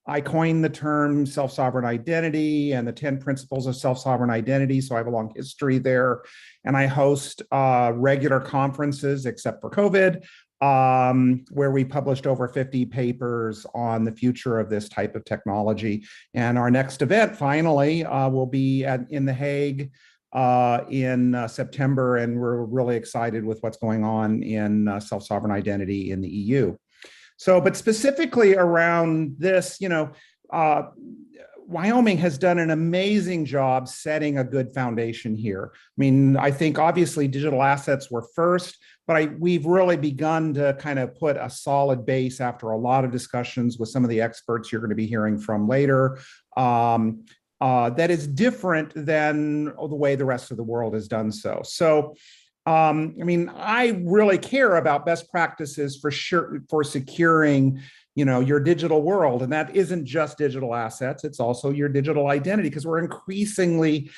I coined the term self-sovereign identity and the 10 principles of self-sovereign identity, so I have a long history there. And I host regular conferences, except for COVID, where we published over 50 papers on the future of this type of technology. And our next event, finally, will be in The Hague in September, and we're really excited with what's going on in self-sovereign identity in the EU. So, but specifically around this, Wyoming has done an amazing job setting a good foundation here. I mean, I think obviously digital assets were first, but we've really begun to kind of put a solid base after a lot of discussions with some of the experts you're going to be hearing from later. That is different than the way the rest of the world has done so. So, I mean, I really care about best practices for sure for securing, your digital world. And that isn't just digital assets, it's also your digital identity, because we're increasingly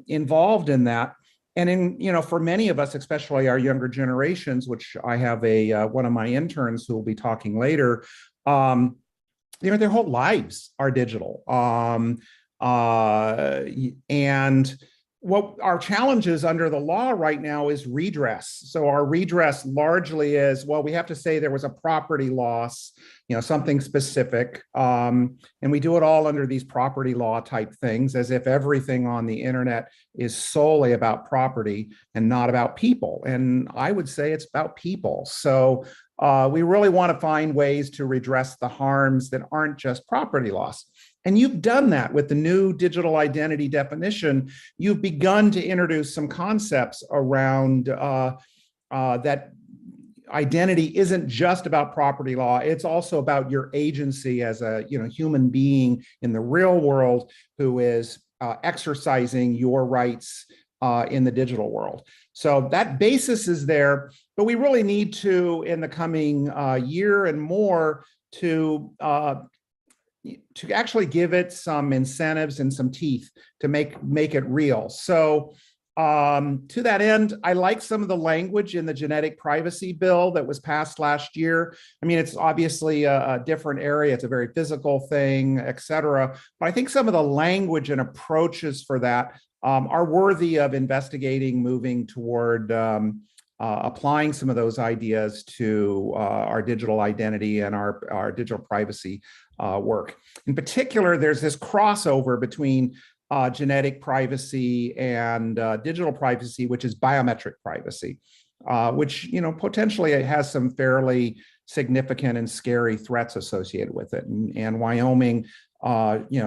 involved in that. And for many of us, especially our younger generations, which I have one of my interns who will be talking later, their whole lives are digital. And what our challenges under the law right now is redress. So our redress largely is, well, we have to say there was a property loss, something specific. And we do it all under these property law type things, as if everything on the internet is solely about property and not about people. And I would say it's about people. So we really want to find ways to redress the harms that aren't just property loss. And you've done that with the new digital identity definition. You've begun to introduce some concepts around that identity isn't just about property law. It's also about your agency as a human being in the real world who is exercising your rights in the digital world. So that basis is there, but we really need to, in the coming year and more, to actually give it some incentives and some teeth to make it real. So to that end, I like some of the language in the genetic privacy bill that was passed last year. I mean, it's obviously a different area. It's a very physical thing, et cetera. But I think some of the language and approaches for that are worthy of investigating, moving toward applying some of those ideas to our digital identity and our digital privacy work. In particular, there's this crossover between genetic privacy and digital privacy, which is biometric privacy, which potentially has some fairly significant and scary threats associated with it. And Wyoming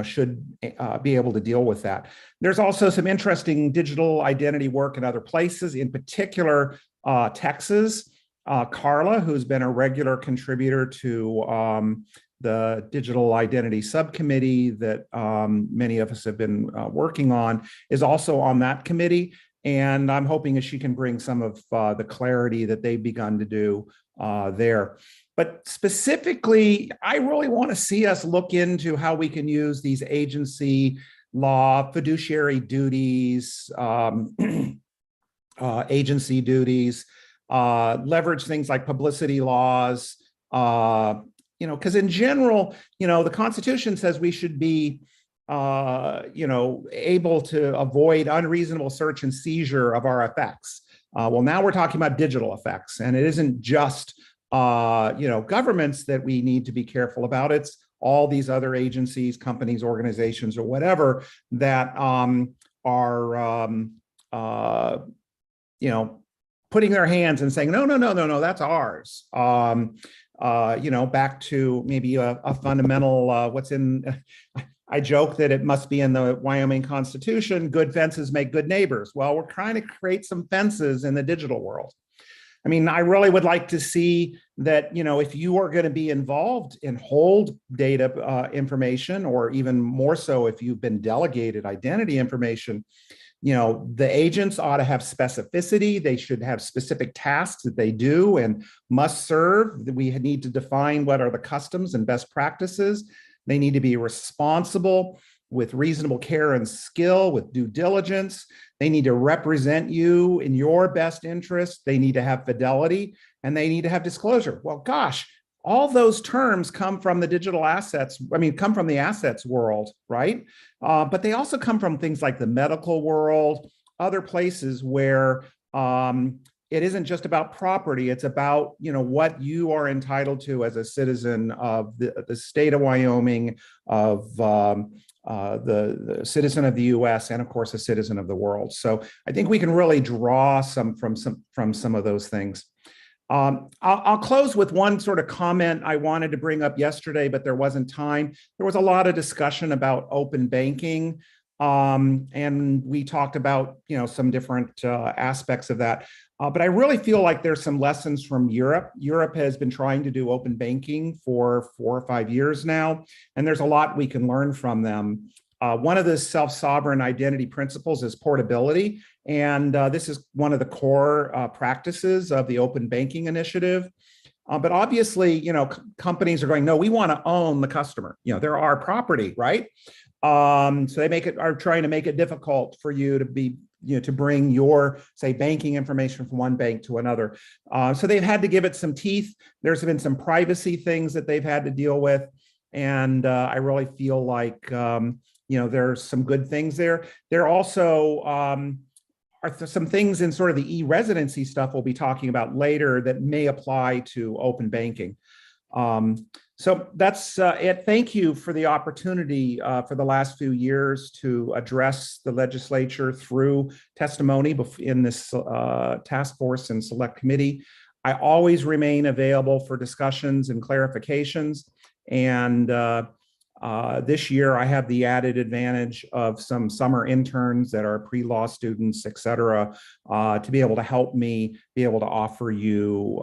should be able to deal with that. There's also some interesting digital identity work in other places, in particular Texas. Carla, who's been a regular contributor to the digital identity subcommittee that many of us have been working on, is also on that committee. And I'm hoping that she can bring some of the clarity that they've begun to do there. But specifically, I really want to see us look into how we can use these agency law, fiduciary duties, agency duties, leverage things like publicity laws, because in general, the Constitution says we should be, able to avoid unreasonable search and seizure of our effects. Well, now we're talking about digital effects, and it isn't just, governments that we need to be careful about. It's all these other agencies, companies, organizations, or whatever that are, putting their hands and saying, no, that's ours. Back to maybe a fundamental, what's in, I joke that it must be in the Wyoming Constitution, good fences make good neighbors. Well, we're trying to create some fences in the digital world. I mean, I really would like to see that, if you are going to be involved in hold data information, or even more so if you've been delegated identity information, the agents ought to have specificity. They should have specific tasks that they do and must serve. We need to define what are the customs and best practices. They need to be responsible with reasonable care and skill, with due diligence. They need to represent you in your best interest. They need to have fidelity, and they need to have disclosure. Well, gosh, all those terms come from the digital assets. Come from the assets world, right? But they also come from things like the medical world, other places where it isn't just about property. It's about, what you are entitled to as a citizen of the state of Wyoming, of the citizen of the US, and of course, a citizen of the world. So I think we can really draw from some of those things. I'll close with one sort of comment I wanted to bring up yesterday, but there wasn't time. There was a lot of discussion about open banking, and we talked about some different aspects of that. But I really feel like there's some lessons from Europe. Europe has been trying to do open banking for 4 or 5 years now, and there's a lot we can learn from them. One of the self-sovereign identity principles is portability. And this is one of the core practices of the open banking initiative. But obviously, companies are going, no, we want to own the customer. They're our property, right? So they are trying to make it difficult for you to be, to bring your, say, banking information from one bank to another. So they've had to give it some teeth. There's been some privacy things that they've had to deal with. And I really feel like there's some good things there. There also are some things in sort of the e-residency stuff we'll be talking about later that may apply to open banking. So that's it. Thank you for the opportunity for the last few years to address the legislature through testimony in this task force and select committee. I always remain available for discussions and clarifications. And this year I have the added advantage of some summer interns that are pre-law students, et cetera, to be able to help me be able to offer you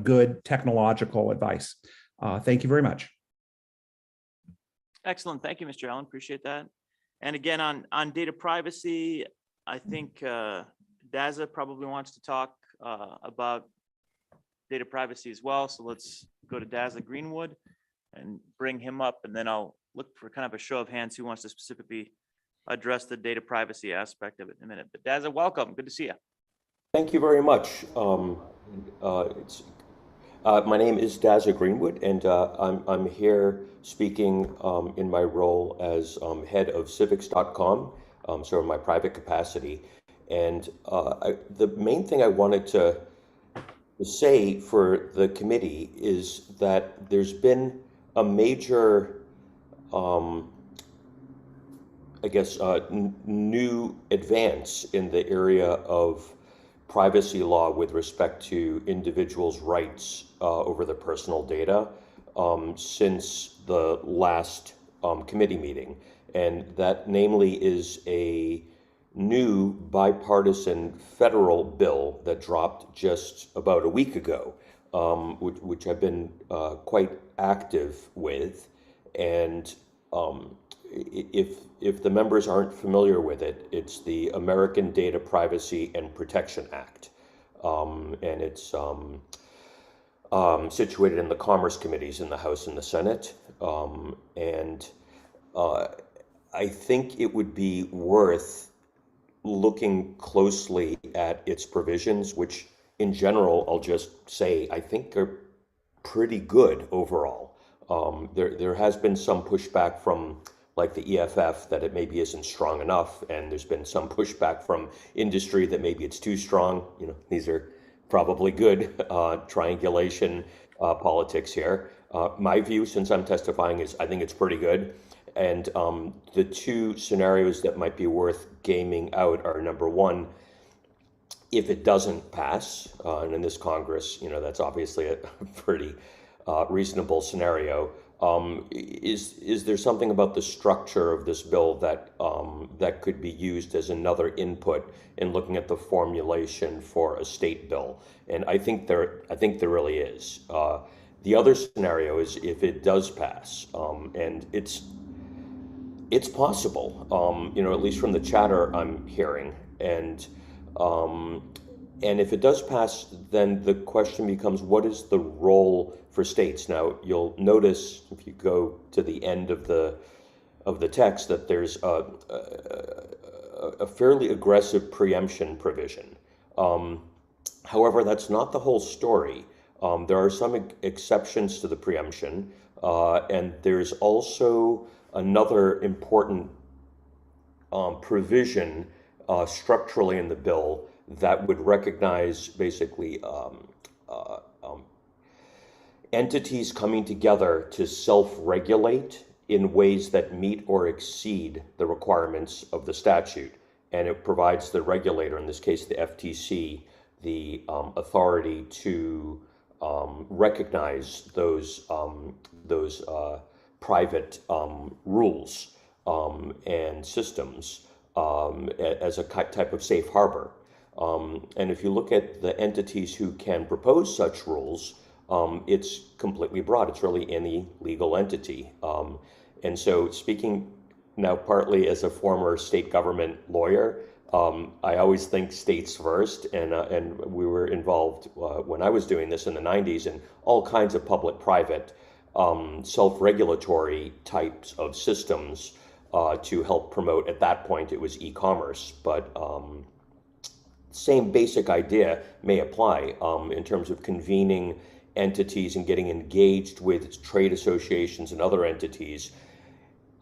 good technological advice. Thank you very much. Excellent. Thank you, Mr. Allen. Appreciate that. And again, on data privacy, I think Daza probably wants to talk about data privacy as well. So let's go to Daza Greenwood and bring him up, and then I'll look for kind of a show of hands who wants to specifically address the data privacy aspect of it in a minute. But Daza, welcome. Good to see you. Thank you very much. My name is Daza Greenwood, and I'm here speaking in my role as head of civics.com, sort of my private capacity. And the main thing I wanted to say for the committee is that there's been a major, new advance in the area of privacy law with respect to individuals' rights over their personal data since the last committee meeting. And that namely is a new bipartisan federal bill that dropped just about a week ago, which I've been quite active with. And if the members aren't familiar with it, it's the American Data Privacy and Protection Act. And it's situated in the Commerce Committees in the House and the Senate. I think it would be worth looking closely at its provisions, which in general, I'll just say, I think are pretty good overall. There has been some pushback from like the EFF that it maybe isn't strong enough, and there's been some pushback from industry that maybe it's too strong. These are probably good triangulation politics here. My view, since I'm testifying, is I think it's pretty good. And the two scenarios that might be worth gaming out are, number one, if it doesn't pass, and in this Congress, that's obviously a pretty reasonable scenario. Is there something about the structure of this bill that that could be used as another input in looking at the formulation for a state bill? And I think there really is. The other scenario is if it does pass, and it's possible, at least from the chatter I'm hearing, and if it does pass, then the question becomes, what is the role for states? Now, you'll notice if you go to the end of the text that there's a fairly aggressive preemption provision. However, that's not the whole story. There are some exceptions to the preemption, and there's also another important provision structurally in the bill that would recognize basically entities coming together to self-regulate in ways that meet or exceed the requirements of the statute. And it provides the regulator, in this case the FTC, the authority to recognize those private rules and systems as a type of safe harbor. And if you look at the entities who can propose such rules, it's completely broad. It's really any legal entity. And so, speaking now partly as a former state government lawyer, I always think states first, and we were involved when I was doing this in the 90s in all kinds of public-private self-regulatory types of systems to help promote. At that point, it was e-commerce, but same basic idea may apply in terms of convening entities and getting engaged with trade associations and other entities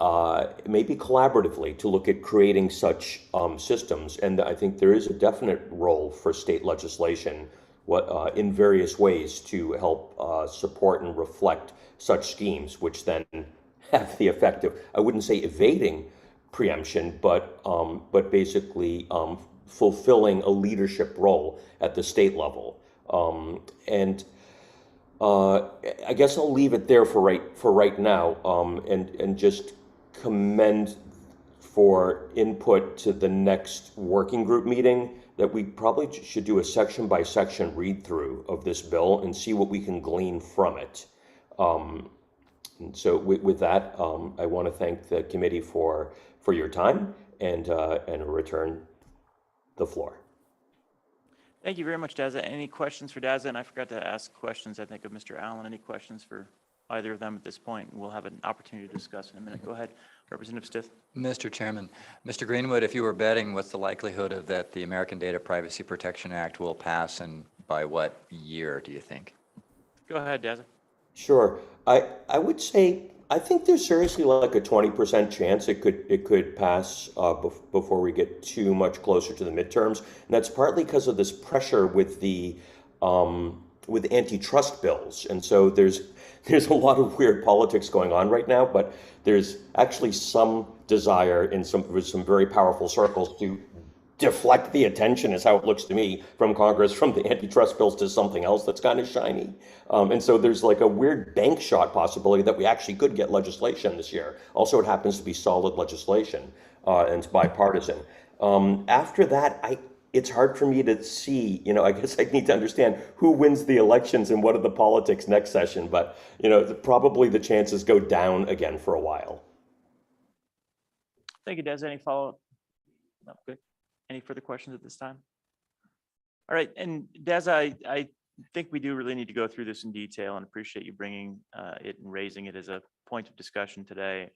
maybe collaboratively to look at creating such systems. And I think there is a definite role for state legislation in various ways to help support and reflect such schemes, which then have the effect of, I wouldn't say evading preemption, but basically fulfilling a leadership role at the state level. And I guess I'll leave it there for right now, and just commend for input to the next working group meeting that we probably should do a section by section read through of this bill and see what we can glean from it. And so with that, I want to thank the committee for your time and return the floor. Thank you very much, Daza. Any questions for Daza? And I forgot to ask questions, I think, of Mr. Allen. Any questions for either of them at this point? We'll have an opportunity to discuss in a minute. Go ahead, Representative Stith. Mr. Chairman, Mr. Greenwood, if you were betting, what's the likelihood of that the American Data Privacy Protection Act will pass, and by what year do you think? Go ahead, Daza. Sure. I would say, I think there's seriously like a 20% chance it could pass before we get too much closer to the midterms. And that's partly because of this pressure with the with antitrust bills. And so there's a lot of weird politics going on right now, but there's actually some desire in some very powerful circles to deflect the attention, is how it looks to me, from Congress, from the antitrust bills to something else that's kind of shiny. And so there's like a weird bank shot possibility that we actually could get legislation this year. Also, it happens to be solid legislation and it's bipartisan. After that, it's hard for me to see, I guess I need to understand who wins the elections and what are the politics next session, but, probably the chances go down again for a while. Thank you, Des. Any follow-up? No, good. Any further questions at this time? All right, and Des, I think we do really need to go through this in detail and appreciate you bringing it and raising it as a point of discussion today.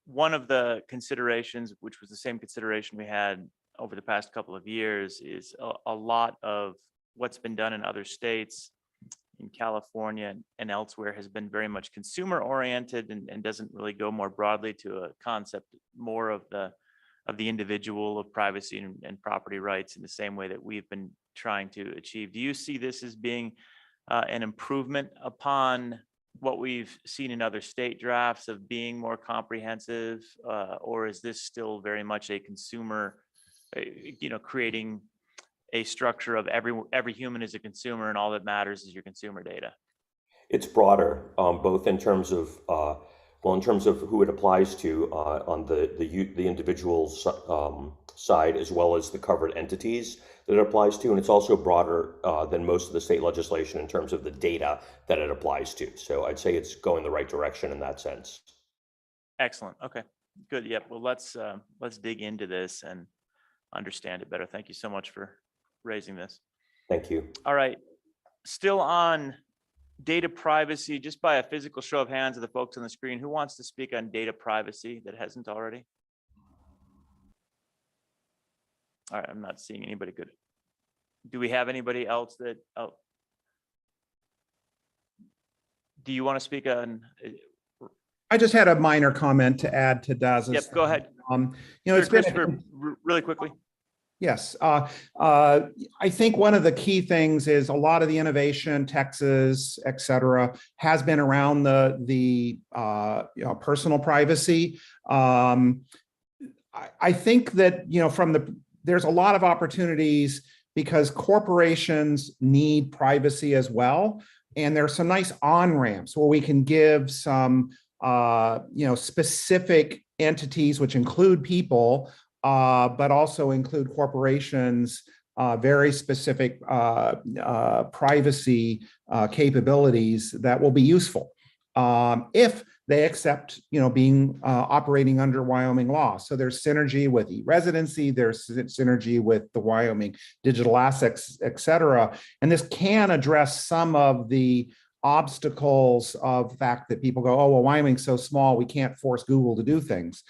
One of the considerations, which was the same consideration we had over the past couple of years, is a lot of what's been done in other states, in California and elsewhere, has been very much consumer oriented and doesn't really go more broadly to a concept more of the individual, of privacy and property rights in the same way that we've been trying to achieve. Do you see this as being an improvement upon what we've seen in other state drafts of being more comprehensive, or is this still very much a consumer, creating a structure of every human is a consumer and all that matters is your consumer data? It's broader, both in terms of who it applies to on the individual's side, as well as the covered entities that it applies to, and it's also broader than most of the state legislation in terms of the data that it applies to. So I'd say it's going the right direction in that sense. Excellent. Okay, good. Yep. Well, let's dig into this and understand it better. Thank you so much for raising this. Thank you. All right. Still on data privacy, just by a physical show of hands of the folks on the screen, who wants to speak on data privacy that hasn't already? All right, I'm not seeing anybody. Good. Do we have anybody else that, do you want to speak on? I just had a minor comment to add to Daz's. Yep, go ahead. It's been really quickly. Yes, I think one of the key things is a lot of the innovation, Texas, et cetera, has been around the personal privacy. I think that there's a lot of opportunities because corporations need privacy as well, and there's some nice on-ramps where we can give some specific entities, which include people, but also include corporations, very specific privacy capabilities that will be useful if they accept, being operating under Wyoming law. So there's synergy with e-residency, there's synergy with the Wyoming digital assets, et cetera. And this can address some of the obstacles of the fact that people go, oh, well, Wyoming's so small, we can't force Google to do things.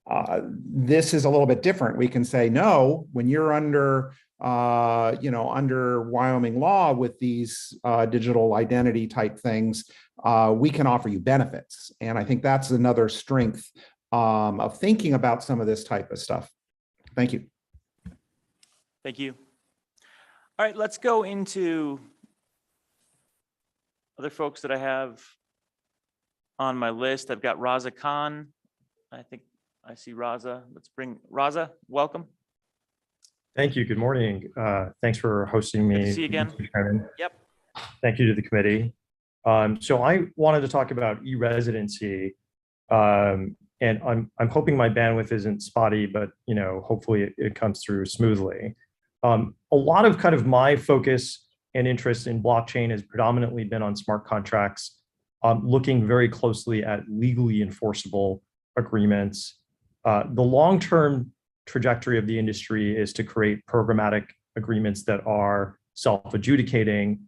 This is a little bit different. We can say, no, when you're under under Wyoming law with these digital identity type things, we can offer you benefits. And I think that's another strength of thinking about some of this type of stuff. Thank you. Thank you. All right, let's go into other folks that I have on my list. I've got Raza Khan. I think I see Raza. Let's bring Raza. Welcome. Thank you. Good morning. Thanks for hosting me. Good to see you again. Mr. Chairman. Yep. Thank you to the committee. So I wanted to talk about e-residency, and I'm hoping my bandwidth isn't spotty, but hopefully it comes through smoothly. A lot of kind of my focus and interest in blockchain has predominantly been on smart contracts, looking very closely at legally enforceable agreements. The long-term trajectory of the industry is to create programmatic agreements that are self-adjudicating.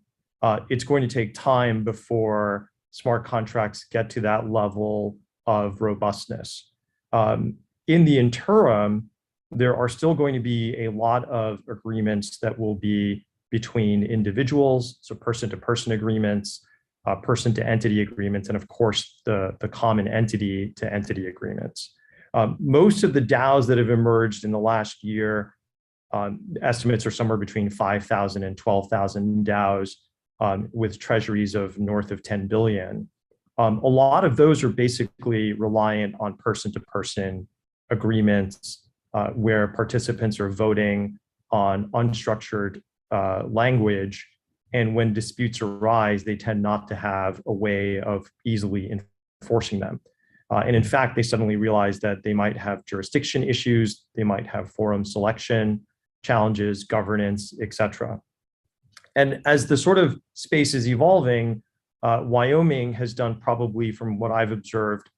It's going to take time before smart contracts get to that level of robustness. In the interim, there are still going to be a lot of agreements that will be between individuals, so person-to-person agreements, person-to-entity agreements, and of course, the common entity-to-entity agreements. Most of the DAOs that have emerged in the last year, estimates are somewhere between 5,000 and 12,000 DAOs with treasuries of north of 10 billion. A lot of those are basically reliant on person-to-person agreements where participants are voting on unstructured language. And when disputes arise, they tend not to have a way of easily enforcing them. And in fact, they suddenly realize that they might have jurisdiction issues, they might have forum selection challenges, governance, et cetera. And as the sort of space is evolving, Wyoming has done probably, from what I've observed,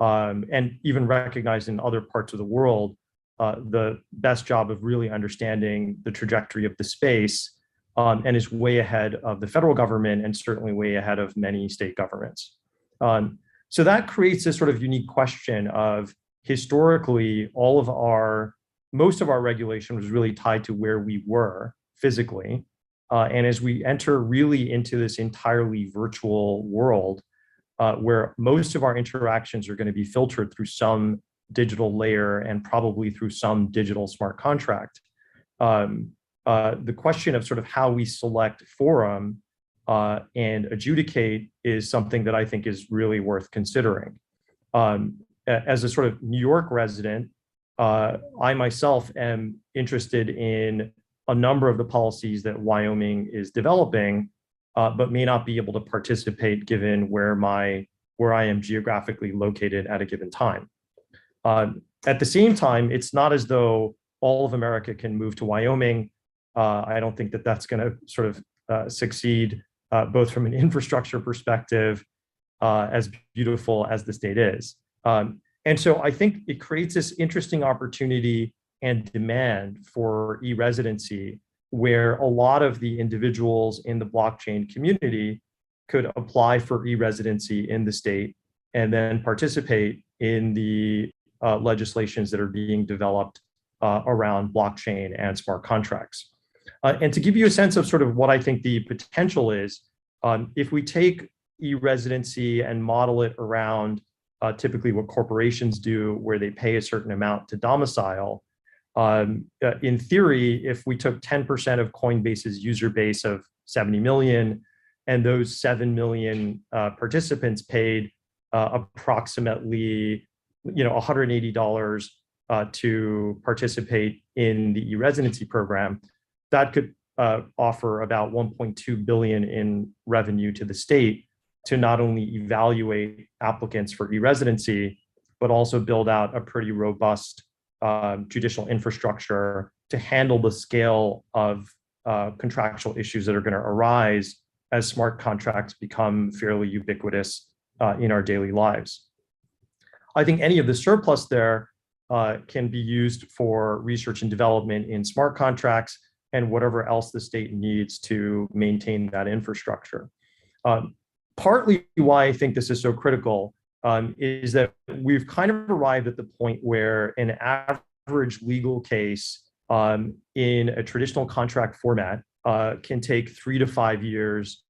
and even recognized in other parts of the world, the best job of really understanding the trajectory of the space, and is way ahead of the federal government and certainly way ahead of many state governments. So that creates this sort of unique question of, historically, most of our regulation was really tied to where we were physically. And as we enter really into this entirely virtual world, where most of our interactions are going to be filtered through some digital layer and probably through some digital smart contract, the question of sort of how we select forum and adjudicate is something that I think is really worth considering. As a sort of New York resident, I myself am interested in a number of the policies that Wyoming is developing, but may not be able to participate given where I am geographically located at a given time. At the same time, it's not as though all of America can move to Wyoming. I don't think that that's going to sort of succeed, both from an infrastructure perspective, as beautiful as the state is. And so I think it creates this interesting opportunity and demand for e-residency, where a lot of the individuals in the blockchain community could apply for e-residency in the state and then participate in the legislations that are being developed around blockchain and smart contracts. And to give you a sense of sort of what I think the potential is, if we take e-residency and model it around typically what corporations do, where they pay a certain amount to domicile, in theory, if we took 10% of Coinbase's user base of 70 million, and those 7 million participants paid approximately $180 to participate in the e-residency program, that could offer about 1.2 billion in revenue to the state to not only evaluate applicants for e-residency, but also build out a pretty robust judicial infrastructure to handle the scale of contractual issues that are going to arise as smart contracts become fairly ubiquitous in our daily lives. I think any of the surplus there can be used for research and development in smart contracts and whatever else the state needs to maintain that infrastructure. Partly why I think this is so critical is that we've kind of arrived at the point where an average legal case in a traditional contract format can take 3 to 5 years.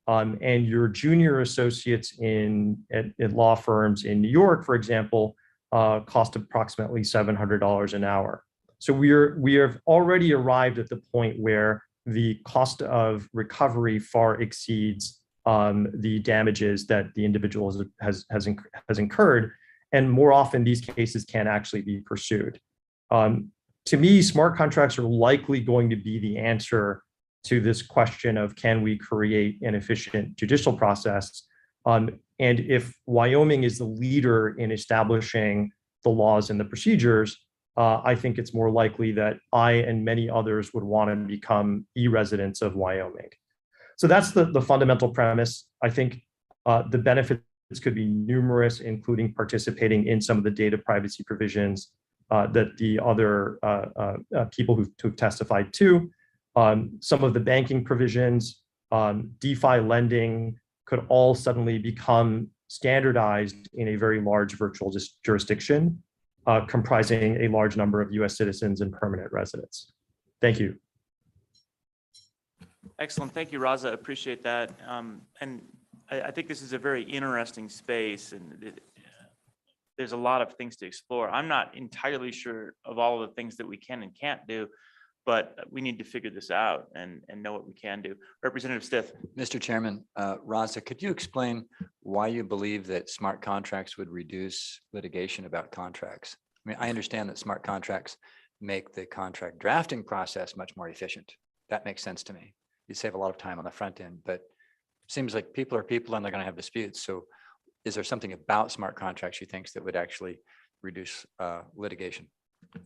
And your junior associates at law firms in New York, for example, cost approximately $700 an hour. So we have already arrived at the point where the cost of recovery far exceeds the damages that the individual has incurred, and more often these cases can actually be pursued. To me, smart contracts are likely going to be the answer to this question of, can we create an efficient judicial process? And if Wyoming is the leader in establishing the laws and the procedures, I think it's more likely that I and many others would want to become e-residents of Wyoming. So that's the fundamental premise. I think the benefits could be numerous, including participating in some of the data privacy provisions that the other people who've testified to. Some of the banking provisions, DeFi lending could all suddenly become standardized in a very large virtual jurisdiction, comprising a large number of US citizens and permanent residents. Thank you. Excellent. Thank you, Raza. Appreciate that. And I think this is a very interesting space, and there's a lot of things to explore. I'm not entirely sure of all of the things that we can and can't do, but we need to figure this out and know what we can do. Representative Stith. Mr. Chairman, Raza, could you explain why you believe that smart contracts would reduce litigation about contracts? I mean, I understand that smart contracts make the contract drafting process much more efficient. That makes sense to me. You save a lot of time on the front end, but it seems like people are people and they're going to have disputes. So is there something about smart contracts you think that would actually reduce litigation?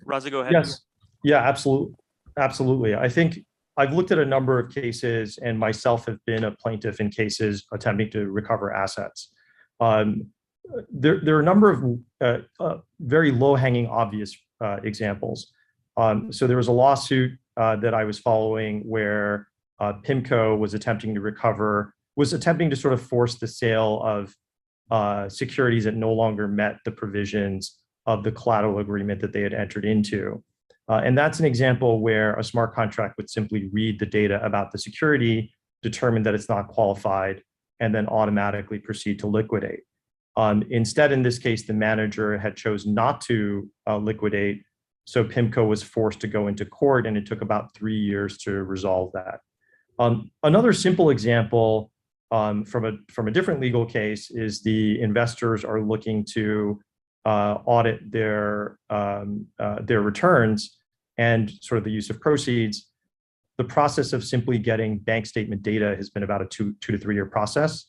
Raza, go ahead. Yes. Yeah, absolutely. Absolutely. I think I've looked at a number of cases and myself have been a plaintiff in cases attempting to recover assets. There are a number of very low-hanging obvious examples. So there was a lawsuit that I was following where PIMCO was attempting to sort of force the sale of securities that no longer met the provisions of the collateral agreement that they had entered into. And that's an example where a smart contract would simply read the data about the security, determine that it's not qualified, and then automatically proceed to liquidate. Instead, in this case, the manager had chosen not to liquidate, so PIMCO was forced to go into court, and it took about 3 years to resolve that. Another simple example from a different legal case is the investors are looking to audit their returns and sort of the use of proceeds. The process of simply getting bank statement data has been about a 2 to 3 year process.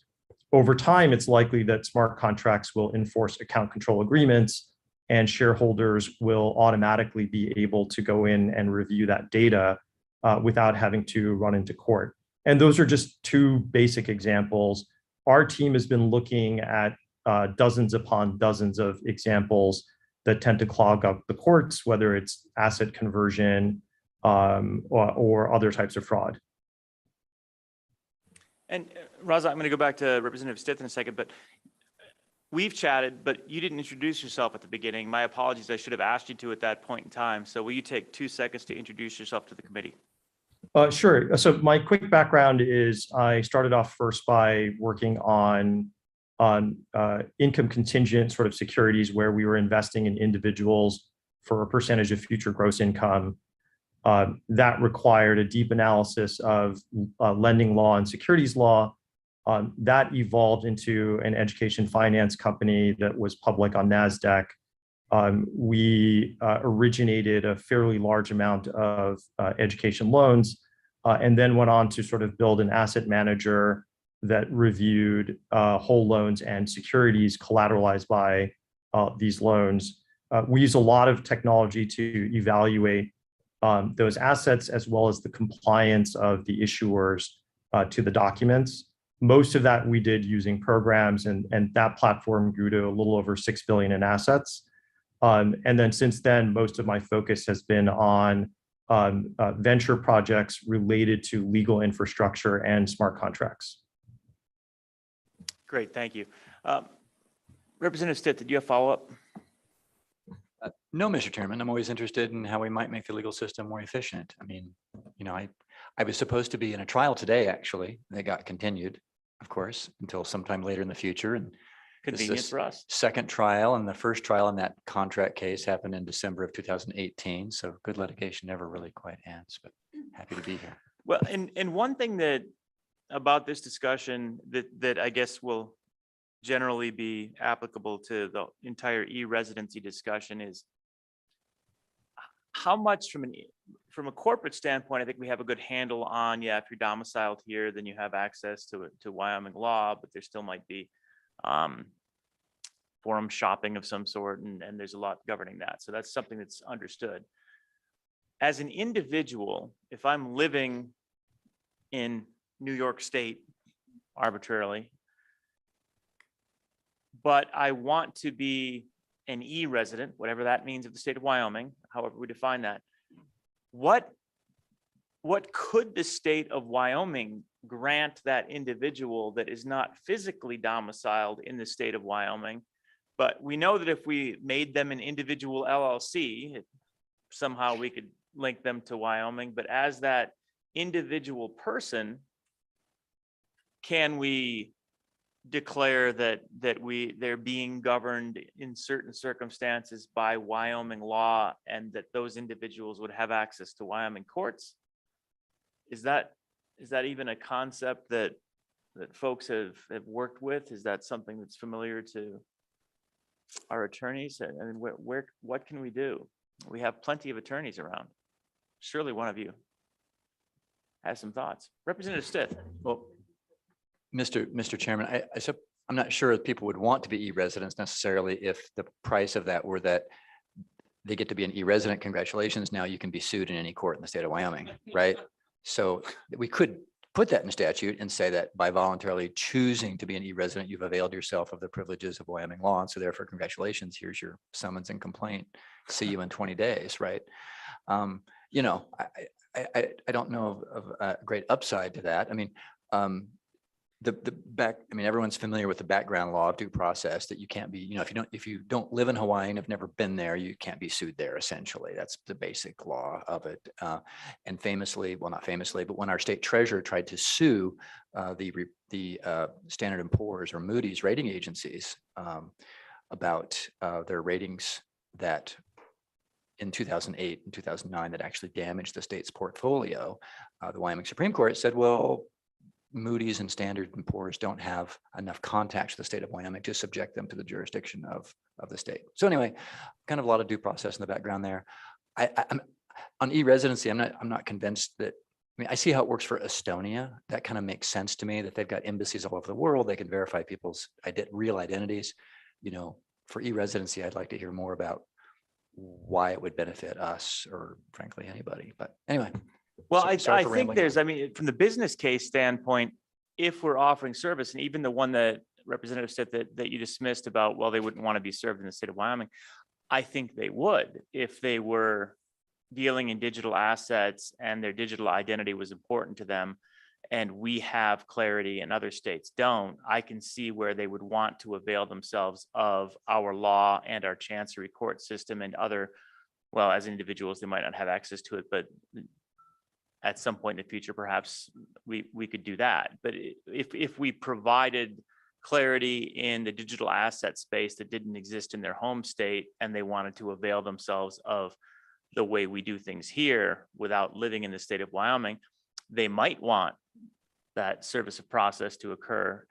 Over time, it's likely that smart contracts will enforce account control agreements, and shareholders will automatically be able to go in and review that data without having to run into court. And those are just two basic examples. Our team has been looking at dozens upon dozens of examples that tend to clog up the courts, whether it's asset conversion or other types of fraud. And Raza, I'm going to go back to Representative Stith in a second, but we've chatted, but you didn't introduce yourself at the beginning. My apologies. I should have asked you to at that point in time. So will you take 2 seconds to introduce yourself to the committee? Sure. So my quick background is I started off first by working on income contingent sort of securities where we were investing in individuals for a percentage of future gross income. That required a deep analysis of lending law and securities law. That evolved into an education finance company that was public on NASDAQ. We originated a fairly large amount of education loans and then went on to sort of build an asset manager that reviewed whole loans and securities collateralized by these loans. We use a lot of technology to evaluate those assets as well as the compliance of the issuers to the documents. Most of that we did using programs, and that platform grew to a little over 6 billion in assets. And then since then, most of my focus has been on venture projects related to legal infrastructure and smart contracts. Great, thank you. Representative Stitt, did you have follow-up? No, Mr. Chairman, I'm always interested in how we might make the legal system more efficient. I mean, I was supposed to be in a trial today, actually. They got continued, of course, until sometime later in the future. And this is Convenient the for us. second trial, and the first trial in that contract case happened in December of 2018. So good litigation never really quite ends, but happy to be here. Well, and one thing that about this discussion that I guess will generally be applicable to the entire e-residency discussion is how much from a corporate standpoint, I think we have a good handle on, yeah, if you're domiciled here, then you have access to Wyoming law, but there still might be forum shopping of some sort, and there's a lot governing that. So that's something that's understood. As an individual, if I'm living in New York State arbitrarily, but I want to be an e-resident, whatever that means of the state of Wyoming, however we define that, what could the state of Wyoming grant that individual that is not physically domiciled in the state of Wyoming? But we know that if we made them an individual LLC, somehow we could link them to Wyoming, but as that individual person, can we declare that they're being governed in certain circumstances by Wyoming law, and that those individuals would have access to Wyoming courts? Is that even a concept that folks have worked with? Is that something that's familiar to our attorneys? I mean, what can we do? We have plenty of attorneys around. Surely one of you has some thoughts. Representative Stith. Well, Mr. Chairman, I'm not sure if people would want to be e-residents necessarily if the price of that were that they get to be an e-resident. Congratulations. Now you can be sued in any court in the state of Wyoming, right? So we could put that in statute and say that by voluntarily choosing to be an e-resident, you've availed yourself of the privileges of Wyoming law. And so therefore, congratulations, here's your summons and complaint. See you in 20 days, right? You know, I don't know of a great upside to that. I mean, everyone's familiar with the background law of due process, that you can't be, you know, if you don't live in Hawaii and have never been there, you can't be sued there. Essentially, that's the basic law of it. And famously, well, not famously, but when our state treasurer tried to sue the Standard & Poor's or Moody's rating agencies about their ratings that in 2008 and 2009 that actually damaged the state's portfolio, the Wyoming Supreme Court said, well, Moody's and Standard & Poor's don't have enough contacts with the state of Wyoming to subject them to the jurisdiction of the state. So anyway, kind of a lot of due process in the background there. I'm on e-residency. I'm not convinced that. I mean, I see how it works for Estonia. That kind of makes sense to me, that they've got embassies all over the world. They can verify people's real identities. You know, for e-residency, I'd like to hear more about why it would benefit us, or frankly anybody. But anyway. Well, sorry I for think rambling there's, on. I mean, from the business case standpoint, if we're offering service, and even the one that Representative said that you dismissed about, well, they wouldn't want to be served in the state of Wyoming, I think they would if they were dealing in digital assets and their digital identity was important to them, and we have clarity and other states don't. I can see where they would want to avail themselves of our law and our chancery court system and other, well, as individuals, they might not have access to it, but at some point in the future, perhaps we could do that. But if we provided clarity in the digital asset space that didn't exist in their home state, and they wanted to avail themselves of the way we do things here without living in the state of Wyoming, they might want that service of process to occur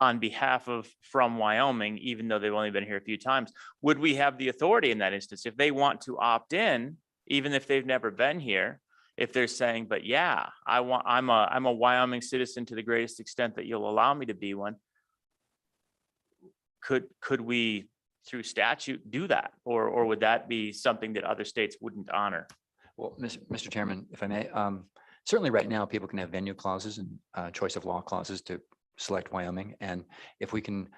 on behalf of from Wyoming, even though they've only been here a few times. Would we have the authority in that instance if they want to opt in, even if they've never been here? If they're saying, but yeah, I'm a Wyoming citizen to the greatest extent that you'll allow me to be one, could we through statute do that, or would that be something that other states wouldn't honor? Well, Mr. Chairman, if I may, certainly right now people can have venue clauses and choice of law clauses to select Wyoming, and if we can,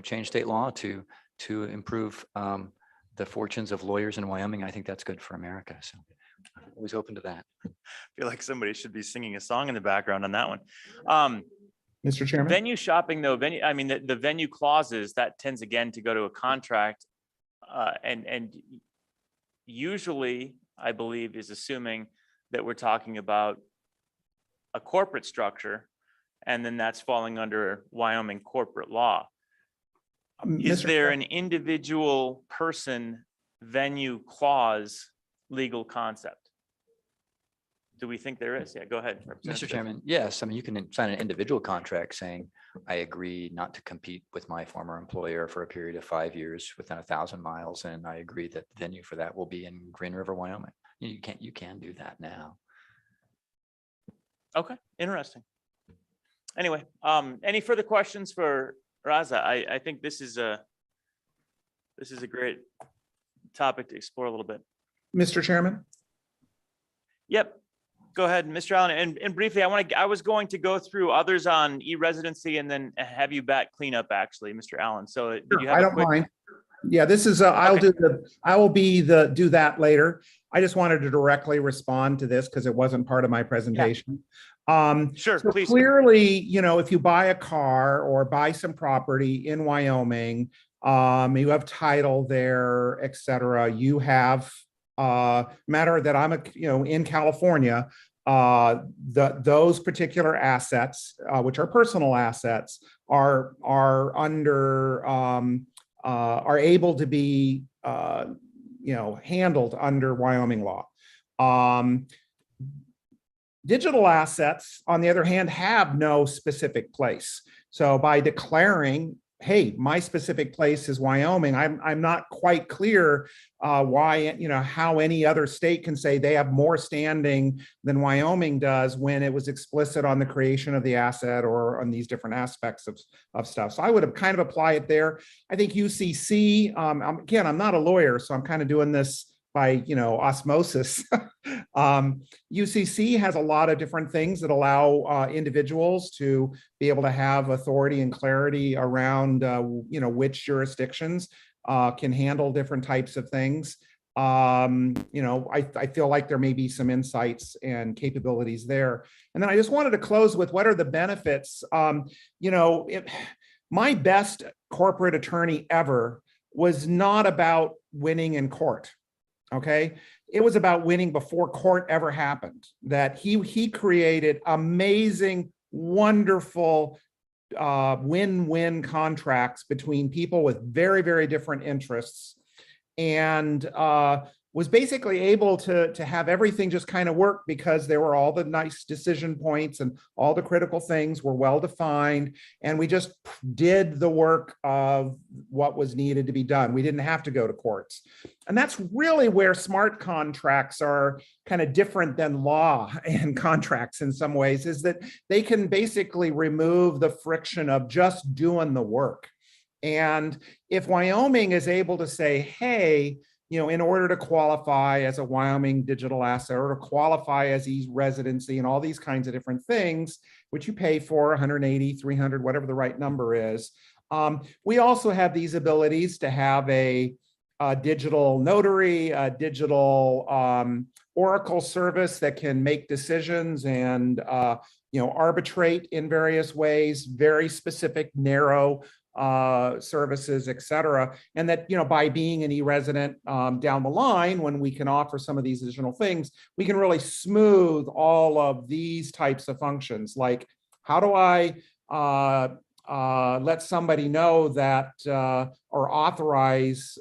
change state law to improve the fortunes of lawyers in Wyoming, I think that's good for America. So I'm always open to that. I feel like somebody should be singing a song in the background on that one. Mr. Chairman. Venue shopping though, the venue clauses, that tends again to go to a contract. and usually, I believe, is assuming that we're talking about a corporate structure, and then that's falling under Wyoming corporate law. Is Mr. there Chair- an individual person venue clause legal concept? Do we think there is? Yeah, go ahead. Mr. Representative. Chairman, yes, I mean, you can sign an individual contract saying, I agree not to compete with my former employer for a period of 5 years within 1,000 miles, and I agree that the venue for that will be in Green River, Wyoming. You can do that now. Okay, interesting. Anyway, any further questions for Raza? I think this is a great topic to explore a little bit. Mr. Chairman? Yep. Go ahead, Mr. Allen. And briefly, I was going to go through others on e-residency and then have you back clean up, actually, Mr. Allen. So did you have I a don't quick? mind. Yeah, this is, I'll do that later. I just wanted to directly respond to this because it wasn't part of my presentation. Sure, so please. clearly, if you buy a car or buy some property in Wyoming, you have title there, et cetera. You have, matter that I'm in California, those particular assets, which are personal assets, are able to be handled under Wyoming law. Digital assets, on the other hand, have no specific place. So by declaring, hey, my specific place is Wyoming, I'm not quite clear why, how any other state can say they have more standing than Wyoming does when it was explicit on the creation of the asset or on these different aspects of stuff. So I would have kind of apply it there. I think UCC, again, I'm not a lawyer, so I'm kind of doing this by osmosis. UCC has a lot of different things that allow individuals to be able to have authority and clarity around which jurisdictions can handle different types of things. I feel like there may be some insights and capabilities there. And then I just wanted to close with what are the benefits. My best corporate attorney ever was not about winning in court. Okay, it was about winning before court ever happened. That he created amazing, wonderful win-win contracts between people with very, very different interests, and was basically able to have everything just kind of work because there were all the nice decision points and all the critical things were well defined, and we just did the work of what was needed to be done. We didn't have to go to courts. And that's really where smart contracts are kind of different than law and contracts in some ways, is that they can basically remove the friction of just doing the work. And if Wyoming is able to say, hey, in order to qualify as a Wyoming digital asset or to qualify as e-residency and all these kinds of different things, which you pay for 180, 300, whatever the right number is. We also have these abilities to have a digital notary, a digital oracle service that can make decisions and arbitrate in various ways, very specific, narrow services, et cetera. And that, by being an e-resident down the line, when we can offer some of these additional things, we can really smooth all of these types of functions. Like, how do I let somebody know that or authorize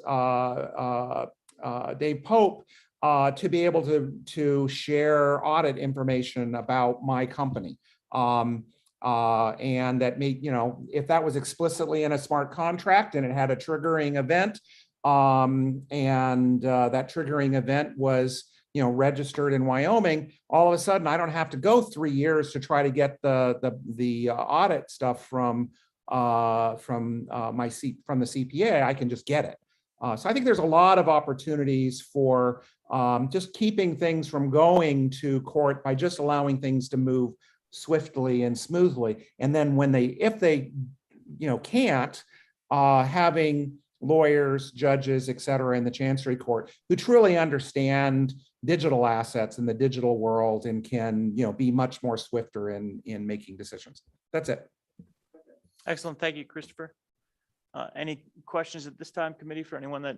Dave Pope to be able to share audit information about my company. And that may, if that was explicitly in a smart contract and it had a triggering event, and that triggering event was, registered in Wyoming, all of a sudden I don't have to go 3 years to try to get the audit stuff from the CPA. I can just get it. So I think there's a lot of opportunities for just keeping things from going to court by just allowing things to move swiftly and smoothly. And then if they can't, having lawyers, judges, et cetera, in the Chancery Court who truly understand digital assets in the digital world and can, be much more swifter in making decisions. That's it. Excellent. Thank you, Christopher. Any questions at this time, committee, for anyone that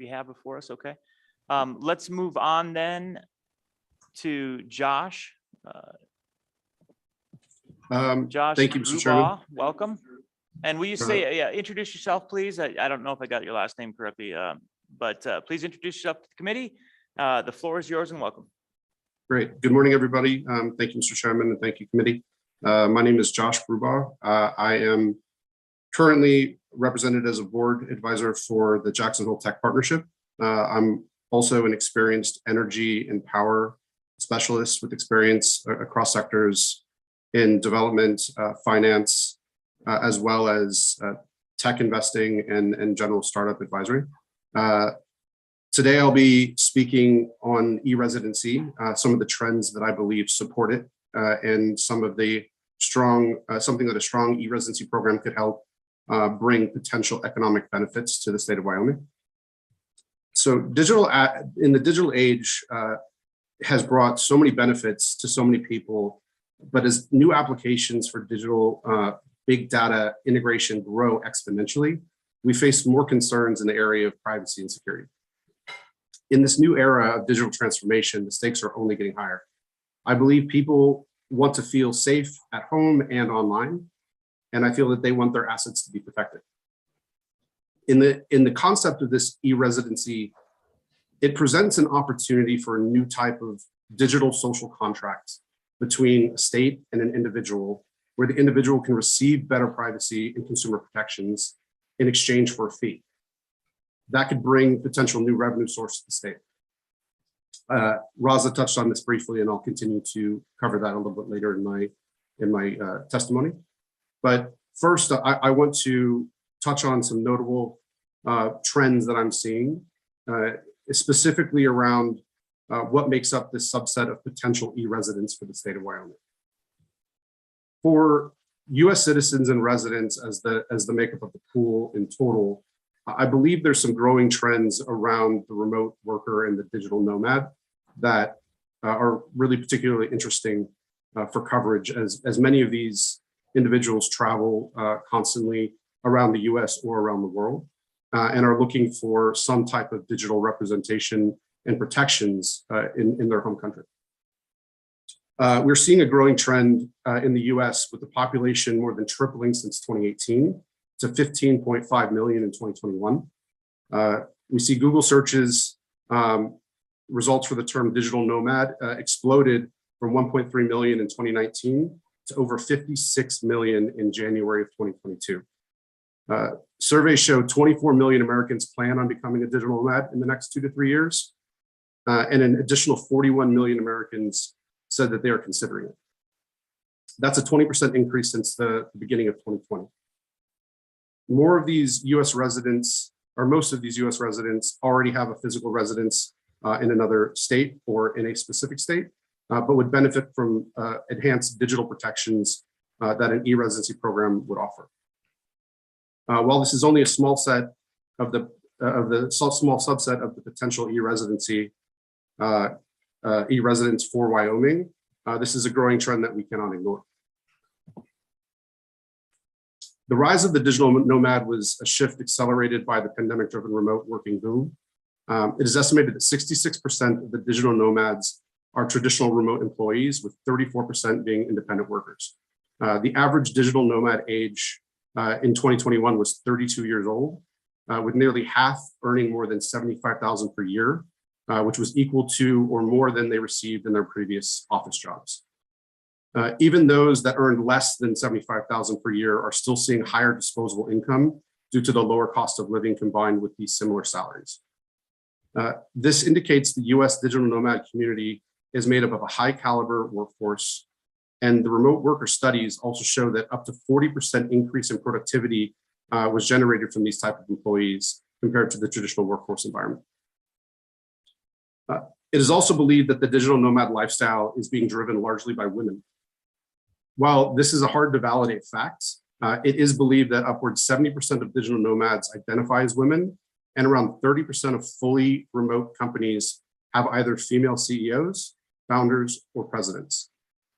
we have before us. Okay. Let's move on then to Josh. Josh, Thank you, Mr. Chairman. Rubaugh, welcome. And will you say, yeah, introduce yourself, please? I don't know if I got your last name correctly, but please introduce yourself to the committee. The floor is yours and welcome. Great. Good morning, everybody. Thank you, Mr. Chairman, and thank you, committee. My name is Josh Rubaugh. I am currently represented as a board advisor for the Jackson Hole Tech Partnership. I'm also an experienced energy and power specialist with experience across sectors in development, finance, as well as tech investing and general startup advisory. Today, I'll be speaking on e-residency, some of the trends that I believe support it, and some of the something that a strong e-residency program could help bring potential economic benefits to the state of Wyoming. So in the digital age has brought so many benefits to so many people, but as new applications for digital big data integration grow exponentially, we face more concerns in the area of privacy and security. In this new era of digital transformation, the stakes are only getting higher. I believe people want to feel safe at home and online, and I feel that they want their assets to be protected. In the concept of this e-residency, it presents an opportunity for a new type of digital social contract between a state and an individual, where the individual can receive better privacy and consumer protections in exchange for a fee. That could bring potential new revenue source to the state. Raza touched on this briefly, and I'll continue to cover that a little bit later in my testimony. But first, I want to touch on some notable trends that I'm seeing, specifically around what makes up this subset of potential e-residents for the state of Wyoming. For U.S. citizens and residents as the makeup of the pool in total, I believe there's some growing trends around the remote worker and the digital nomad that are really particularly interesting for coverage, as many of these individuals travel constantly around the US or around the world and are looking for some type of digital representation and protections in their home country. We're seeing a growing trend in the US with the population more than tripling since 2018 to 15.5 million in 2021. We see Google searches results for the term digital nomad exploded from 1.3 million in 2019 to over 56 million in January of 2022. Surveys show 24 million Americans plan on becoming a digital nomad in the next 2 to 3 years. And an additional 41 million Americans said that they are considering it. That's a 20% increase since the beginning of 2020. More of these US residents, or most of these US residents, already have a physical residence in another state or in a specific state, but would benefit from enhanced digital protections that an e-residency program would offer. While this is only a small set of the small subset of the potential e-residency e-residents for Wyoming, this is a growing trend that we cannot ignore. The rise of the digital nomad was a shift accelerated by the pandemic-driven remote working boom. It is estimated that 66% of the digital nomads are traditional remote employees, with 34% being independent workers. The average digital nomad age in 2021 was 32 years old, with nearly half earning more than $75,000 per year, which was equal to or more than they received in their previous office jobs. Even those that earned less than $75,000 per year are still seeing higher disposable income due to the lower cost of living combined with these similar salaries. This indicates the US digital nomad community is made up of a high caliber workforce, and the remote worker studies also show that up to 40% increase in productivity was generated from these type of employees compared to the traditional workforce environment. It is also believed that the digital nomad lifestyle is being driven largely by women. While this is a hard to validate fact, it is believed that upwards 70% of digital nomads identify as women, and around 30% of fully remote companies have either female CEOs, founders, or presidents.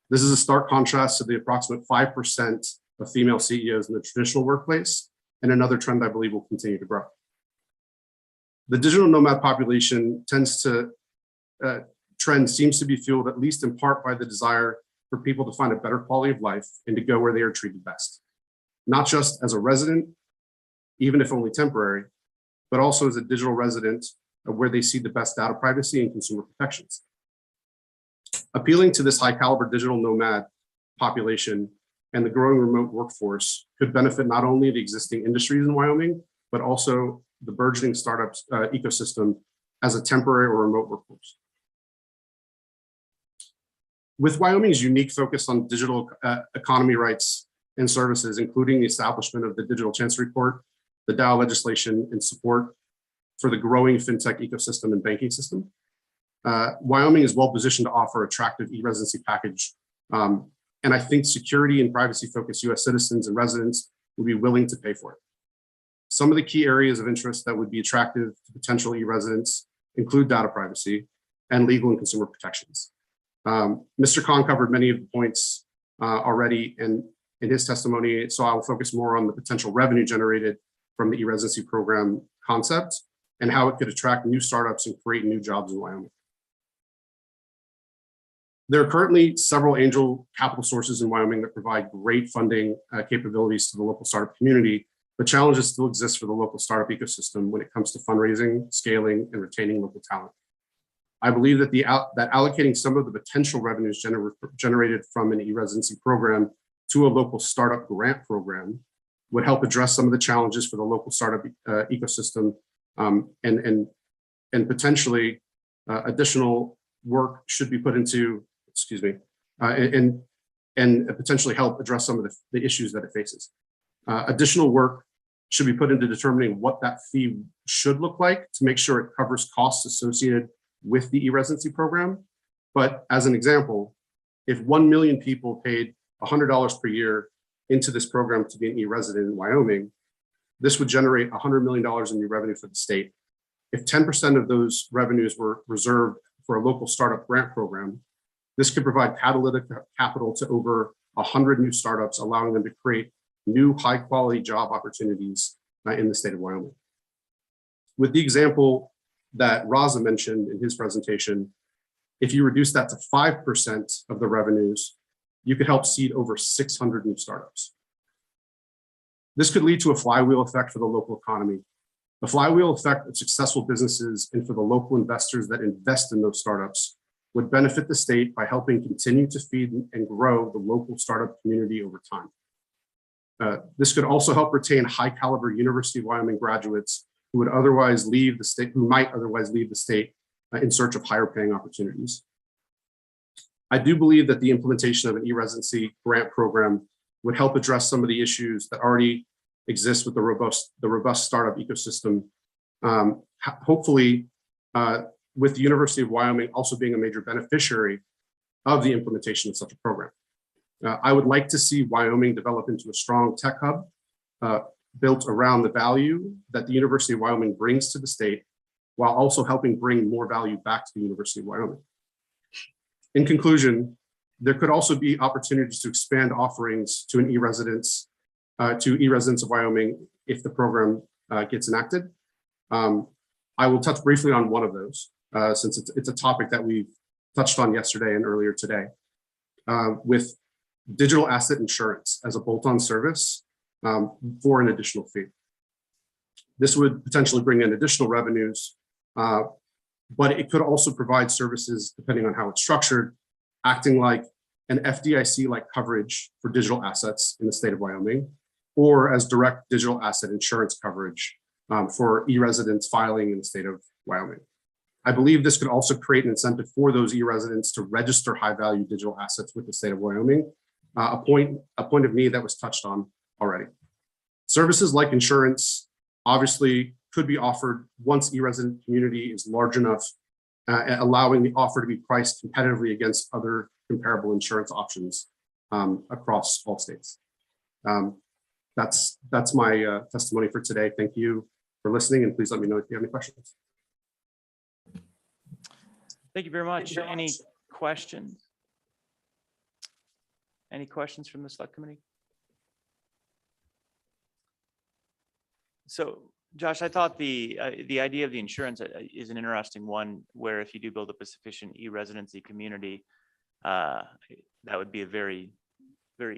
This is a stark contrast to the approximate 5% of female CEOs in the traditional workplace, and another trend I believe will continue to grow. The digital nomad population trend seems to be fueled at least in part by the desire for people to find a better quality of life and to go where they are treated best, not just as a resident, even if only temporary, but also as a digital resident of where they see the best data privacy and consumer protections. Appealing to this high caliber digital nomad population and the growing remote workforce could benefit not only the existing industries in Wyoming, but also the burgeoning startups ecosystem as a temporary or remote workforce. With Wyoming's unique focus on digital economy rights and services, including the establishment of the Digital Chancery Court, the DAO legislation, and support for the growing fintech ecosystem and banking system, Wyoming is well positioned to offer attractive e-residency package. And I think security and privacy focused US citizens and residents would be willing to pay for it. Some of the key areas of interest that would be attractive to potential e-residents include data privacy and legal and consumer protections. Mr. Khan covered many of the points already in his testimony, so I will focus more on the potential revenue generated from the e-residency program concept and how it could attract new startups and create new jobs in Wyoming. There are currently several angel capital sources in Wyoming that provide great funding capabilities to the local startup community, but challenges still exist for the local startup ecosystem when it comes to fundraising, scaling, and retaining local talent. I believe that that allocating some of the potential revenues generated from an e-residency program to a local startup grant program would help address some of the challenges for the local startup ecosystem, and potentially additional work should be put into, and potentially help address some of the issues that it faces. Additional work should be put into determining what that fee should look like to make sure it covers costs associated with the e-residency program. But as an example, if 1 million people paid $100 per year into this program to be an e-resident in Wyoming, this would generate $100 million in new revenue for the state. If 10% of those revenues were reserved for a local startup grant program, this could provide catalytic capital to over 100 new startups, allowing them to create new high quality job opportunities in the state of Wyoming. With the example that Raza mentioned in his presentation, if you reduce that to 5% of the revenues, you could help seed over 600 new startups. This could lead to a flywheel effect for the local economy. The flywheel effect of successful businesses and for the local investors that invest in those startups would benefit the state by helping continue to feed and grow the local startup community over time. This could also help retain high caliber University of Wyoming graduates who would otherwise leave the state, who might otherwise leave the state in search of higher paying opportunities. I do believe that the implementation of an e-residency grant program would help address some of the issues that already exist with the robust startup ecosystem. Hopefully, with the University of Wyoming also being a major beneficiary of the implementation of such a program. I would like to see Wyoming develop into a strong tech hub built around the value that the University of Wyoming brings to the state, while also helping bring more value back to the University of Wyoming. In conclusion, there could also be opportunities to expand offerings to e-residents of Wyoming if the program gets enacted. I will touch briefly on one of those since it's a topic that we've touched on yesterday and earlier today, with digital asset insurance as a bolt-on service for an additional fee. This would potentially bring in additional revenues, but it could also provide services, depending on how it's structured, acting like an FDIC-like coverage for digital assets in the state of Wyoming, or as direct digital asset insurance coverage for e-residents filing in the state of Wyoming. I believe this could also create an incentive for those e-residents to register high-value digital assets with the state of Wyoming, a point of need that was touched on already. Services like insurance obviously could be offered once e-resident community is large enough, allowing the offer to be priced competitively against other comparable insurance options across all states. That's my testimony for today. Thank you for listening, and please let me know if you have any questions. Thank you very much. Any questions? Any questions from the select committee? So Josh, I thought the idea of the insurance is an interesting one, where if you do build up a sufficient e-residency community, that would be a very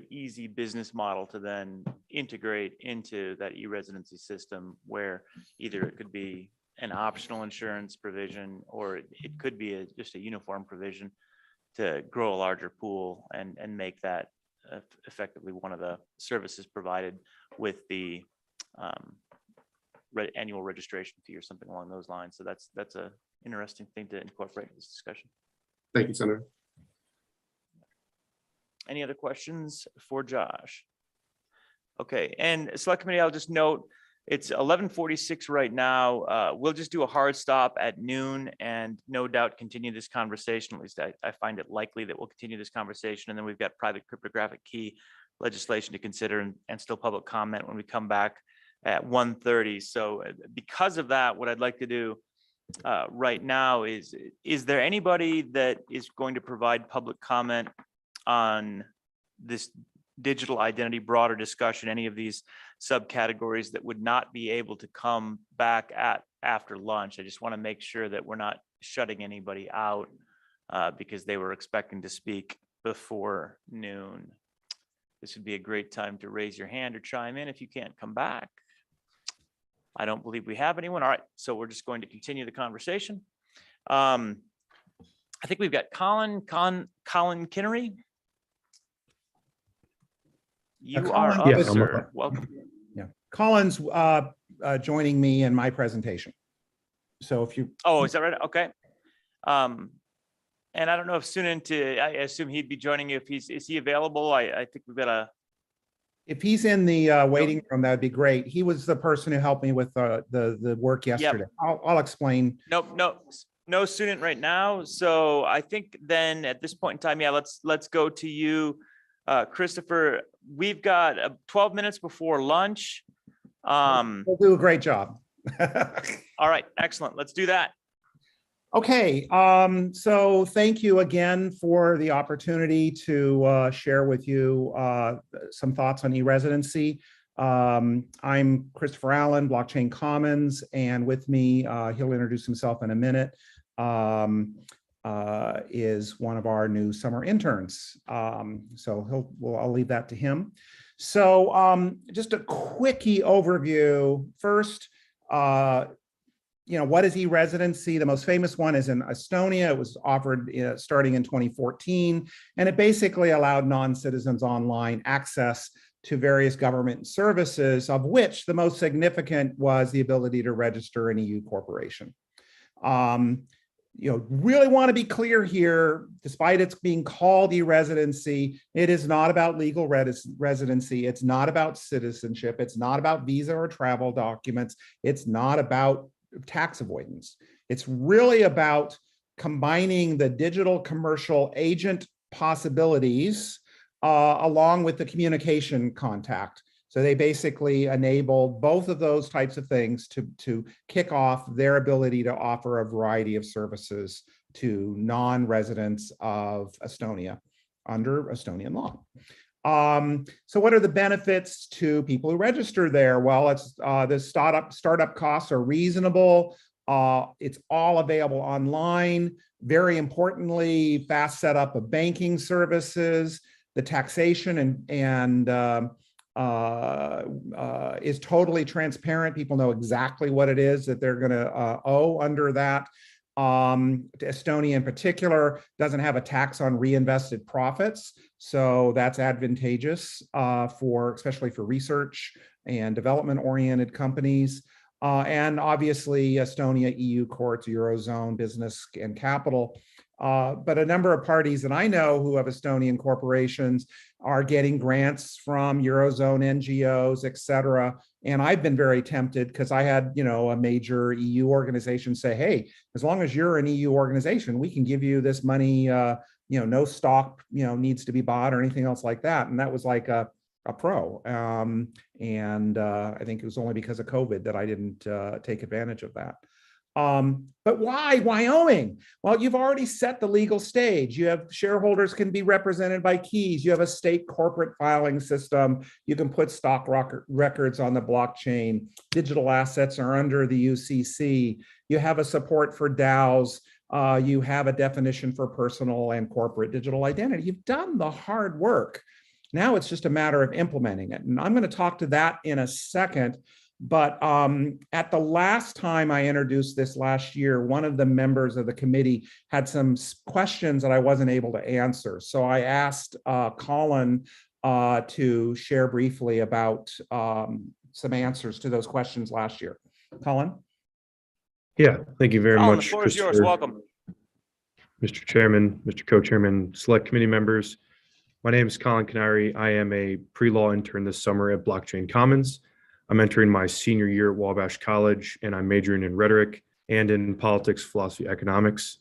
easy business model to then integrate into that e-residency system, where either it could be an optional insurance provision, or it could be just a uniform provision to grow a larger pool and make that effectively one of the services provided with the annual registration fee or something along those lines. So that's a interesting thing to incorporate in this discussion. Thank you, Senator. Any other questions for Josh? Okay, and select committee, I'll just note, it's 11:46 right now. We'll just do a hard stop at noon and no doubt continue this conversation. At least I find it likely that we'll continue this conversation. And then we've got private cryptographic key legislation to consider and still public comment when we come back at 1:30. So because of that, what I'd like to do right now is there anybody that is going to provide public comment on this digital identity broader discussion, any of these subcategories that would not be able to come back after lunch? I just want to make sure that we're not shutting anybody out because they were expecting to speak before noon. This would be a great time to raise your hand or chime in if you can't come back. I don't believe we have anyone. All right, so we're just going to continue the conversation. I think we've got Colin Kinnery. You are Colin, up, yes, sir. Welcome. Yeah, Colin's joining me in my presentation. So if you. Oh, is that right? Okay. And I don't know if I assume he'd be joining you if is he available? I think we've got a. If he's in the waiting room, that'd be great. He was the person who helped me with the work yesterday. Yep. I'll explain. No student right now. So I think then at this point in time, yeah, let's go to you, Christopher. We've got 12 minutes before lunch. We'll do a great job. All right, excellent. Let's do that. Okay, so thank you again for the opportunity to share with you some thoughts on e-residency. I'm Christopher Allen, Blockchain Commons, and with me, he'll introduce himself in a minute, is one of our new summer interns. So I'll leave that to him. So just a quickie overview. First, what is e-residency? The most famous one is in Estonia. It was offered starting in 2014, and it basically allowed non-citizens online access to various government services, of which the most significant was the ability to register an EU corporation. Really want to be clear here, despite it's being called e-residency, it is not about legal residency. It's not about citizenship. It's not about visa or travel documents. It's not about tax avoidance. It's really about combining the digital commercial agent possibilities along with the communication contact. So they basically enabled both of those types of things to kick off their ability to offer a variety of services to non-residents of Estonia under Estonian law. So what are the benefits to people who register there? Well, it's the startup costs are reasonable. It's all available online. Very importantly, fast setup of banking services. The taxation is totally transparent. People know exactly what it is that they're going to owe under that. Estonia in particular doesn't have a tax on reinvested profits. So that's advantageous especially for research and development oriented companies. And obviously Estonia, EU courts, Eurozone, business and capital. But a number of parties that I know who have Estonian corporations are getting grants from Eurozone NGOs, et cetera. And I've been very tempted because I had, a major EU organization say, hey, as long as you're an EU organization, we can give you this money, no stock, needs to be bought or anything else like that. And that was like a pro. I think it was only because of COVID that I didn't take advantage of that. But why Wyoming? Well, you've already set the legal stage. You have shareholders can be represented by keys. You have a state corporate filing system. You can put stock records on the blockchain. Digital assets are under the UCC. You have a support for DAOs. You have a definition for personal and corporate digital identity. You've done the hard work. Now it's just a matter of implementing it. And I'm going to talk to that in a second. But at the last time I introduced this last year, one of the members of the committee had some questions that I wasn't able to answer. So I asked Colin to share briefly about some answers to those questions last year. Colin? Yeah, thank you very Colin, much. the floor is yours. Christopher, Welcome. Mr. Chairman, Mr. Co-Chairman, Select Committee members. My name is Colin Canary. I am a pre-law intern this summer at Blockchain Commons. I'm entering my senior year at Wabash College, and I'm majoring in rhetoric and in politics, philosophy, economics.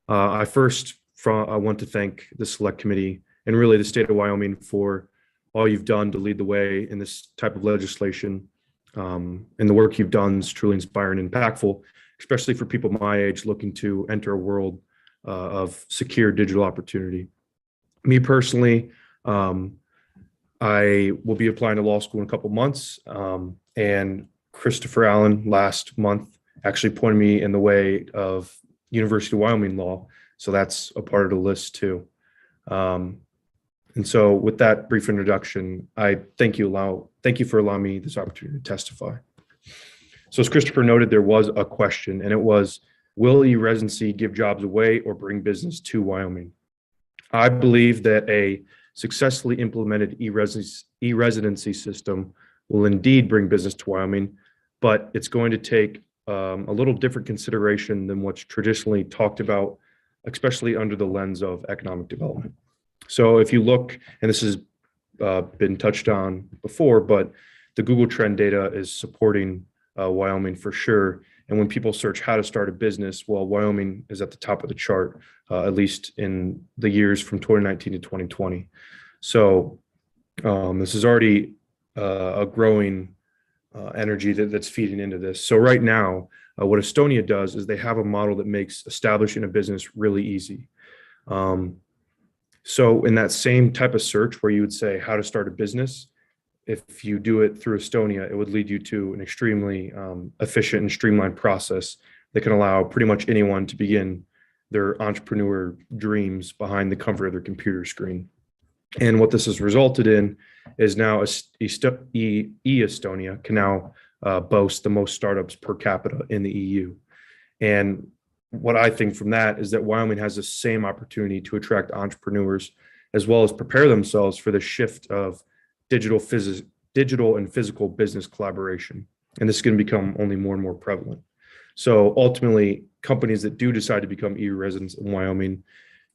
I want to thank the Select Committee and really the state of Wyoming for all you've done to lead the way in this type of legislation. And the work you've done is truly inspiring and impactful, especially for people my age looking to enter a world of secure digital opportunity. Me personally, I will be applying to law school in a couple months, and Christopher Allen last month actually pointed me in the way of University of Wyoming law, so that's a part of the list too. And so with that brief introduction, I thank you for allowing me this opportunity to testify. So as Christopher noted, there was a question, and it was, will e-residency give jobs away or bring business to Wyoming? I believe that a successfully implemented e-residency system will indeed bring business to Wyoming, but it's going to take a little different consideration than what's traditionally talked about, especially under the lens of economic development. So if you look, and this has been touched on before, but the Google Trend data is supporting Wyoming for sure. And when people search how to start a business, well, Wyoming is at the top of the chart, at least in the years from 2019 to 2020. So this is already a growing energy that's feeding into this. So right now, what Estonia does is they have a model that makes establishing a business really easy. So in that same type of search where you would say how to start a business, if you do it through Estonia, it would lead you to an extremely efficient and streamlined process that can allow pretty much anyone to begin their entrepreneur dreams behind the comfort of their computer screen. And what this has resulted in is now Estonia can now boast the most startups per capita in the EU. And what I think from that is that Wyoming has the same opportunity to attract entrepreneurs as well as prepare themselves for the shift of digital and physical business collaboration. And this is going to become only more and more prevalent. So ultimately, companies that do decide to become e-residents in Wyoming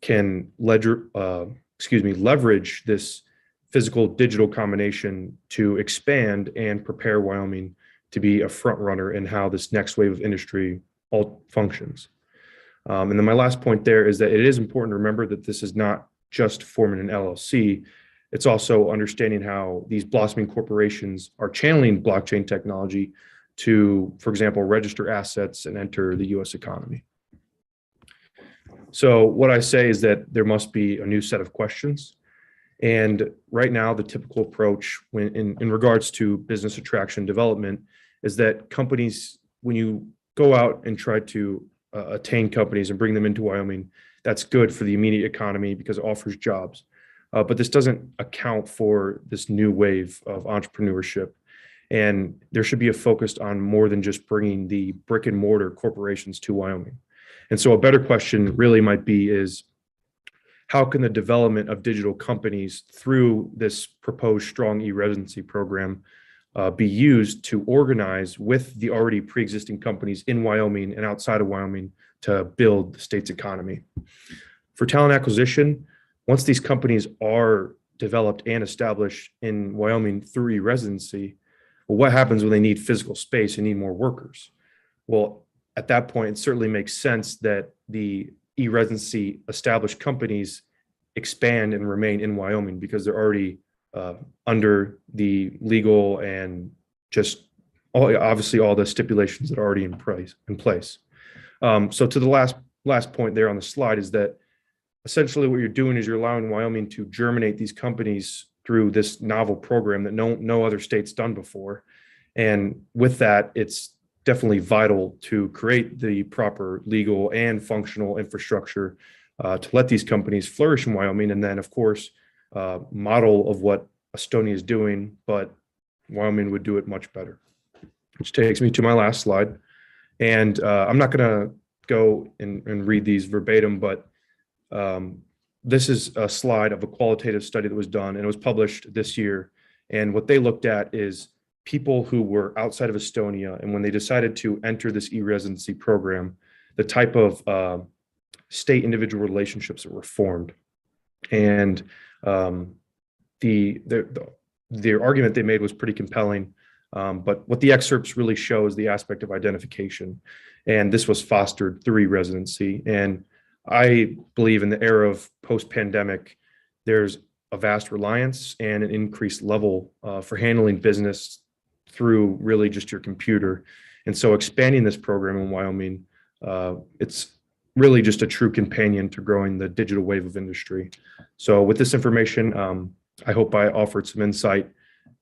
can leverage this physical digital combination to expand and prepare Wyoming to be a front runner in how this next wave of industry all functions. And then my last point there is that it is important to remember that this is not just forming an LLC. It's also understanding how these blossoming corporations are channeling blockchain technology to, for example, register assets and enter the US economy. So what I say is that there must be a new set of questions. And right now, the typical approach in regards to business attraction development is that companies, when you go out and try to attain companies and bring them into Wyoming, that's good for the immediate economy because it offers jobs. But this doesn't account for this new wave of entrepreneurship. And there should be a focus on more than just bringing the brick and mortar corporations to Wyoming. And so a better question really might be is, how can the development of digital companies through this proposed strong e-residency program be used to organize with the already pre-existing companies in Wyoming and outside of Wyoming to build the state's economy? For talent acquisition, once these companies are developed and established in Wyoming through e-residency, well, what happens when they need physical space and need more workers? Well, at that point, it certainly makes sense that the e-residency established companies expand and remain in Wyoming because they're already under the legal and just obviously all the stipulations that are already in place. So to the last point there on the slide is that essentially what you're doing is you're allowing Wyoming to germinate these companies through this novel program that no other state's done before. And with that, it's definitely vital to create the proper legal and functional infrastructure to let these companies flourish in Wyoming. And then, of course, model of what Estonia is doing, but Wyoming would do it much better. Which takes me to my last slide. And I'm not going to go and read these verbatim, but this is a slide of a qualitative study that was done, and it was published this year. And what they looked at is people who were outside of Estonia, and when they decided to enter this e-residency program, the type of state individual relationships that were formed. And the argument they made was pretty compelling. But what the excerpts really show is the aspect of identification. And this was fostered through e-residency. And I believe in the era of post-pandemic, there's a vast reliance and an increased level for handling business through really just your computer. And so expanding this program in Wyoming, it's really just a true companion to growing the digital wave of industry. So with this information, I hope I offered some insight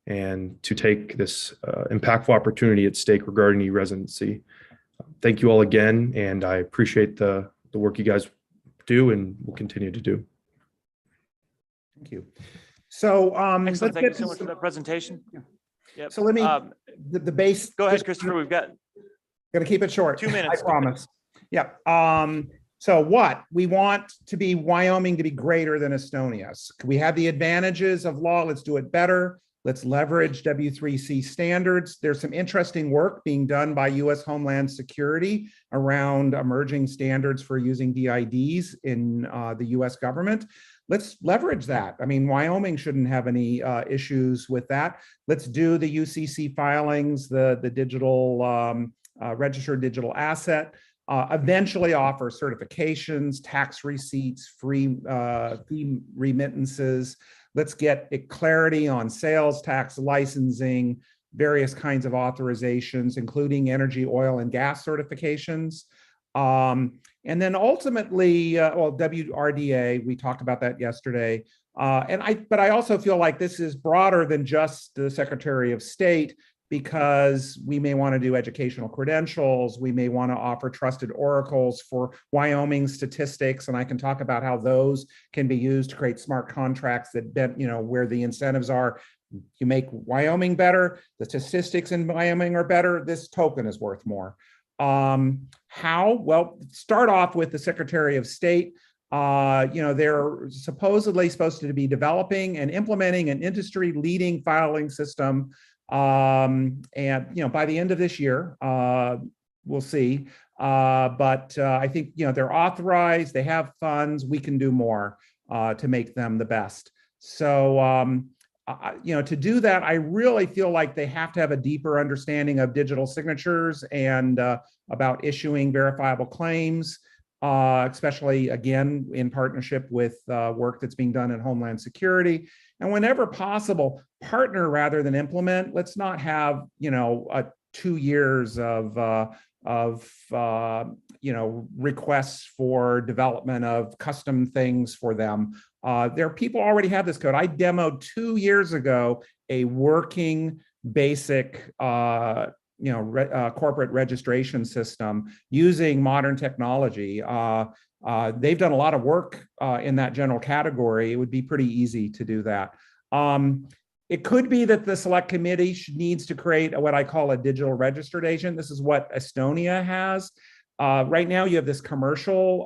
and to take this impactful opportunity at stake regarding e-residency. Thank you all again, and I appreciate the work you guys do and will continue to do. Thank you. So Excellent. Thank you so much for that presentation. Yep. So let me, the base. Go ahead, Christopher. We've got. Going to keep it short. 2 minutes. I promise. Yeah. So what we want to be Wyoming to be greater than Estonia. We have the advantages of law. Let's do it better. Let's leverage W3C standards. There's some interesting work being done by U.S. Homeland Security around emerging standards for using DIDs in the U.S. government. Let's leverage that. I mean, Wyoming shouldn't have any issues with that. Let's do the UCC filings, the digital registered digital asset. Eventually offer certifications, tax receipts, free fee remittances. Let's get clarity on sales tax, licensing, various kinds of authorizations, including energy, oil, and gas certifications. And then ultimately, well, WRDA, we talked about that yesterday. But I also feel like this is broader than just the Secretary of State, because we may want to do educational credentials. We may want to offer trusted oracles for Wyoming statistics. And I can talk about how those can be used to create smart contracts that, you know, where the incentives are. You make Wyoming better, the statistics in Wyoming are better, this token is worth more. How? Well, start off with the Secretary of State. You know, they're supposedly supposed to be developing and implementing an industry-leading filing system. And, you know, by the end of this year, we'll see. But I think, you know, they're authorized, they have funds, we can do more to make them the best. So, you know, to do that, I really feel like they have to have a deeper understanding of digital signatures and about issuing verifiable claims, especially, again, in partnership with work that's being done in Homeland Security. And whenever possible, partner rather than implement. Let's not have, you know, 2 years of you know, requests for development of custom things for them. There are people already have this code. I demoed 2 years ago a working basic you know, corporate registration system using modern technology. They've done a lot of work in that general category. It would be pretty easy to do that. It could be that the select committee needs to create what I call a digital registered agent. This is what Estonia has. Right now, you have this commercial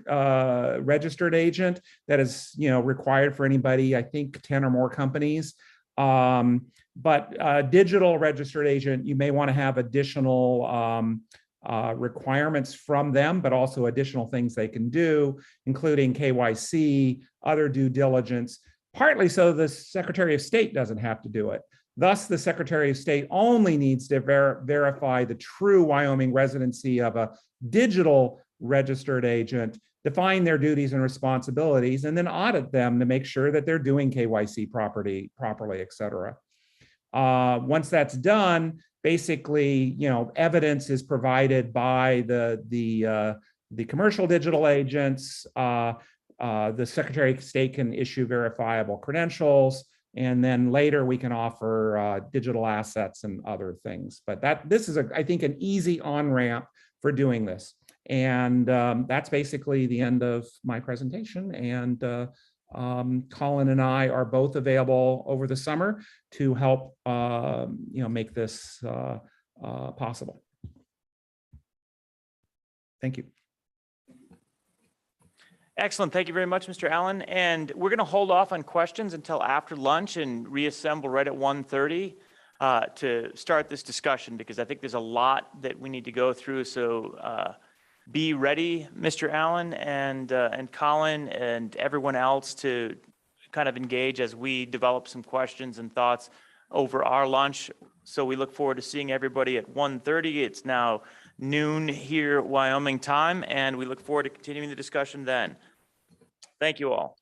registered agent that is, you know, required for anybody, I think 10 or more companies. But digital registered agent, you may want to have additional requirements from them, but also additional things they can do, including KYC, other due diligence, partly so the Secretary of State doesn't have to do it. Thus, the Secretary of State only needs to verify the true Wyoming residency of a digital registered agent, define their duties and responsibilities, and then audit them to make sure that they're doing KYC properly, et cetera. Once that's done, basically, evidence is provided by the commercial digital agents. The Secretary of State can issue verifiable credentials, and then later we can offer digital assets and other things. But this is, I think, an easy on-ramp for doing this. And that's basically the end of my presentation. And Colin and I are both available over the summer to help make this possible. Thank you. Excellent. Thank you very much, Mr. Allen. And we're going to hold off on questions until after lunch and reassemble right at 1:30 to start this discussion, because I think there's a lot that we need to go through. So be ready, Mr. Allen and Colin and everyone else, to kind of engage as we develop some questions and thoughts over our lunch. So we look forward to seeing everybody at 1:30. It's now noon here, Wyoming time, and we look forward to continuing the discussion then. Thank you all.